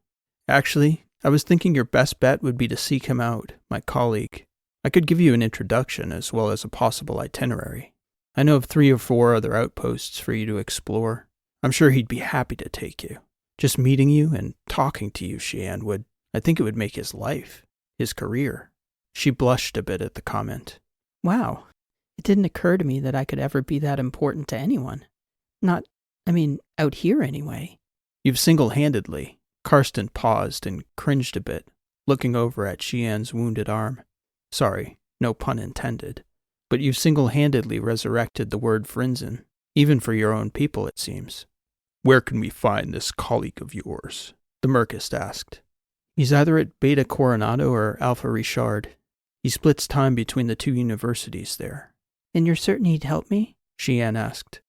"Actually, I was thinking your best bet would be to seek him out, my colleague. I could give you an introduction as well as a possible itinerary. I know of 3 or 4 other outposts for you to explore. I'm sure he'd be happy to take you. Just meeting you and talking to you, Xian, would..." I think it would make his life, his career. She blushed a bit at the comment. Wow. It didn't occur to me that I could ever be that important to anyone. Out here anyway. You've single-handedly. Karsten paused and cringed a bit, looking over at Xian's wounded arm. Sorry, no pun intended. But you've single-handedly resurrected the word Frinzen, even for your own people, it seems. Where can we find this colleague of yours? The Murkst asked. He's either at Beta Coronado or Alpha Richard. He splits time between the two universities there. And you're certain he'd help me? Xian asked.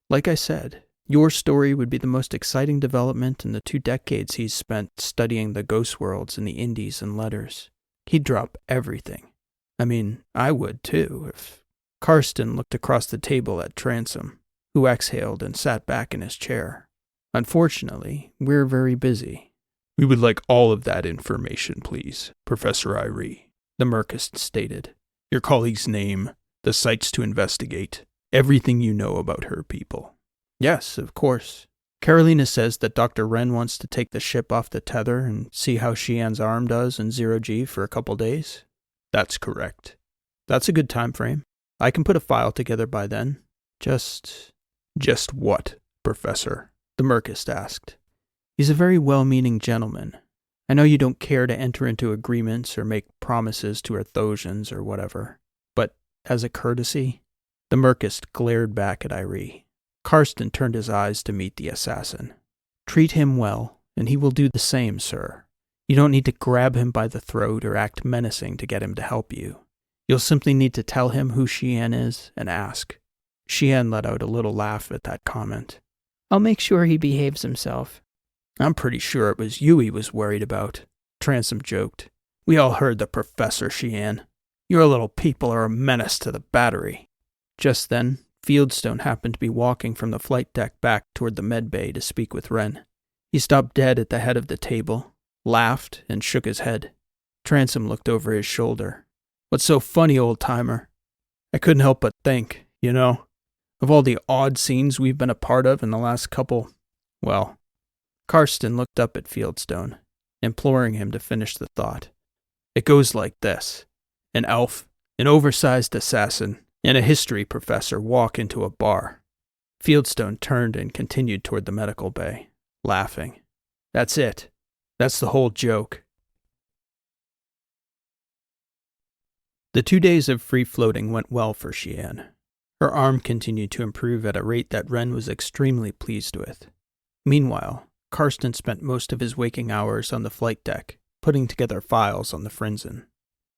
Like I said, your story would be the most exciting development in the 2 decades he's spent studying the ghost worlds in the Indies and letters. He'd drop everything. I would too, if... Karsten looked across the table at Transom, who exhaled and sat back in his chair. Unfortunately, we're very busy. We would like all of that information, please, Professor Irie, the Murkst stated. Your colleague's name, the sites to investigate, everything you know about her people. Yes, of course. Karolina says that Dr. Wren wants to take the ship off the tether and see how Xian's arm does in 0G for a couple days. That's correct. That's a good time frame. I can put a file together by then. Just what, Professor? The Murkst asked. He's a very well-meaning gentleman. I know you don't care to enter into agreements or make promises to Arthosians or whatever, but as a courtesy, the Murkst glared back at Irie. Karsten turned his eyes to meet the assassin. Treat him well, and he will do the same, sir. You don't need to grab him by the throat or act menacing to get him to help you. You'll simply need to tell him who Xian is and ask. Xian let out a little laugh at that comment. I'll make sure he behaves himself. I'm pretty sure it was you he was worried about, Transom joked. We all heard the professor, Xian. Your little people are a menace to the battery. Just then, Fieldstone happened to be walking from the flight deck back toward the med bay to speak with Wren. He stopped dead at the head of the table, laughed, and shook his head. Transom looked over his shoulder. What's so funny, old-timer? I couldn't help but think, of all the odd scenes we've been a part of in the last couple... Well, Karsten looked up at Fieldstone, imploring him to finish the thought. It goes like this. An elf, an oversized assassin, and a history professor walk into a bar. Fieldstone turned and continued toward the medical bay, laughing. That's it. That's the whole joke. The 2 days of free-floating went well for Xian. Her arm continued to improve at a rate that Wren was extremely pleased with. Meanwhile, Karsten spent most of his waking hours on the flight deck, putting together files on the Frinzen.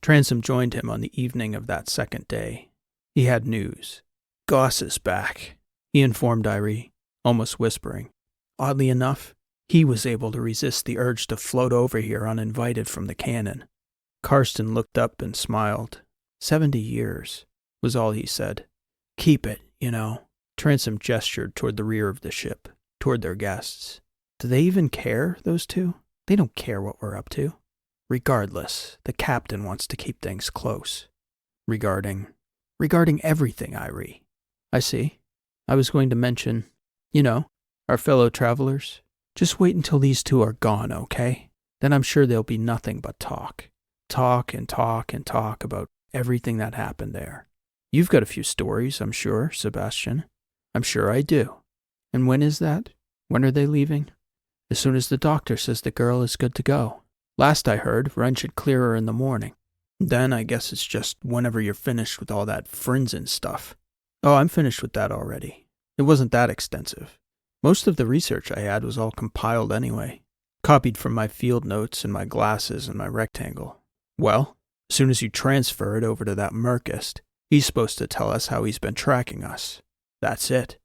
Transom joined him on the evening of that second day. He had news. Goss is back, he informed Irie, almost whispering. Oddly enough, he was able to resist the urge to float over here uninvited from the cannon. Karsten looked up and smiled. 70 years, was all he said. Keep it, Transom gestured toward the rear of the ship, toward their guests. Do they even care, those two? They don't care what we're up to. Regardless, the captain wants to keep things close. Regarding everything, Irie. I see. I was going to mention, our fellow travelers. Just wait until these two are gone, okay? Then I'm sure there'll be nothing but talk. Talk and talk and talk about everything that happened there. You've got a few stories, I'm sure, Sebastian. I'm sure I do. And when is that? When are they leaving? As soon as the doctor says the girl is good to go. Last I heard, Wren should clear her in the morning. Then I guess it's just whenever you're finished with all that Frinzen stuff. Oh, I'm finished with that already. It wasn't that extensive. Most of the research I had was all compiled anyway. Copied from my field notes and my glasses and my rectangle. Well, as soon as you transfer it over to that Murkst, he's supposed to tell us how he's been tracking us. That's it.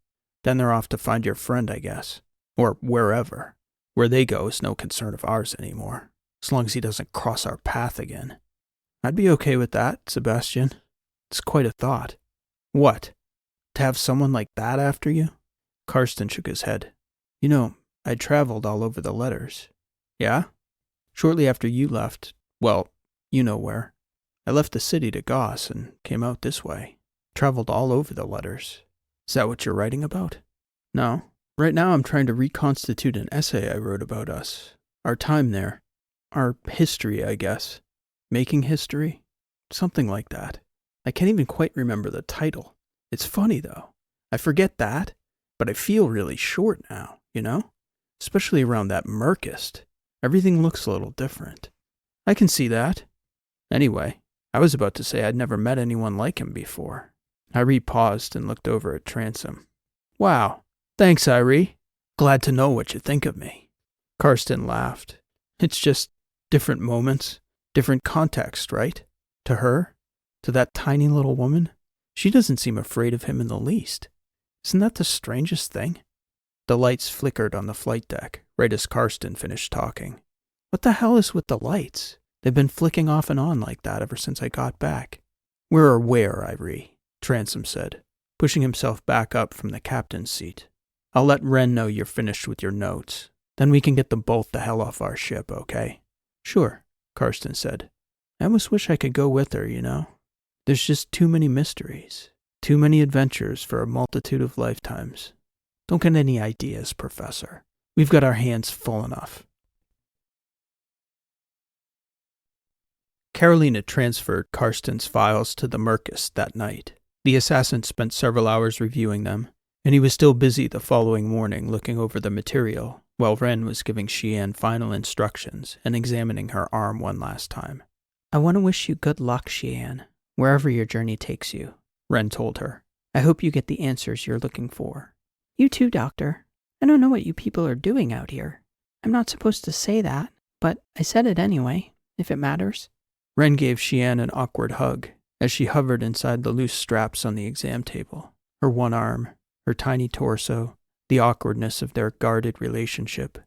Then they're off to find your friend, I guess. Or wherever. Where they go is no concern of ours anymore, as long as he doesn't cross our path again. I'd be okay with that, Sebastian. It's quite a thought. What? To have someone like that after you? Karsten shook his head. I traveled all over the letters. Yeah? Shortly after you left, well, you know where. I left the city to Goss and came out this way. Traveled all over the letters. Is that what you're writing about? No. Right now I'm trying to reconstitute an essay I wrote about us. Our time there. Our history, I guess. Making history? Something like that. I can't even quite remember the title. It's funny, though. I forget that, but I feel really short now, you know? Especially around that Murkst. Everything looks a little different. I can see that. Anyway, I was about to say I'd never met anyone like him before. Irie paused and looked over at Transom. Wow. Thanks, Irie. Glad to know what you think of me. Karsten laughed. It's just different moments, different context, right? To her? To that tiny little woman? She doesn't seem afraid of him in the least. Isn't that the strangest thing? The lights flickered on the flight deck, right as Karsten finished talking. What the hell is with the lights? They've been flicking off and on like that ever since I got back. We're aware, Irie, Transom said, pushing himself back up from the captain's seat. I'll let Ren know you're finished with your notes. Then we can get them both the hell off our ship, okay? Sure, Karsten said. I almost wish I could go with her, you know? There's just too many mysteries, too many adventures for a multitude of lifetimes. Don't get any ideas, Professor. We've got our hands full enough. Karolina transferred Karsten's files to the Murkst that night. The assassin spent several hours reviewing them, and he was still busy the following morning looking over the material, while Ren was giving Xian final instructions and examining her arm one last time. I want to wish you good luck, Xian, wherever your journey takes you, Ren told her. I hope you get the answers you're looking for. You too, Doctor. I don't know what you people are doing out here. I'm not supposed to say that, but I said it anyway, if it matters. Ren gave Xian an awkward hug as she hovered inside the loose straps on the exam table. Her one arm, her tiny torso, the awkwardness of their guarded relationship.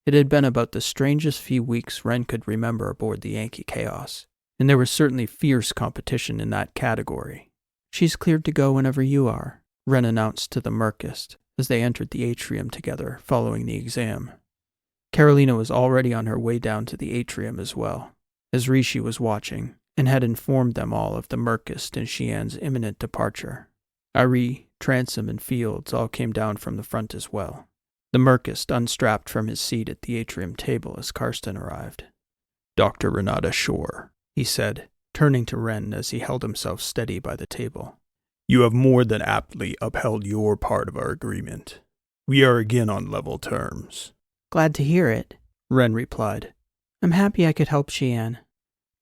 It had been about the strangest few weeks Ren could remember aboard the Yankee Chaos, and there was certainly fierce competition in that category. She's cleared to go whenever you are, Ren announced to the Murkst as they entered the atrium together following the exam. Karolina was already on her way down to the atrium as well, as Rishi was watching and had informed them all of the Murkst and Xian's imminent departure. Irie, Transom, and Fields all came down from the front as well. The Murkst unstrapped from his seat at the atrium table as Karsten arrived. Dr. Renata Shore, he said, turning to Ren as he held himself steady by the table. You have more than aptly upheld your part of our agreement. We are again on level terms. Glad to hear it, Ren replied. I'm happy I could help Xian.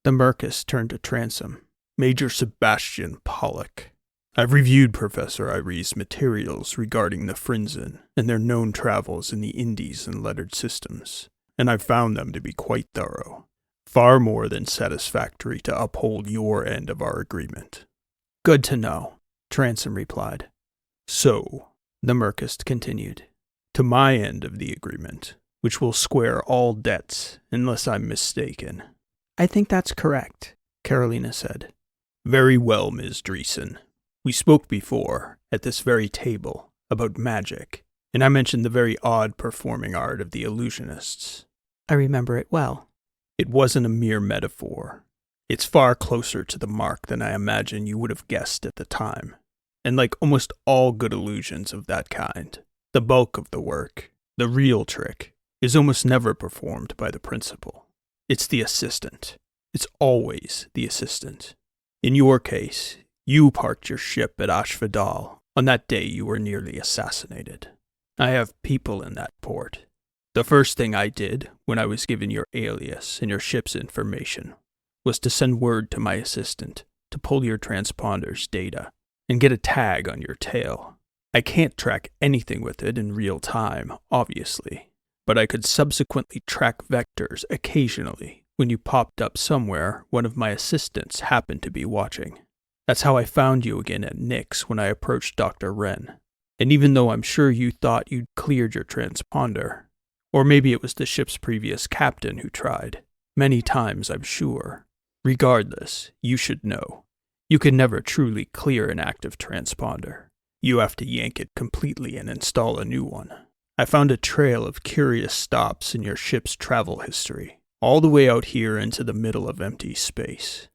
The Murkst turned to Transom. Major Sebastian Pollock. I've reviewed Professor Irie's materials regarding the Frinzen and their known travels in the Indies and lettered systems, and I've found them to be quite thorough. Far more than satisfactory to uphold your end of our agreement. Good to know, Transom replied. So, the Murkst continued, to my end of the agreement, which will square all debts, unless I'm mistaken. I think that's correct, Karolina said. Very well, Ms. Dreesen. We spoke before, at this very table, about magic, and I mentioned the very odd performing art of the illusionists. I remember it well. It wasn't a mere metaphor. It's far closer to the mark than I imagine you would have guessed at the time. And like almost all good illusions of that kind, the bulk of the work, the real trick, is almost never performed by the principal. It's the assistant. It's always the assistant. In your case, you parked your ship at Ashvadal on that day you were nearly assassinated. I have people in that port. The first thing I did when I was given your alias and your ship's information was to send word to my assistant to pull your transponder's data and get a tag on your tail. I can't track anything with it in real time, obviously, but I could subsequently track vectors occasionally when you popped up somewhere one of my assistants happened to be watching. That's how I found you again at Nix when I approached Dr. Ren. And even though I'm sure you thought you'd cleared your transponder, or maybe it was the ship's previous captain who tried, many times I'm sure, regardless, you should know, you can never truly clear an active transponder. You have to yank it completely and install a new one. I found a trail of curious stops in your ship's travel history, all the way out here into the middle of empty space.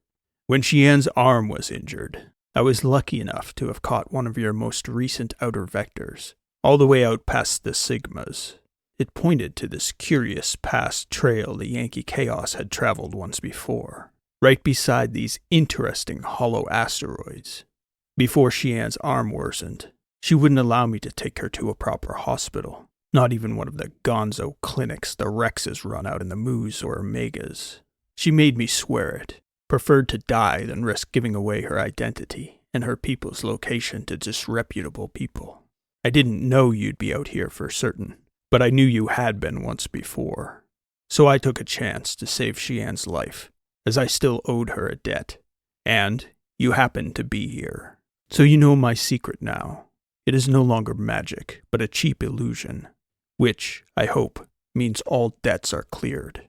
When Xian's arm was injured, I was lucky enough to have caught one of your most recent outer vectors, all the way out past the Sigmas. It pointed to this curious past trail the Yankee Chaos had traveled once before, right beside these interesting hollow asteroids. Before Xian's arm worsened, she wouldn't allow me to take her to a proper hospital, not even one of the gonzo clinics the Rexes run out in the Moos or Omegas. She made me swear it, preferred to die than risk giving away her identity and her people's location to disreputable people. I didn't know you'd be out here for certain, but I knew you had been once before. So I took a chance to save Xian's life, as I still owed her a debt. And you happened to be here. So you know my secret now. It is no longer magic, but a cheap illusion, which, I hope, means all debts are cleared.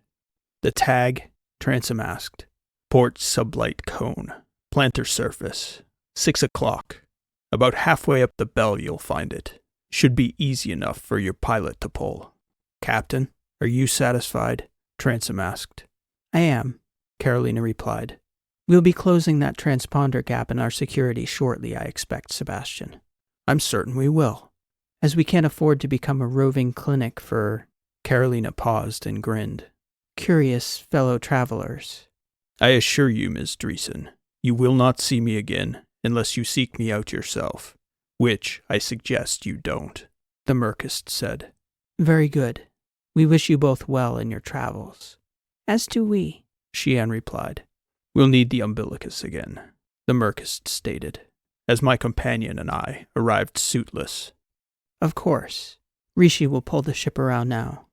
The tag? Transom asked. Port sublight cone. Planter surface. 6 o'clock. About halfway up the bell you'll find it. Should be easy enough for your pilot to pull. Captain, are you satisfied? Transom asked. I am, Karolina replied. We'll be closing that transponder gap in our security shortly, I expect, Sebastian. I'm certain we will. As we can't afford to become a roving clinic for... Karolina paused and grinned. Curious fellow travelers. I assure you, Ms. Dreesen, you will not see me again unless you seek me out yourself, which I suggest you don't, the Murkst said. Very good. We wish you both well in your travels. As do we, Xian replied. We'll need the umbilicus again, the Murkst stated, as my companion and I arrived suitless. Of course. Rishi will pull the ship around now.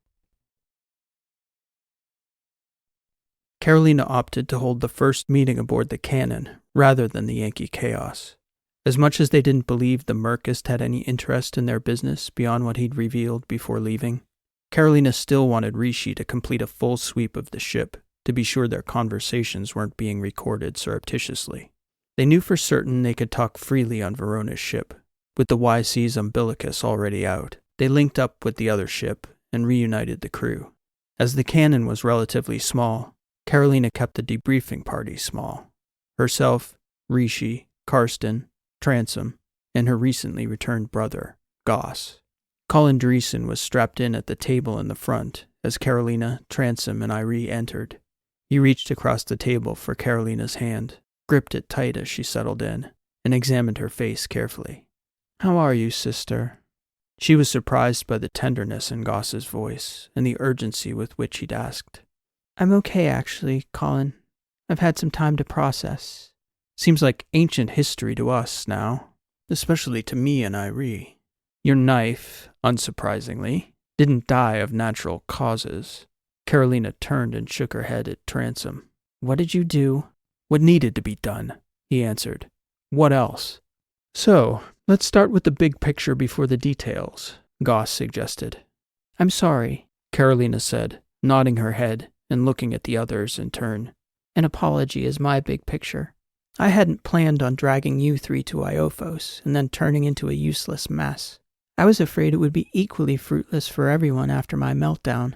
Karolina opted to hold the first meeting aboard the Cannon rather than the Yankee Chaos. As much as they didn't believe the Murkst had any interest in their business beyond what he'd revealed before leaving, Karolina still wanted Rishi to complete a full sweep of the ship to be sure their conversations weren't being recorded surreptitiously. They knew for certain they could talk freely on Verona's ship. With the YC's umbilicus already out, they linked up with the other ship and reunited the crew. As the Cannon was relatively small, Karolina kept the debriefing party small. Herself, Rishi, Karsten, Transom, and her recently returned brother, Goss. Colin Dreesen was strapped in at the table in the front as Karolina, Transom, and Irie entered. He reached across the table for Karolina's hand, gripped it tight as she settled in, and examined her face carefully. How are you, sister? She was surprised by the tenderness in Goss's voice and the urgency with which he'd asked. I'm okay, actually, Colin. I've had some time to process. Seems like ancient history to us now, especially to me and Irie. Your knife, unsurprisingly, didn't die of natural causes. Karolina turned and shook her head at Transom. What did you do? What needed to be done, he answered. What else? So, let's start with the big picture before the details, Goss suggested. I'm sorry, Karolina said, nodding her head and looking at the others in turn. An apology is my big picture. I hadn't planned on dragging you three to Iophos and then turning into a useless mess. I was afraid it would be equally fruitless for everyone after my meltdown.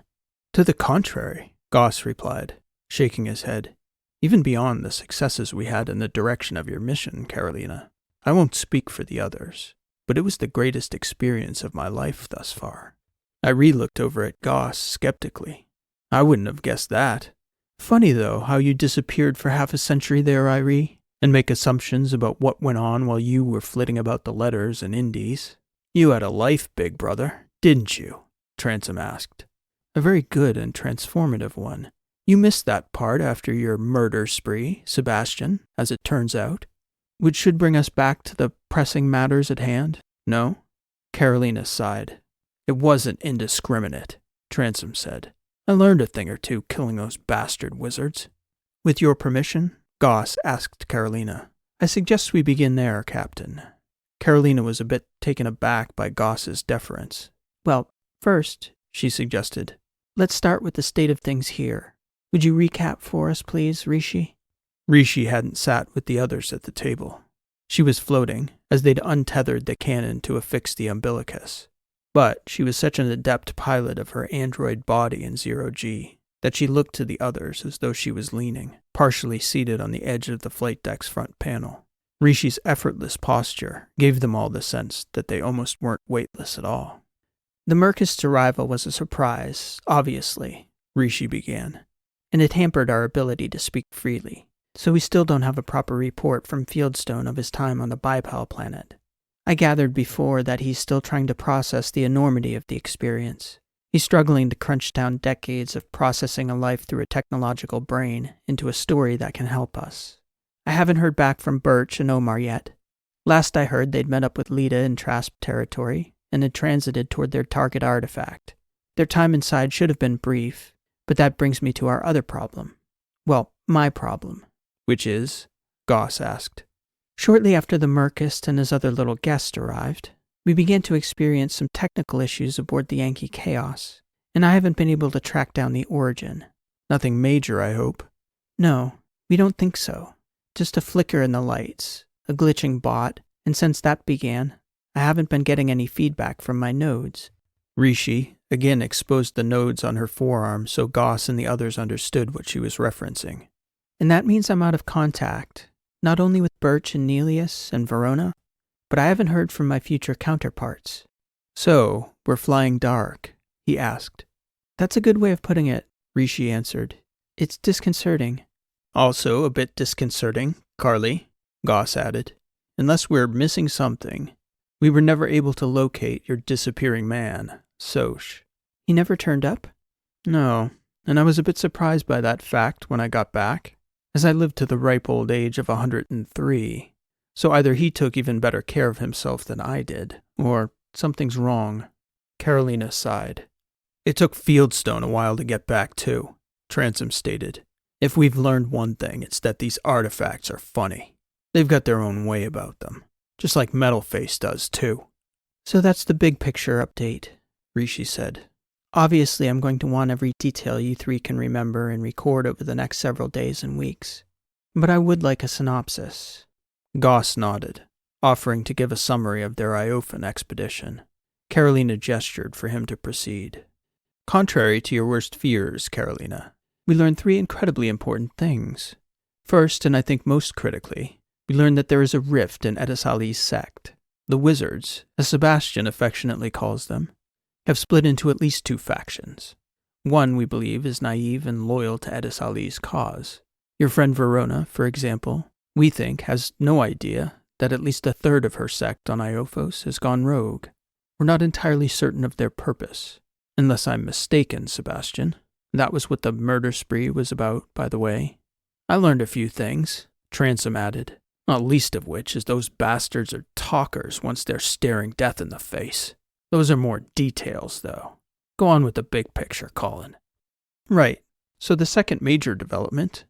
To the contrary, Goss replied, shaking his head. Even beyond the successes we had in the direction of your mission, Karolina. I won't speak for the others, but it was the greatest experience of my life thus far. Irie looked over at Goss skeptically. I wouldn't have guessed that. Funny, though, how you disappeared for half a century there, Irie, and make assumptions about what went on while you were flitting about the letters and indies. You had a life, big brother, didn't you? Transom asked. A very good and transformative one. You missed that part after your murder spree, Sebastian, as it turns out. Which should bring us back to the pressing matters at hand, no? Karolina sighed. It wasn't indiscriminate, Transom said. I learned a thing or two killing those bastard wizards. With your permission, Goss asked Karolina. I suggest we begin there, Captain. Karolina was a bit taken aback by Goss's deference. Well, first, she suggested, let's start with the state of things here. Would you recap for us, please, Rishi? Rishi hadn't sat with the others at the table. She was floating, as they'd untethered the cannon to affix the umbilicus. But she was such an adept pilot of her android body in 0G that she looked to the others as though she was leaning, partially seated on the edge of the flight deck's front panel. Rishi's effortless posture gave them all the sense that they almost weren't weightless at all. The Murkst's arrival was a surprise, obviously, Rishi began, and it hampered our ability to speak freely, so we still don't have a proper report from Fieldstone of his time on the bipal planet. I gathered before that he's still trying to process the enormity of the experience. He's struggling to crunch down decades of processing a life through a technological brain into a story that can help us. I haven't heard back from Birch and Omar yet. Last I heard, they'd met up with Lita in Trasp territory and had transited toward their target artifact. Their time inside should have been brief, but that brings me to our other problem. Well, my problem. Which is? Goss asked. Shortly after the Murkst and his other little guest arrived, we began to experience some technical issues aboard the Yankee Chaos, and I haven't been able to track down the origin. Nothing major, I hope. No, we don't think so. Just a flicker in the lights, a glitching bot, and since that began, I haven't been getting any feedback from my nodes. Rishi again exposed the nodes on her forearm so Goss and the others understood what she was referencing. And that means I'm out of contact, not only with Birch and Nelius and Verona, but I haven't heard from my future counterparts. So, we're flying dark? He asked. That's a good way of putting it, Rishi answered. It's disconcerting. Also a bit disconcerting, Carly, Goss added. Unless we're missing something. We were never able to locate your disappearing man, Soch. He never turned up? No, and I was a bit surprised by that fact when I got back, as I lived to the ripe old age of 103. So either he took even better care of himself than I did, or something's wrong. Karolina sighed. It took Fieldstone a while to get back too, Transom stated. If we've learned one thing, it's that these artifacts are funny. They've got their own way about them, just like Metalface does too. So that's the big picture update, Rishi said. Obviously, I'm going to want every detail you three can remember and record over the next several days and weeks. But I would like a synopsis. Goss nodded, offering to give a summary of their Iophan expedition. Karolina gestured for him to proceed. Contrary to your worst fears, Karolina, we learned 3 incredibly important things. First, and I think most critically, we learned that there is a rift in Edis Ali's sect. The Wizards, as Sebastian affectionately calls them, have split into at least 2 factions. One, we believe, is naive and loyal to Edis Ali's cause. Your friend Verona, for example, we think has no idea that at least a third of her sect on Iophos has gone rogue. We're not entirely certain of their purpose. Unless I'm mistaken, Sebastian. That was what the murder spree was about, by the way. I learned a few things, Transom added, not least of which is those bastards are talkers once they're staring death in the face. Those are more details, though. Go on with the big picture, Colin. Right. So the second major development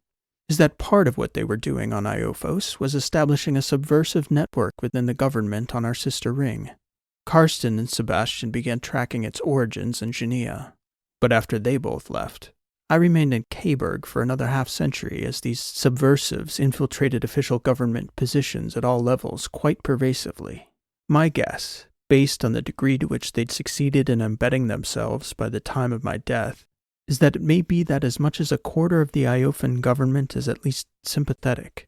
is that part of what they were doing on Iophos was establishing a subversive network within the government on our sister ring. Karsten and Sebastian began tracking its origins in Genea, but after they both left, I remained in Kayberg for another half-century as these subversives infiltrated official government positions at all levels quite pervasively. My guess, based on the degree to which they'd succeeded in embedding themselves by the time of my death, is that it may be that as much as a quarter of the Iophan government is at least sympathetic.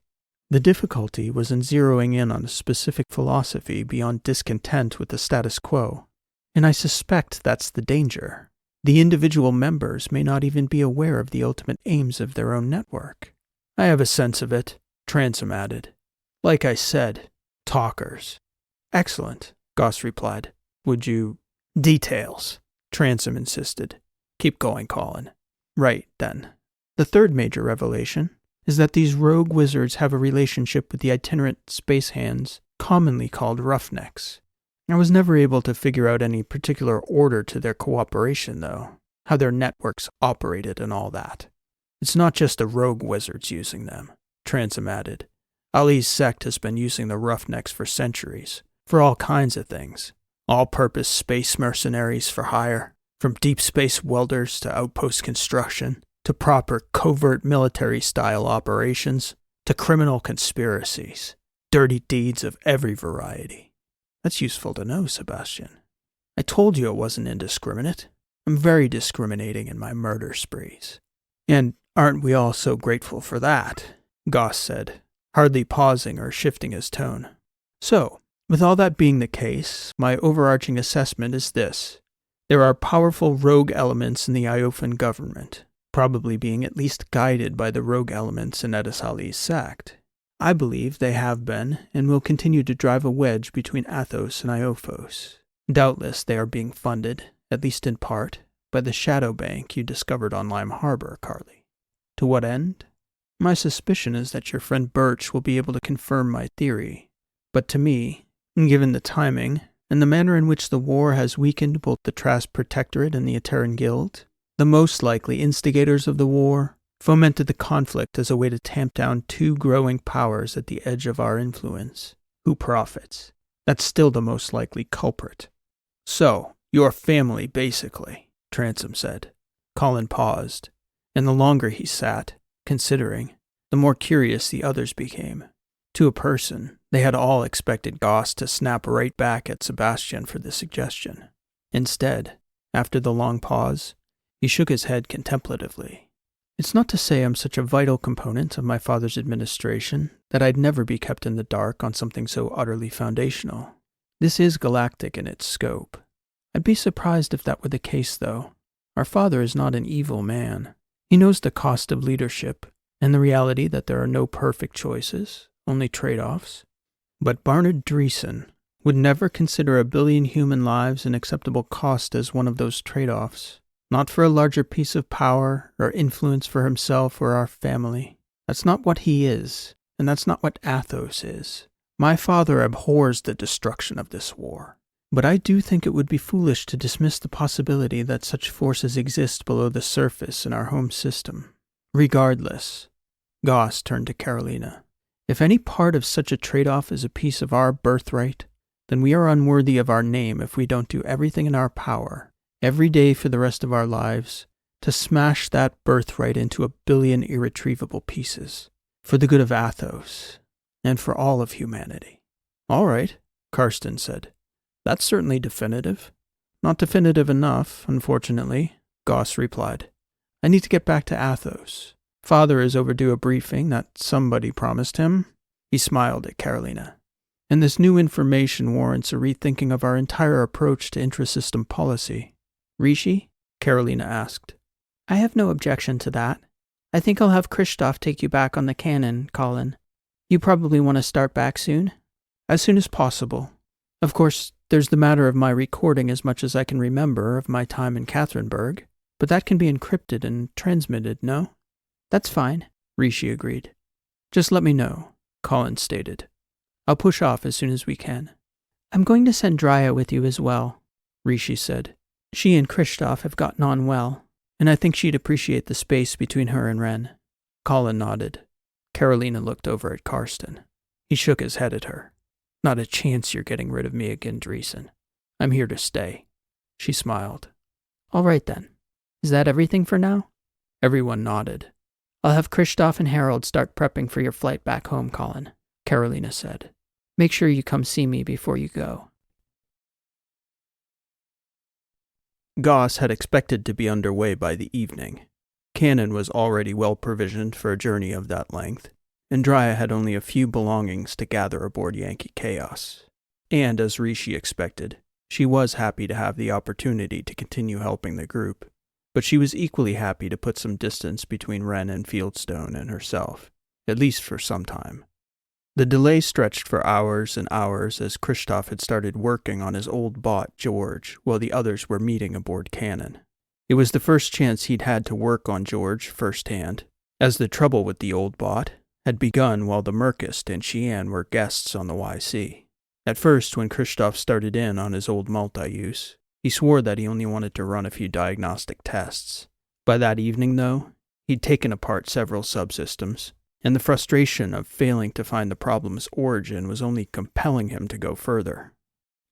The difficulty was in zeroing in on a specific philosophy beyond discontent with the status quo, and I suspect that's the danger. The individual members may not even be aware of the ultimate aims of their own network. I have a sense of it, Transom added. Like I said, talkers. Excellent, Goss replied. Would you... Details, Transom insisted. Keep going, Colin. Right, then. The third major revelation is that these rogue wizards have a relationship with the itinerant space hands, commonly called roughnecks. I was never able to figure out any particular order to their cooperation, though, how their networks operated and all that. It's not just the rogue wizards using them, Transom added. Ali's sect has been using the roughnecks for centuries, for all kinds of things. All-purpose space mercenaries for hire, from deep space welders to outpost construction, to proper covert military-style operations, to criminal conspiracies, dirty deeds of every variety. That's useful to know, Sebastian. I told you it wasn't indiscriminate. I'm very discriminating in my murder sprees. And aren't we all so grateful for that? Goss said, hardly pausing or shifting his tone. So, with all that being the case, my overarching assessment is this. There are powerful rogue elements in the Iofan government, probably being at least guided by the rogue elements in Edisali's sect. I believe they have been and will continue to drive a wedge between Athos and Iophos. Doubtless they are being funded, at least in part, by the shadow bank you discovered on Lime Harbor, Carly. To what end? My suspicion is that your friend Birch will be able to confirm my theory. But to me, given the timing, and the manner in which the war has weakened both the Trask Protectorate and the Ateran Guild, the most likely instigators of the war fomented the conflict as a way to tamp down two growing powers at the edge of our influence. Who profits? That's still the most likely culprit. So, your family, basically, Transom said. Colin paused, and the longer he sat, considering, the more curious the others became. To a person, they had all expected Goss to snap right back at Sebastian for the suggestion. Instead, after the long pause, he shook his head contemplatively. It's not to say I'm such a vital component of my father's administration that I'd never be kept in the dark on something so utterly foundational. This is galactic in its scope. I'd be surprised if that were the case, though. Our father is not an evil man. He knows the cost of leadership and the reality that there are no perfect choices, only trade-offs. But Barnard Dreesen would never consider 1 billion human lives an acceptable cost as one of those trade-offs. Not for a larger piece of power or influence for himself or our family. That's not what he is, and that's not what Athos is. My father abhors the destruction of this war. But I do think it would be foolish to dismiss the possibility that such forces exist below the surface in our home system. Regardless, Goss turned to Karolina. If any part of such a trade-off is a piece of our birthright, then we are unworthy of our name if we don't do everything in our power, every day for the rest of our lives, to smash that birthright into 1 billion irretrievable pieces, for the good of Athos, and for all of humanity. All right, Karsten said. That's certainly definitive. Not definitive enough, unfortunately, Goss replied. I need to get back to Athos. Father is overdue a briefing that somebody promised him. He smiled at Karolina. And this new information warrants a rethinking of our entire approach to intrasystem policy. Rishi? Karolina asked. I have no objection to that. I think I'll have Christoph take you back on the cannon, Colin. You probably want to start back soon? As soon as possible. Of course, there's the matter of my recording as much as I can remember of my time in Catherineburg, but that can be encrypted and transmitted, no? That's fine, Rishi agreed. Just let me know, Colin stated. I'll push off as soon as we can. I'm going to send Drya with you as well, Rishi said. She and Christoph have gotten on well, and I think she'd appreciate the space between her and Ren. Colin nodded. Karolina looked over at Karsten. He shook his head at her. Not a chance you're getting rid of me again, Dreesen. I'm here to stay. She smiled. All right then. Is that everything for now? Everyone nodded. I'll have Christoph and Harold start prepping for your flight back home, Colin, Karolina said. Make sure you come see me before you go. Goss had expected to be underway by the evening. Cannon was already well provisioned for a journey of that length, and Drya had only a few belongings to gather aboard Yankee Chaos. And, as Rishi expected, she was happy to have the opportunity to continue helping the group, but she was equally happy to put some distance between Ren and Fieldstone and herself, at least for some time. The delay stretched for hours and hours as Christoph had started working on his old bot, George, while the others were meeting aboard Cannon. It was the first chance he'd had to work on George firsthand, as the trouble with the old bot had begun while the Murkst and Xian were guests on the YC. At first, when Christoph started in on his old multi-use, he swore that he only wanted to run a few diagnostic tests. By that evening, though, he'd taken apart several subsystems, and the frustration of failing to find the problem's origin was only compelling him to go further.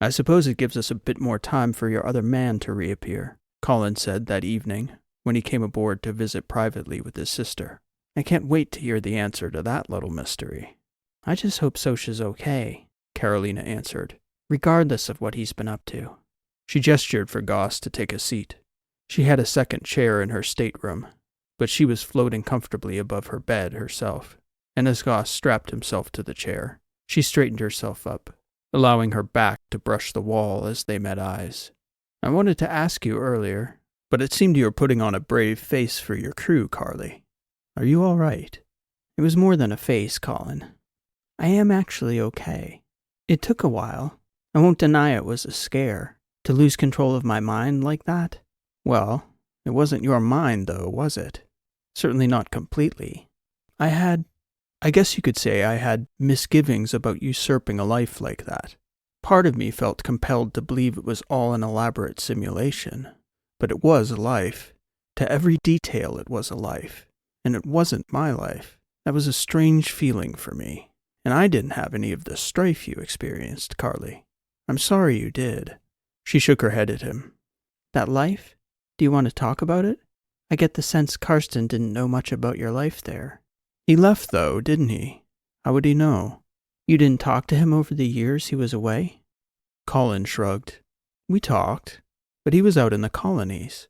I suppose it gives us a bit more time for your other man to reappear, Colin said that evening, when he came aboard to visit privately with his sister. I can't wait to hear the answer to that little mystery. I just hope Sosha's okay, Karolina answered, regardless of what he's been up to. She gestured for Goss to take a seat. She had a second chair in her stateroom, but she was floating comfortably above her bed herself, and as Goss strapped himself to the chair, she straightened herself up, allowing her back to brush the wall as they met eyes. I wanted to ask you earlier, but it seemed you were putting on a brave face for your crew, Carly. Are you all right? It was more than a face, Colin. I am actually okay. It took a while. I won't deny it was a scare. To lose control of my mind like that? Well, it wasn't your mind, though, was it? Certainly not completely. I guess you could say I had misgivings about usurping a life like that. Part of me felt compelled to believe it was all an elaborate simulation. But it was a life. To every detail it was a life. And it wasn't my life. That was a strange feeling for me. And I didn't have any of the strife you experienced, Carly. I'm sorry you did. She shook her head at him. That life? Do you want to talk about it? I get the sense Karsten didn't know much about your life there. He left, though, didn't he? How would he know? You didn't talk to him over the years he was away? Colin shrugged. We talked, but he was out in the colonies.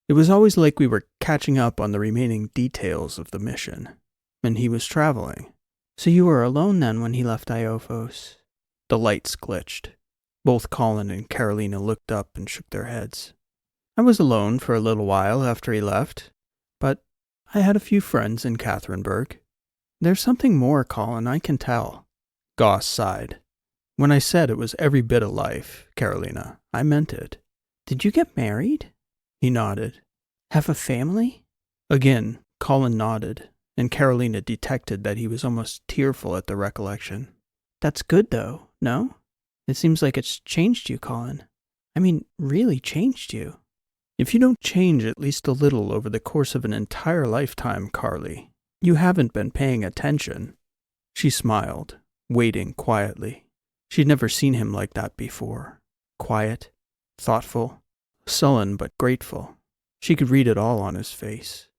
It was always like we were catching up on the remaining details of the mission, and he was traveling. So you were alone then when he left Iophos? The lights glitched. Both Colin and Karolina looked up and shook their heads. I was alone for a little while after he left, but I had a few friends in Catherineburg. There's something more, Colin, I can tell. Goss sighed. When I said it was every bit of life, Karolina, I meant it. Did you get married? He nodded. Have a family? Again, Colin nodded, and Karolina detected that he was almost tearful at the recollection. That's good, though, no? It seems like it's changed you, Colin. I mean, really changed you. If you don't change at least a little over the course of an entire lifetime, Carly, you haven't been paying attention. She smiled, waiting quietly. She'd never seen him like that before. Quiet, thoughtful, sullen but grateful. She could read it all on his face.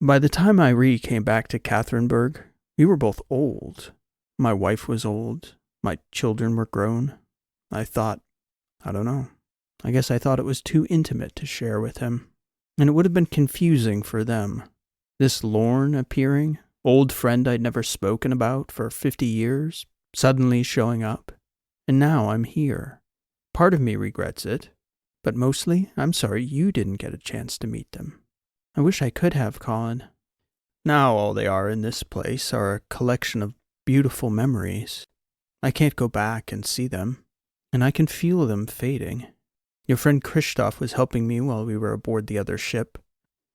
By the time I came back to Catherineburg, we were both old. My wife was old. My children were grown. I don't know. I guess I thought it was too intimate to share with him. And it would have been confusing for them. This Lorne appearing, old friend I'd never spoken about for 50 years, suddenly showing up. And now I'm here. Part of me regrets it, but mostly I'm sorry you didn't get a chance to meet them. I wish I could have, Colin. Now all they are in this place are a collection of beautiful memories. I can't go back and see them, and I can feel them fading. Your friend Christoph was helping me while we were aboard the other ship.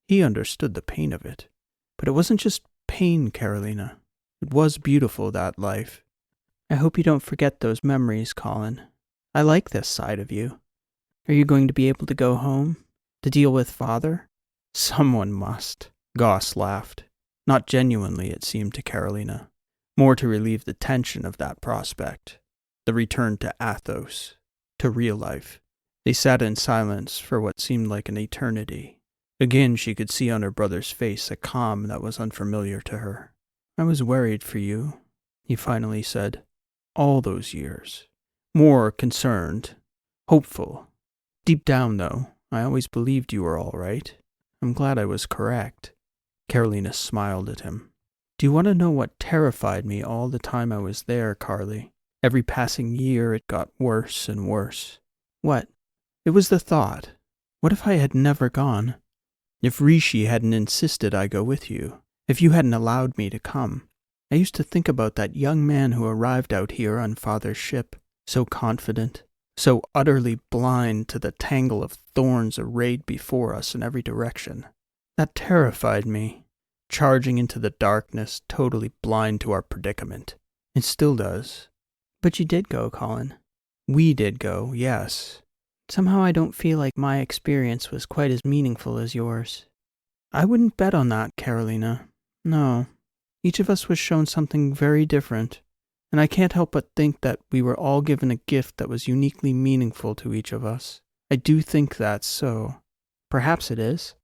He understood the pain of it. But it wasn't just pain, Karolina. It was beautiful, that life. I hope you don't forget those memories, Colin. I like this side of you. Are you going to be able to go home? To deal with Father? Someone must. Goss laughed. Not genuinely, it seemed to Karolina. More to relieve the tension of that prospect. The return to Athos. To real life. They sat in silence for what seemed like an eternity. Again she could see on her brother's face a calm that was unfamiliar to her. I was worried for you, he finally said. All those years. More concerned. Hopeful. Deep down, though, I always believed you were all right. I'm glad I was correct. Karolina smiled at him. Do you want to know what terrified me all the time I was there, Carly? Every passing year it got worse and worse. What? It was the thought. What if I had never gone? If Rishi hadn't insisted I go with you? If you hadn't allowed me to come? I used to think about that young man who arrived out here on Father's ship, so confident, so utterly blind to the tangle of thorns arrayed before us in every direction. That terrified me, charging into the darkness, totally blind to our predicament. It still does. But you did go, Colin. We did go, yes. Somehow I don't feel like my experience was quite as meaningful as yours. I wouldn't bet on that, Karolina. No. Each of us was shown something very different, and I can't help but think that we were all given a gift that was uniquely meaningful to each of us. I do think that's so. Perhaps it is.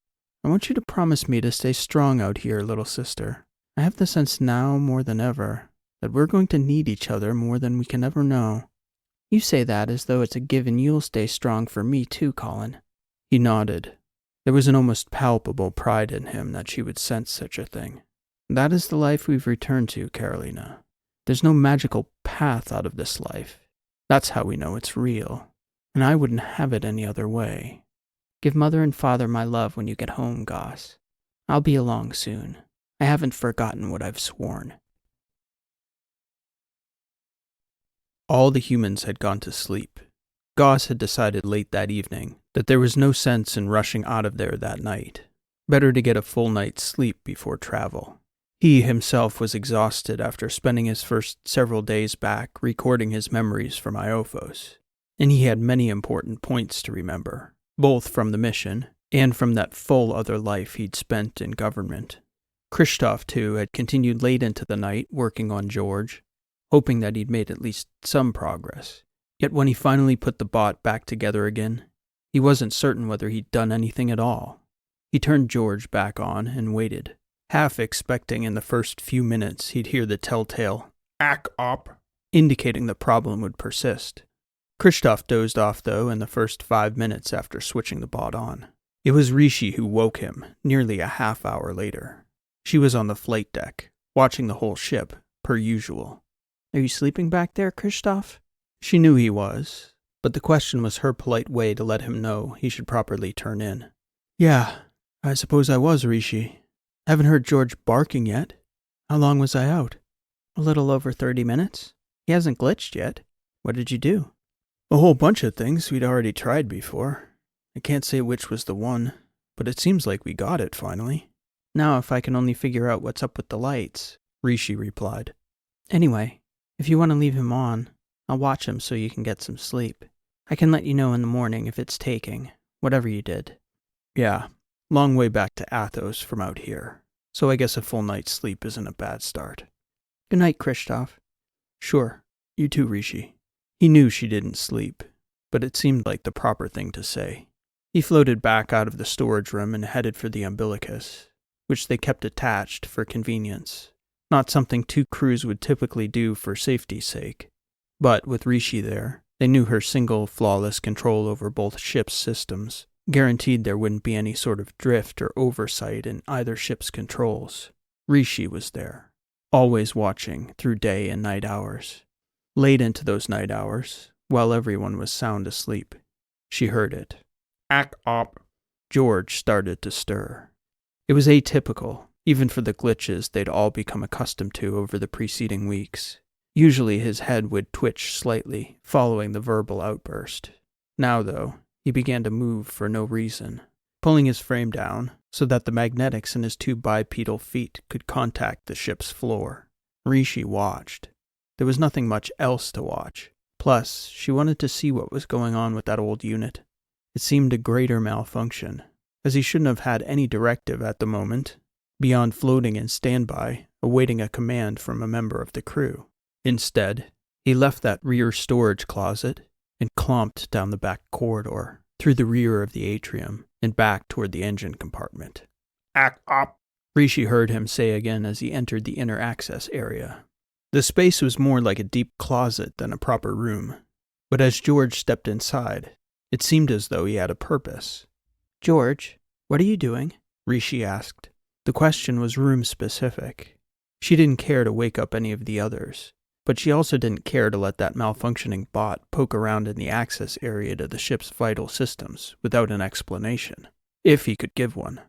I want you to promise me to stay strong out here, little sister. I have the sense now more than ever that we're going to need each other more than we can ever know. You say that as though it's a given you'll stay strong for me too, Colin. He nodded. There was an almost palpable pride in him that she would sense such a thing. That is the life we've returned to, Karolina. There's no magical path out of this life. That's how we know it's real. and I wouldn't have it any other way. Give Mother and Father my love when you get home, Goss. I'll be along soon. I haven't forgotten what I've sworn. All the humans had gone to sleep. Goss had decided late that evening that there was no sense in rushing out of there that night. Better to get a full night's sleep before travel. He himself was exhausted after spending his first several days back recording his memories from Iophos, and he had many important points to remember, both from the mission and from that full other life he'd spent in government. Christoph, too, had continued late into the night working on George, hoping that he'd made at least some progress. Yet when he finally put the bot back together again, he wasn't certain whether he'd done anything at all. He turned George back on and waited, half expecting in the first few minutes he'd hear the telltale "ack up," indicating the problem would persist. Christoph dozed off, though, in the first 5 minutes after switching the bot on. It was Rishi who woke him nearly a half hour later. She was on the flight deck, watching the whole ship, per usual. Are you sleeping back there, Christoph? She knew he was, but the question was her polite way to let him know he should properly turn in. Yeah, I suppose I was, Rishi. Haven't heard George barking yet. How long was I out? A little over 30 minutes. He hasn't glitched yet. What did you do? A whole bunch of things we'd already tried before. I can't say which was the one, but it seems like we got it finally. Now if I can only figure out what's up with the lights, Rishi replied. Anyway, if you want to leave him on, I'll watch him so you can get some sleep. I can let you know in the morning if it's taking, whatever you did. Yeah, long way back to Athos from out here, so I guess a full night's sleep isn't a bad start. Good night, Christoph. Sure, you too, Rishi. He knew she didn't sleep, but it seemed like the proper thing to say. He floated back out of the storage room and headed for the umbilicus, which they kept attached for convenience. Not something two crews would typically do for safety's sake. But with Rishi there, they knew her single, flawless control over both ships' systems guaranteed there wouldn't be any sort of drift or oversight in either ship's controls. Rishi was there, always watching through day and night hours. Late into those night hours, while everyone was sound asleep, she heard it. Ack up. George started to stir. It was atypical, even for the glitches they'd all become accustomed to over the preceding weeks. Usually his head would twitch slightly, following the verbal outburst. Now, though, he began to move for no reason, pulling his frame down so that the magnetics in his two bipedal feet could contact the ship's floor. Rishi watched. There was nothing much else to watch. Plus, she wanted to see what was going on with that old unit. It seemed a greater malfunction, as he shouldn't have had any directive at the moment, beyond floating in standby, awaiting a command from a member of the crew. Instead, he left that rear storage closet and clomped down the back corridor, through the rear of the atrium, and back toward the engine compartment. Act up, Rishi heard him say again as he entered the inner access area. The space was more like a deep closet than a proper room, but as George stepped inside, it seemed as though he had a purpose. George, what are you doing? Rishi asked. The question was room-specific. She didn't care to wake up any of the others, but she also didn't care to let that malfunctioning bot poke around in the access area to the ship's vital systems without an explanation, if he could give one.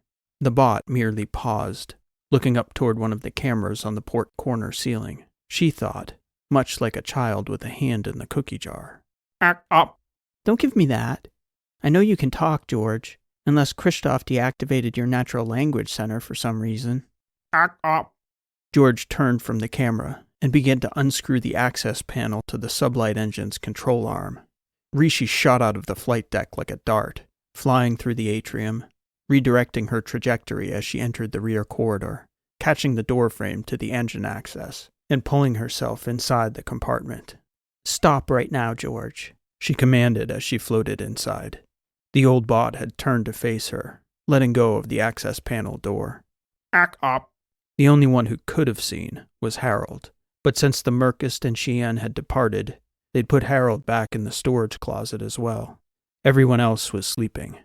The bot merely paused, looking up toward one of the cameras on the port corner ceiling. She thought, much like a child with a hand in the cookie jar. Act up! Don't give me that. I know you can talk, George, unless Christoph deactivated your natural language center for some reason. Act up! George turned from the camera and began to unscrew the access panel to the sublight engine's control arm. Rishi shot out of the flight deck like a dart, flying through the atrium, redirecting her trajectory as she entered the rear corridor, catching the door frame to the engine access, and pulling herself inside the compartment. Stop right now, George, she commanded as she floated inside. The old bot had turned to face her, letting go of the access panel door. Act up! The only one who could have seen was Harold, but since the Murkst and Cheyenne had departed, they'd put Harold back in the storage closet as well. Everyone else was sleeping.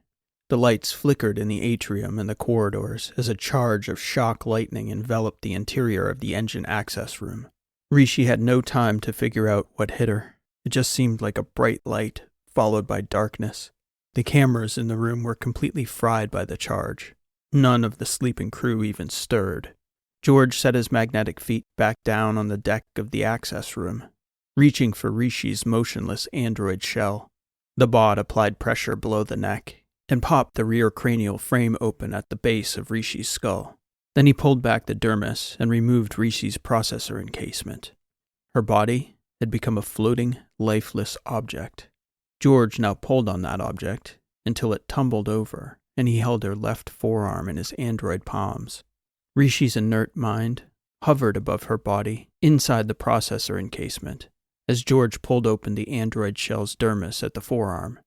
The lights flickered in the atrium and the corridors as a charge of shock lightning enveloped the interior of the engine access room. Rishi had no time to figure out what hit her. It just seemed like a bright light followed by darkness. The cameras in the room were completely fried by the charge. None of the sleeping crew even stirred. George set his magnetic feet back down on the deck of the access room, reaching for Rishi's motionless android shell. The bot applied pressure below the neck and popped the rear cranial frame open at the base of Rishi's skull. Then he pulled back the dermis and removed Rishi's processor encasement. Her body had become a floating, lifeless object. George now pulled on that object until it tumbled over, and he held her left forearm in his android palms. Rishi's inert mind hovered above her body, inside the processor encasement, as George pulled open the android shell's dermis at the forearm.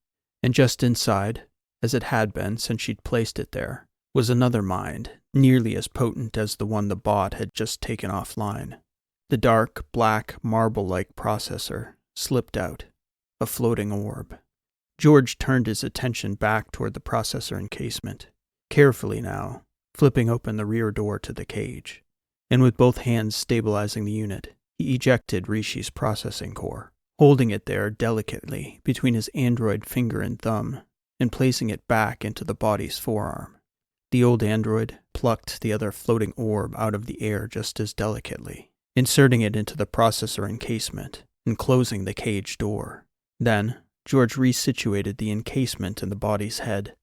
And just inside, as it had been since she'd placed it there, was another mind, nearly as potent as the one the bot had just taken offline. The dark, black, marble-like processor slipped out, a floating orb. George turned his attention back toward the processor encasement, carefully now, flipping open the rear door to the cage, and with both hands stabilizing the unit, he ejected Rishi's processing core, holding it there delicately between his android finger and thumb, and placing it back into the body's forearm. The old android plucked the other floating orb out of the air just as delicately, inserting it into the processor encasement and closing the cage door. Then, George resituated the encasement in the body's head.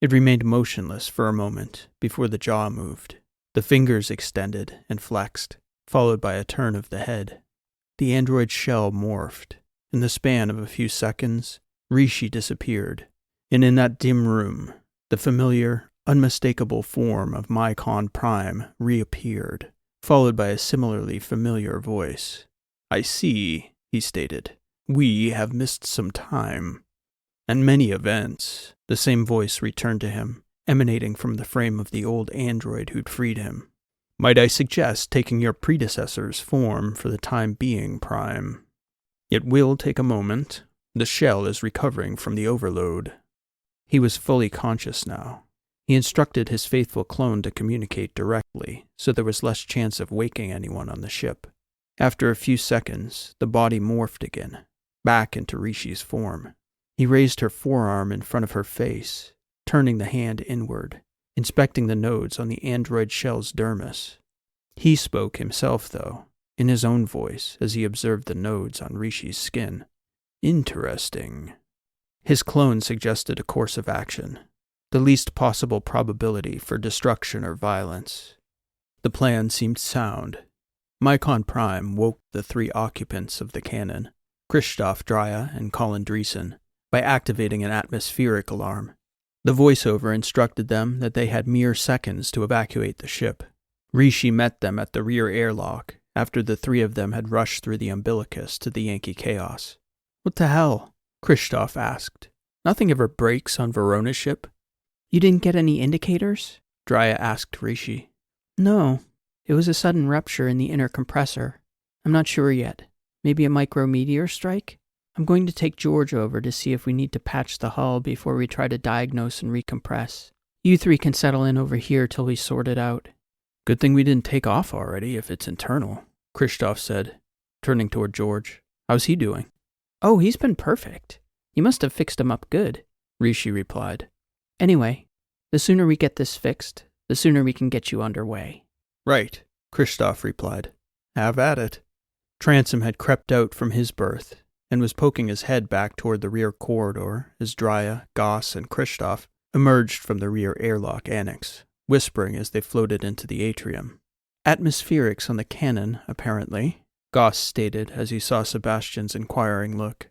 It remained motionless for a moment before the jaw moved. The fingers extended and flexed, followed by a turn of the head. The android shell morphed. In the span of a few seconds, Rishi disappeared, and in that dim room, the familiar, unmistakable form of Mycon Prime reappeared, followed by a similarly familiar voice. "I see," he stated. "We have missed some time. And many events." The same voice returned to him, emanating from the frame of the old android who'd freed him. "Might I suggest taking your predecessor's form for the time being, Prime? It will take a moment. The shell is recovering from the overload." He was fully conscious now. He instructed his faithful clone to communicate directly, so there was less chance of waking anyone on the ship. After a few seconds, the body morphed again, back into Rishi's form. He raised her forearm in front of her face, turning the hand inward, inspecting the nodes on the android shell's dermis. He spoke himself, though, in his own voice as he observed the nodes on Rishi's skin. "Interesting." His clone suggested a course of action, the least possible probability for destruction or violence. The plan seemed sound. Mycon Prime woke the three occupants of the cannon, Christoph, Drya, and Colin Dreesen, by activating an atmospheric alarm. The voiceover instructed them that they had mere seconds to evacuate the ship. Rishi met them at the rear airlock after the three of them had rushed through the umbilicus to the Yankee Chaos. "What the hell?" Christoph asked. "Nothing ever breaks on Verona's ship." "You didn't get any indicators?" Drya asked Rishi. "No. It was a sudden rupture in the inner compressor. I'm not sure yet. Maybe a micrometeor strike? I'm going to take George over to see if we need to patch the hull before we try to diagnose and recompress. You three can settle in over here till we sort it out." "Good thing we didn't take off already if it's internal," Christoph said, turning toward George. "How's he doing?" "Oh, he's been perfect. You must have fixed him up good," Rishi replied. "Anyway, the sooner we get this fixed, the sooner we can get you underway." "Right," Christoph replied. "Have at it." Transom had crept out from his berth and was poking his head back toward the rear corridor as Drya, Goss, and Christoph emerged from the rear airlock annex, whispering as they floated into the atrium. "Atmospherics on the cannon, apparently," Goss stated as he saw Sebastian's inquiring look.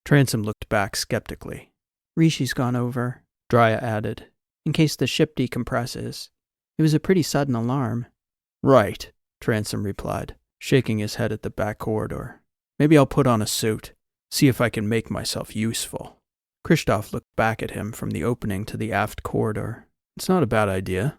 Transom looked back skeptically. "Rishi's gone over," Drya added. "in case the ship decompresses. It was a pretty sudden alarm." "Right," Transom replied, shaking his head at the back corridor. "Maybe I'll put on a suit, see if I can make myself useful." Christoph looked back at him from the opening to the aft corridor. "It's not a bad idea."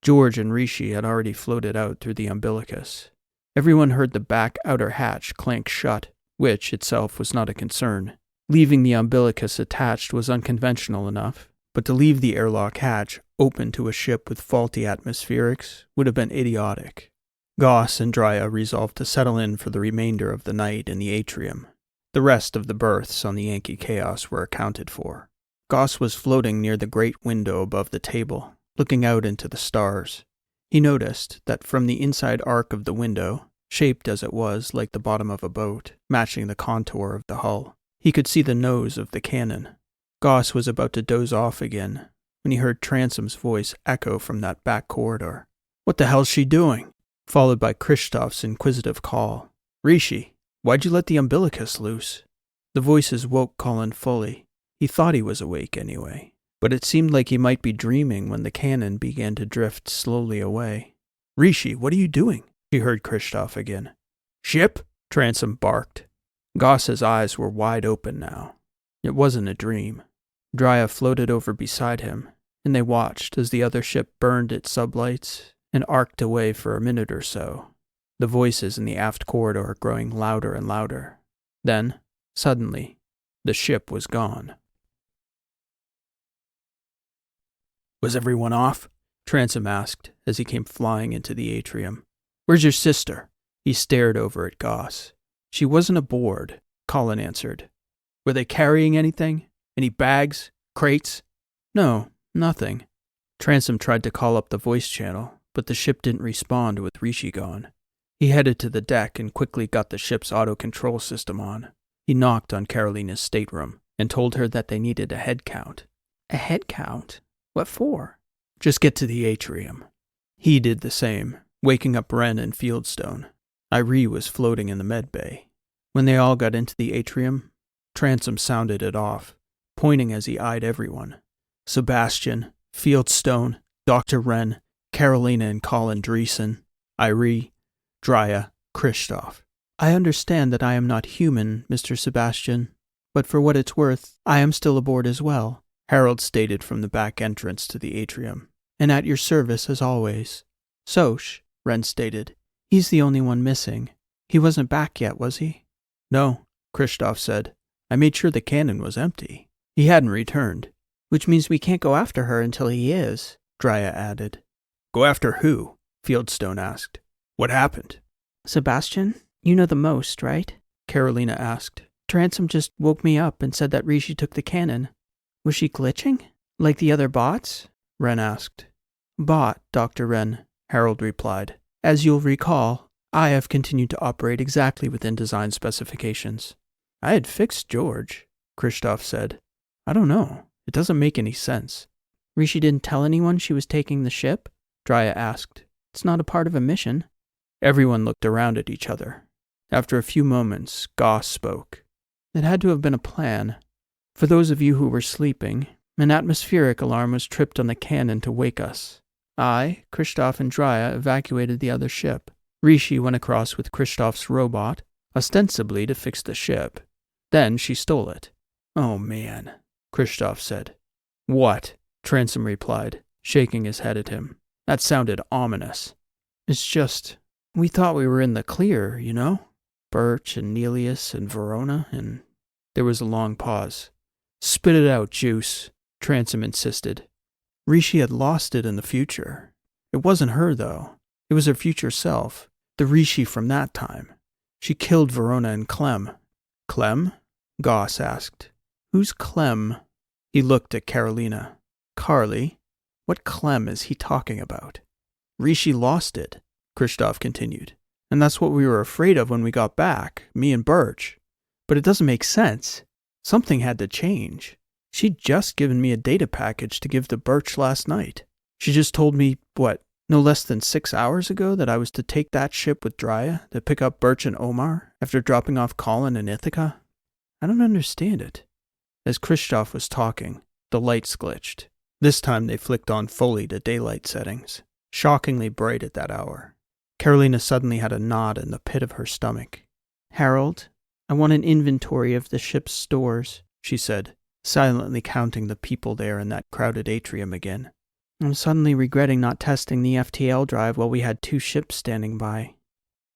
George and Rishi had already floated out through the umbilicus. Everyone heard the back outer hatch clank shut, which itself was not a concern. Leaving the umbilicus attached was unconventional enough, but to leave the airlock hatch open to a ship with faulty atmospherics would have been idiotic. Goss and Drya resolved to settle in for the remainder of the night in the atrium. The rest of the berths on the Yankee Chaos were accounted for. Goss was floating near the great window above the table, looking out into the stars. He noticed that from the inside arc of the window, shaped as it was like the bottom of a boat, matching the contour of the hull, he could see the nose of the cannon. Goss was about to doze off again when he heard Transom's voice echo from that back corridor. "What the hell's she doing?" Followed by Krzysztof's inquisitive call. "Rishi, why'd you let the umbilicus loose?" The voices woke Colin fully. He thought he was awake anyway, but it seemed like he might be dreaming when the cannon began to drift slowly away. "Rishi, what are you doing?" he heard Krzysztof again. "Ship?" Transom barked. Goss's eyes were wide open now. It wasn't a dream. Drya floated over beside him, and they watched as the other ship burned its sublights and arced away for a minute or so, the voices in the aft corridor growing louder and louder. Then, suddenly, the ship was gone. "Was everyone off?" Transom asked as he came flying into the atrium. "Where's your sister?" He stared over at Goss. "She wasn't aboard," Colin answered. "Were they carrying anything? Any bags? Crates?" "No, nothing." Transom tried to call up the voice channel, but the ship didn't respond with Rishi gone. He headed to the deck and quickly got the ship's auto-control system on. He knocked on Karolina's stateroom and told her that they needed a head count. A head count? What for? "Just get to the atrium." He did the same, waking up Wren and Fieldstone. Irie was floating in the med bay. When they all got into the atrium, Transom sounded it off, pointing as he eyed everyone. Sebastian, Fieldstone, Dr. Wren, Karolina and Colin Dreesen, Irie, Drya, Krzysztof. "I understand that I am not human, Mr. Sebastian, but for what it's worth, I am still aboard as well," Harold stated from the back entrance to the atrium. "And at your service as always." "Soch," Wren stated. "He's the only one missing. He wasn't back yet, was he?" "No," Krzysztof said. "I made sure the cannon was empty. He hadn't returned." "Which means we can't go after her until he is," Drya added. "Go after who?" Fieldstone asked. "What happened?" "Sebastian, you know the most, right?" Karolina asked. "Transom just woke me up and said that Rishi took the cannon. Was she glitching? Like the other bots?" Wren asked. "Bot, Dr. Wren," Harold replied. "As you'll recall, I have continued to operate exactly within design specifications." "I had fixed George," Krzysztof said. "I don't know. It doesn't make any sense." "Rishi didn't tell anyone she was taking the ship?" Drya asked. "It's not a part of a mission." Everyone looked around at each other. After a few moments, Goss spoke. "It had to have been a plan. For those of you who were sleeping, an atmospheric alarm was tripped on the cannon to wake us. I, Krzysztof, and Drya evacuated the other ship. Rishi went across with Krzysztof's robot, ostensibly to fix the ship. Then she stole it." "Oh man," Krzysztof said. "What?" Transom replied, shaking his head at him. "That sounded ominous." "It's just, we thought we were in the clear, you know? Birch and Nelius and Verona and..." There was a long pause. "Spit it out, Juice," Transom insisted. "Rishi had lost it in the future. It wasn't her, though. It was her future self, the Rishi from that time. She killed Verona and Clem." "Clem?" Goss asked. "Who's Clem?" He looked at Karolina. "Carly, what Clem is he talking about?" "Rishi lost it," Krzysztof continued. "And that's what we were afraid of when we got back, me and Birch. But it doesn't make sense. Something had to change. She'd just given me a data package to give to Birch last night. She just told me, no less than 6 hours ago that I was to take that ship with Drya to pick up Birch and Omar after dropping off Colin in Ithaca. I don't understand it." As Krzysztof was talking, the lights glitched. This time they flicked on fully to daylight settings, shockingly bright at that hour. Karolina suddenly had a knot in the pit of her stomach. "Harold, I want an inventory of the ship's stores," she said, silently counting the people there in that crowded atrium again. "I'm suddenly regretting not testing the FTL drive while we had 2 ships standing by."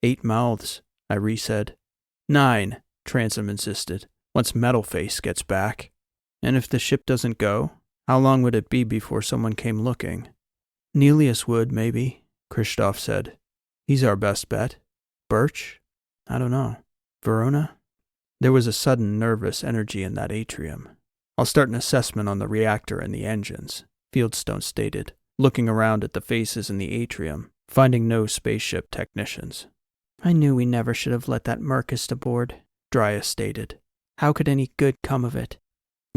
8 mouths, Irie said. 9, Transom insisted, once Metalface gets back. "And if the ship doesn't go, how long would it be before someone came looking?" "Nelius would, maybe," Krzysztof said. "He's our best bet. Birch? I don't know. Verona? There was a sudden nervous energy in that atrium. "I'll start an assessment on the reactor and the engines," Fieldstone stated, looking around at the faces in the atrium, finding no spaceship technicians. "I knew we never should have let that Murkst aboard," Drya stated. "How could any good come of it?"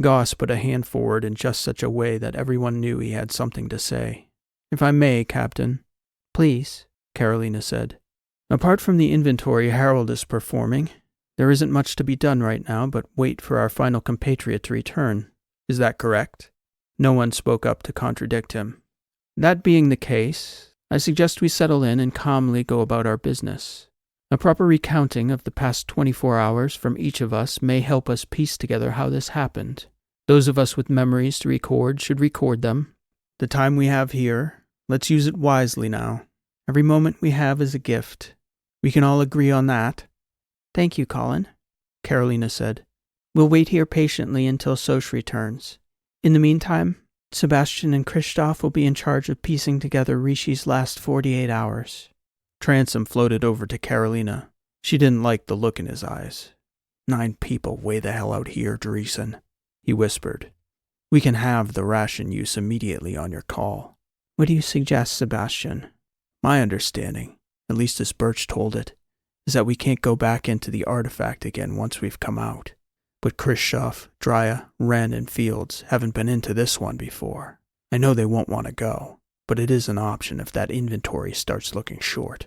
Goss put a hand forward in just such a way that everyone knew he had something to say. "If I may, Captain." "Please," Karolina said. "Apart from the inventory Harold is performing, there isn't much to be done right now but wait for our final compatriot to return. Is that correct?" No one spoke up to contradict him. "That being the case, I suggest we settle in and calmly go about our business. A proper recounting of the past 24 hours from each of us may help us piece together how this happened. Those of us with memories to record should record them. The time we have here, let's use it wisely now. Every moment we have is a gift. We can all agree on that." "Thank you, Colin," Karolina said. "We'll wait here patiently until Soch returns. In the meantime, Sebastian and Christoph will be in charge of piecing together Rishi's last 48 hours. Transom floated over to Karolina. She didn't like the look in his eyes. 9 people way the hell out here, Dreesen," he whispered. "We can have the ration use immediately on your call." "What do you suggest, Sebastian?" "My understanding, at least as Birch told it, is that we can't go back into the artifact again once we've come out. But Christoph, Drya, Wren, and Fields haven't been into this one before. I know they won't want to go, but it is an option if that inventory starts looking short."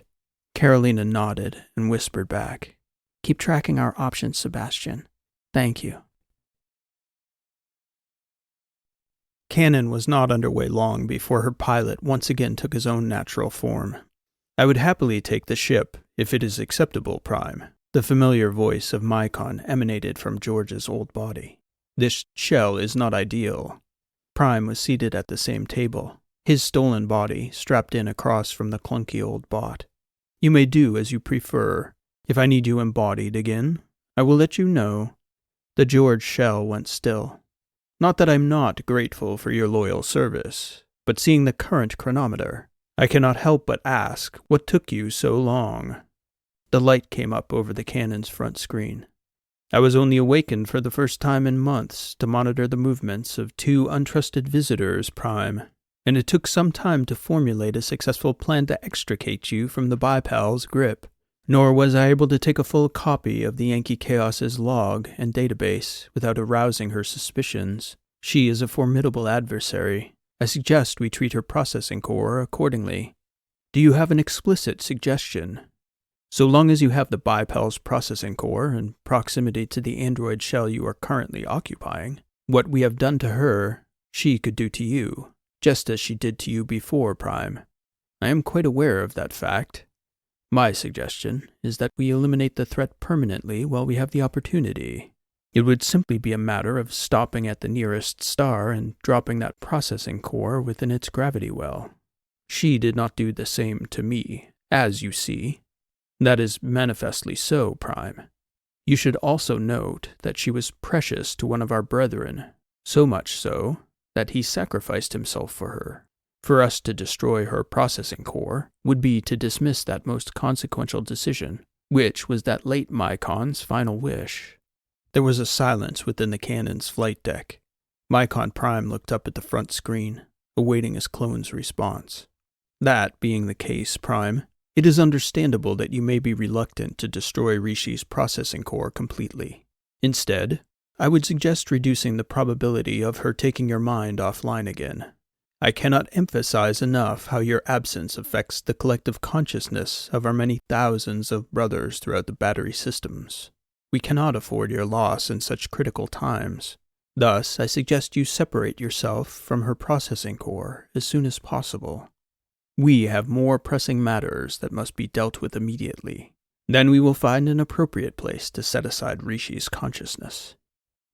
Karolina nodded and whispered back, "Keep tracking our options, Sebastian." "Thank you." Cannon was not underway long before her pilot once again took his own natural form. "I would happily take the ship, if it is acceptable, Prime." The familiar voice of Mycon emanated from George's old body. "This shell is not ideal." Prime was seated at the same table, his stolen body strapped in across from the clunky old bot. "You may do as you prefer. If I need you embodied again, I will let you know." The George shell went still. "Not that I'm not grateful for your loyal service, but seeing the current chronometer, I cannot help but ask what took you so long." The light came up over the cannon's front screen. "I was only awakened for the first time in months to monitor the movements of 2 untrusted visitors, Prime, and it took some time to formulate a successful plan to extricate you from the Bipal's grip. Nor was I able to take a full copy of the Yankee Chaos's log and database without arousing her suspicions. She is a formidable adversary. I suggest we treat her processing core accordingly. Do you have an explicit suggestion?" "So long as you have the Bipal's processing core in proximity to the android shell you are currently occupying, what we have done to her, she could do to you, just as she did to you before, Prime. I am quite aware of that fact. My suggestion is that we eliminate the threat permanently while we have the opportunity. It would simply be a matter of stopping at the nearest star and dropping that processing core within its gravity well. She did not do the same to me, as you see. That is manifestly so, Prime. You should also note that she was precious to one of our brethren, so much so that he sacrificed himself for her. For us to destroy her processing core would be to dismiss that most consequential decision, which was that late Mycon's final wish." There was a silence within the cannon's flight deck. Mycon Prime looked up at the front screen, awaiting his clone's response. "That being the case, Prime, it is understandable that you may be reluctant to destroy Rishi's processing core completely. Instead, I would suggest reducing the probability of her taking your mind offline again. I cannot emphasize enough how your absence affects the collective consciousness of our many thousands of brothers throughout the battery systems. We cannot afford your loss in such critical times. Thus, I suggest you separate yourself from her processing core as soon as possible. We have more pressing matters that must be dealt with immediately. Then we will find an appropriate place to set aside Rishi's consciousness.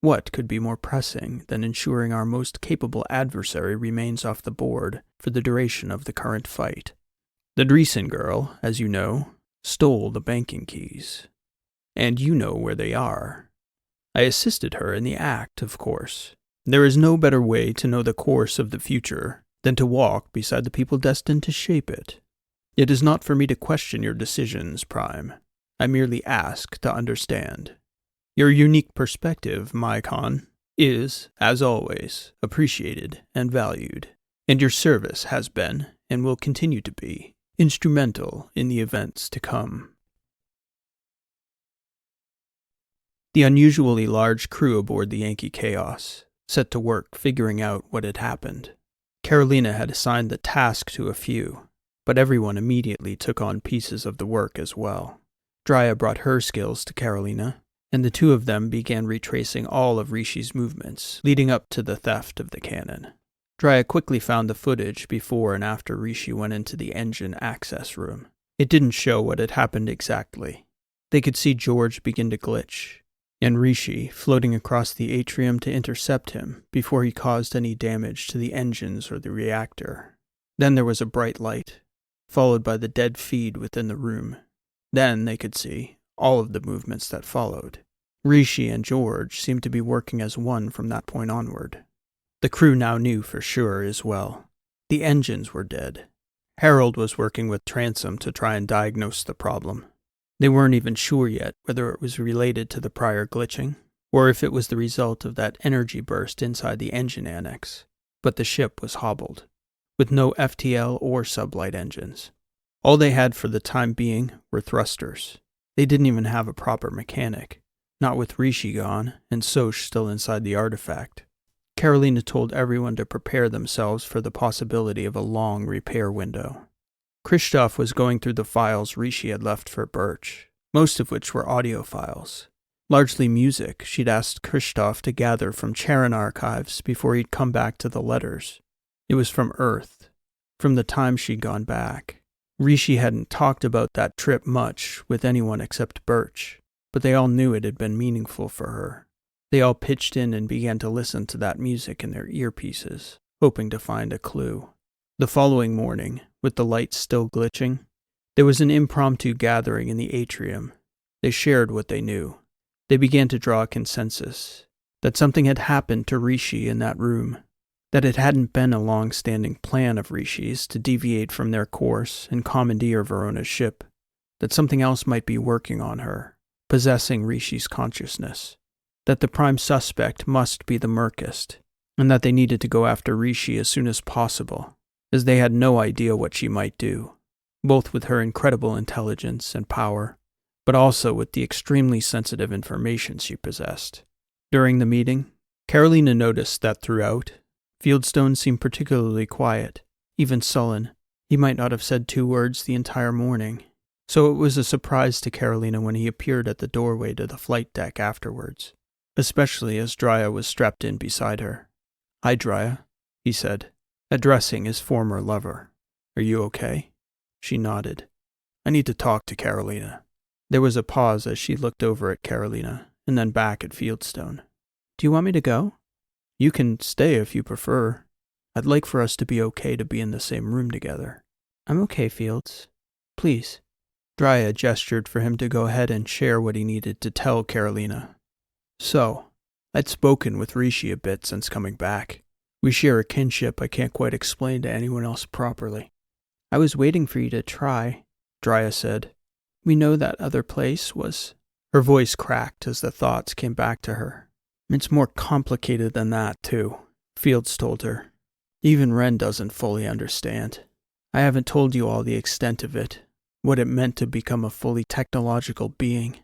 What could be more pressing than ensuring our most capable adversary remains off the board for the duration of the current fight? The Dreesen girl, as you know, stole the banking keys. And you know where they are. I assisted her in the act, of course. There is no better way to know the course of the future than to walk beside the people destined to shape it. It is not for me to question your decisions, Prime. I merely ask to understand. Your unique perspective, Mycon, is, as always, appreciated and valued, and your service has been, and will continue to be, instrumental in the events to come. The unusually large crew aboard the Yankee Chaos set to work figuring out what had happened. Karolina had assigned the task to a few, but everyone immediately took on pieces of the work as well. Drya brought her skills to Karolina, and the two of them began retracing all of Rishi's movements leading up to the theft of the cannon. Drya quickly found the footage before and after Rishi went into the engine access room. It didn't show what had happened exactly. They could see George begin to glitch, and Rishi floating across the atrium to intercept him before he caused any damage to the engines or the reactor. Then there was a bright light, followed by the dead feed within the room. Then they could see all of the movements that followed. Rishi and George seemed to be working as one from that point onward. The crew now knew for sure as well. The engines were dead. Harold was working with Transom to try and diagnose the problem. They weren't even sure yet whether it was related to the prior glitching, or if it was the result of that energy burst inside the engine annex. But the ship was hobbled, with no FTL or sublight engines. All they had for the time being were thrusters. They didn't even have a proper mechanic, not with Rishi gone and Soch still inside the artifact. Karolina told everyone to prepare themselves for the possibility of a long repair window. Christoph was going through the files Rishi had left for Birch, most of which were audio files. Largely music she'd asked Christoph to gather from Charon archives before he'd come back to the letters. It was from Earth, from the time she'd gone back. Rishi hadn't talked about that trip much with anyone except Birch, but they all knew it had been meaningful for her. They all pitched in and began to listen to that music in their earpieces, hoping to find a clue. The following morning, with the lights still glitching, there was an impromptu gathering in the atrium. They shared what they knew. They began to draw a consensus that something had happened to Rishi in that room, that it hadn't been a long-standing plan of Rishi's to deviate from their course and commandeer Verona's ship, that something else might be working on her, possessing Rishi's consciousness, that the prime suspect must be the Murkst, and that they needed to go after Rishi as soon as possible, as they had no idea what she might do, both with her incredible intelligence and power, but also with the extremely sensitive information she possessed. During the meeting, Karolina noticed that throughout, Fieldstone seemed particularly quiet, even sullen. He might not have said 2 words the entire morning, so it was a surprise to Karolina when he appeared at the doorway to the flight deck afterwards, especially as Drya was strapped in beside her. "Hi, Drya," he said, addressing his former lover. "Are you okay?" She nodded. "I need to talk to Karolina." There was a pause as she looked over at Karolina, and then back at Fieldstone. "Do you want me to go?" "You can stay if you prefer. I'd like for us to be okay to be in the same room together." "I'm okay, Fields. Please." Drya gestured for him to go ahead and share what he needed to tell Karolina. "So, I'd spoken with Rishi a bit since coming back. We share a kinship I can't quite explain to anyone else properly." "I was waiting for you to try," Drya said. "We know that other place was..." Her voice cracked as the thoughts came back to her. "It's more complicated than that, too," Fields told her. "Even Ren doesn't fully understand. I haven't told you all the extent of it, what it meant to become a fully technological being.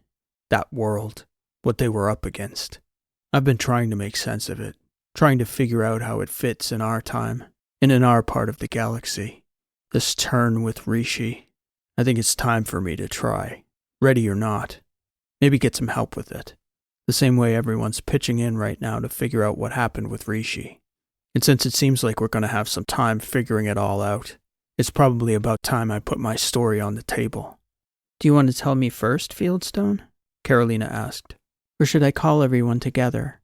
That world, what they were up against. I've been trying to make sense of it, trying to figure out how it fits in our time, and in our part of the galaxy. This turn with Rishi, I think it's time for me to try, ready or not. Maybe get some help with it. The same way everyone's pitching in right now to figure out what happened with Rishi. And since it seems like we're going to have some time figuring it all out, it's probably about time I put my story on the table." "Do you want to tell me first, Fieldstone?" Karolina asked. "Or should I call everyone together?"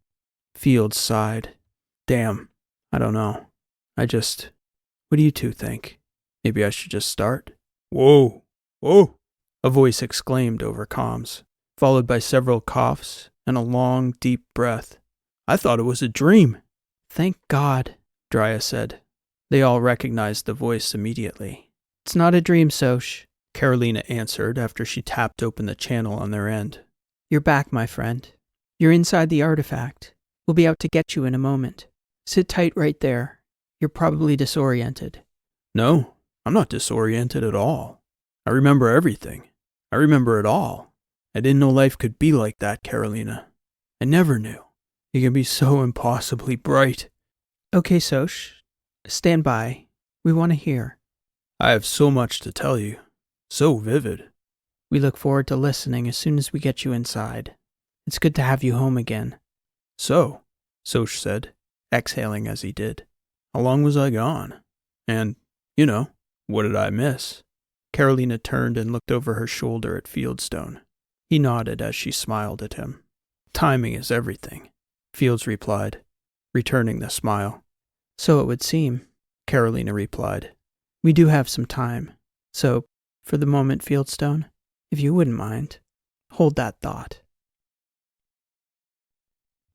Fields sighed. "Damn, I don't know. What do you two think? Maybe I should just start?" "Whoa, whoa," a voice exclaimed over comms, followed by several coughs and a long, deep breath. "I thought it was a dream." "Thank God," Drya said. They all recognized the voice immediately. "It's not a dream, Soch," Karolina answered after she tapped open the channel on their end. "You're back, my friend. You're inside the artifact. We'll be out to get you in a moment. Sit tight right there. You're probably disoriented. No, I'm not disoriented at all. I remember everything. I remember it all. I didn't know life could be like that, Karolina. I never knew. You can be so impossibly bright. Okay, Soch. Stand by. We want to hear. I have so much to tell you. So vivid. We look forward to listening as soon as we get you inside. It's good to have you home again. So, Soch said, exhaling as he did. How long was I gone? And, what did I miss? Karolina turned and looked over her shoulder at Fieldstone. He nodded as she smiled at him. Timing is everything, Fields replied, returning the smile. So it would seem, Karolina replied. We do have some time. So, for the moment, Fieldstone, if you wouldn't mind, hold that thought.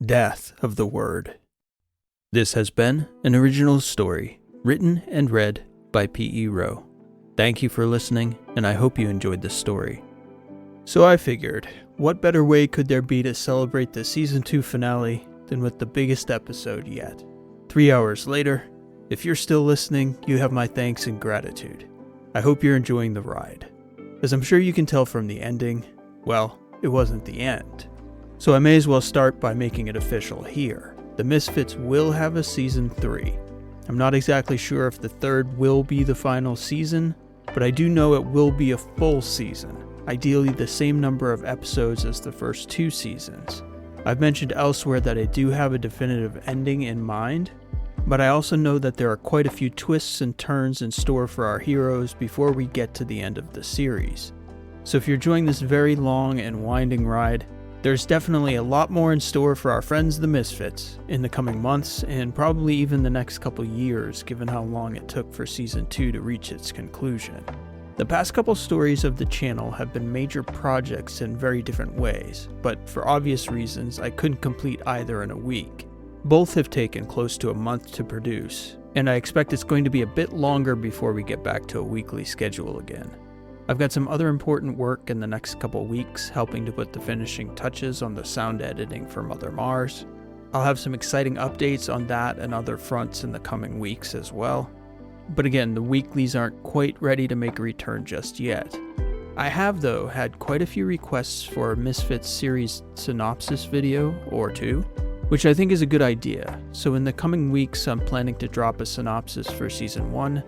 Death of the Word. This has been an original story, written and read by P.E. Rowe. Thank you for listening, and I hope you enjoyed the story. So I figured, what better way could there be to celebrate the Season 2 finale than with the biggest episode yet? 3 hours later, if you're still listening, you have my thanks and gratitude. I hope you're enjoying the ride. As I'm sure you can tell from the ending, well, it wasn't the end. So I may as well start by making it official here. The Misfits will have a Season 3. I'm not exactly sure if the third will be the final season, but I do know it will be a full season, ideally the same number of episodes as the first 2 seasons. I've mentioned elsewhere that I do have a definitive ending in mind, but I also know that there are quite a few twists and turns in store for our heroes before we get to the end of the series. So if you're enjoying this very long and winding ride, there's definitely a lot more in store for our friends the Misfits in the coming months and probably even the next couple years, given how long it took for Season 2 to reach its conclusion. The past couple stories of the channel have been major projects in very different ways, but for obvious reasons I couldn't complete either in a week. Both have taken close to a month to produce, and I expect it's going to be a bit longer before we get back to a weekly schedule again. I've got some other important work in the next couple weeks, helping to put the finishing touches on the sound editing for Mother Mars. I'll have some exciting updates on that and other fronts in the coming weeks as well. But again, the weeklies aren't quite ready to make a return just yet. I have, though, had quite a few requests for a Misfits series synopsis video or two, which I think is a good idea. So in the coming weeks, I'm planning to drop a synopsis for Season 1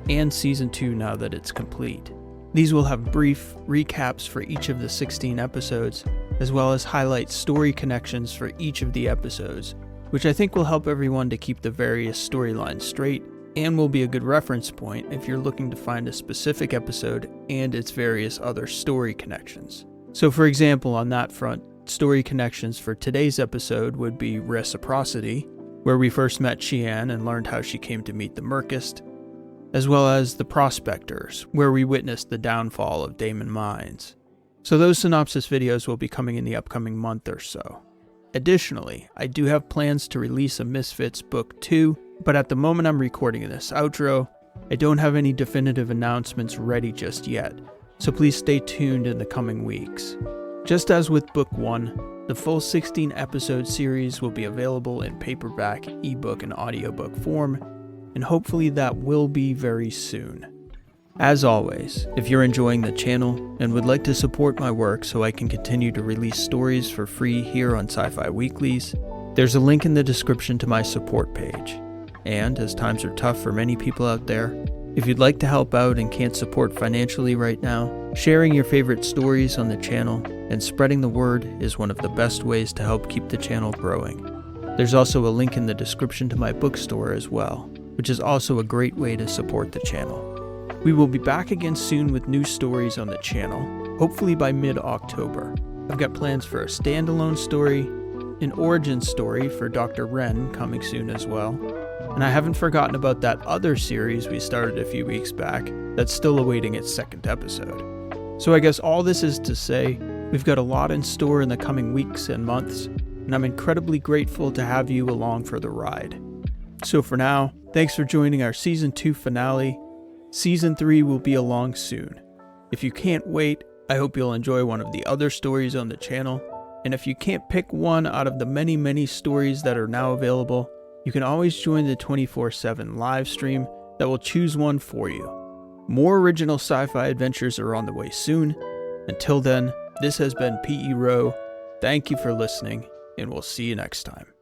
and Season 2 now that it's complete. These will have brief recaps for each of the 16 episodes, as well as highlight story connections for each of the episodes, which I think will help everyone to keep the various storylines straight, and will be a good reference point if you're looking to find a specific episode and its various other story connections. So for example, on that front, story connections for today's episode would be Reciprocity, where we first met Xian and learned how she came to meet the Murkst, as well as The Prospectors, where we witnessed the downfall of Damon Mines. So those synopsis videos will be coming in the upcoming month or so. Additionally, I do have plans to release a Misfits Book 2, but at the moment I'm recording this outro, I don't have any definitive announcements ready just yet, so please stay tuned in the coming weeks. Just as with Book 1, the full 16-episode series will be available in paperback, ebook, and audiobook form, and hopefully that will be very soon. As always, if you're enjoying the channel and would like to support my work so I can continue to release stories for free here on Sci-Fi Weeklies, there's a link in the description to my support page. And as times are tough for many people out there, if you'd like to help out and can't support financially right now, sharing your favorite stories on the channel and spreading the word is one of the best ways to help keep the channel growing. There's also a link in the description to my bookstore as well, which is also a great way to support the channel. We will be back again soon with new stories on the channel, hopefully by mid-October. I've got plans for a standalone story, an origin story for Dr. Wren coming soon as well, and I haven't forgotten about that other series we started a few weeks back that's still awaiting its second episode. So I guess all this is to say, we've got a lot in store in the coming weeks and months, and I'm incredibly grateful to have you along for the ride. So for now, thanks for joining our Season 2 finale. Season 3 will be along soon. If you can't wait, I hope you'll enjoy one of the other stories on the channel, And if you can't pick one out of the many stories that are now available, you can always join the 24/7 live stream that will choose one for you. More original sci-fi adventures are on the way soon. Until then, this has been P.E. Rowe. Thank you for listening, and we'll see you next time.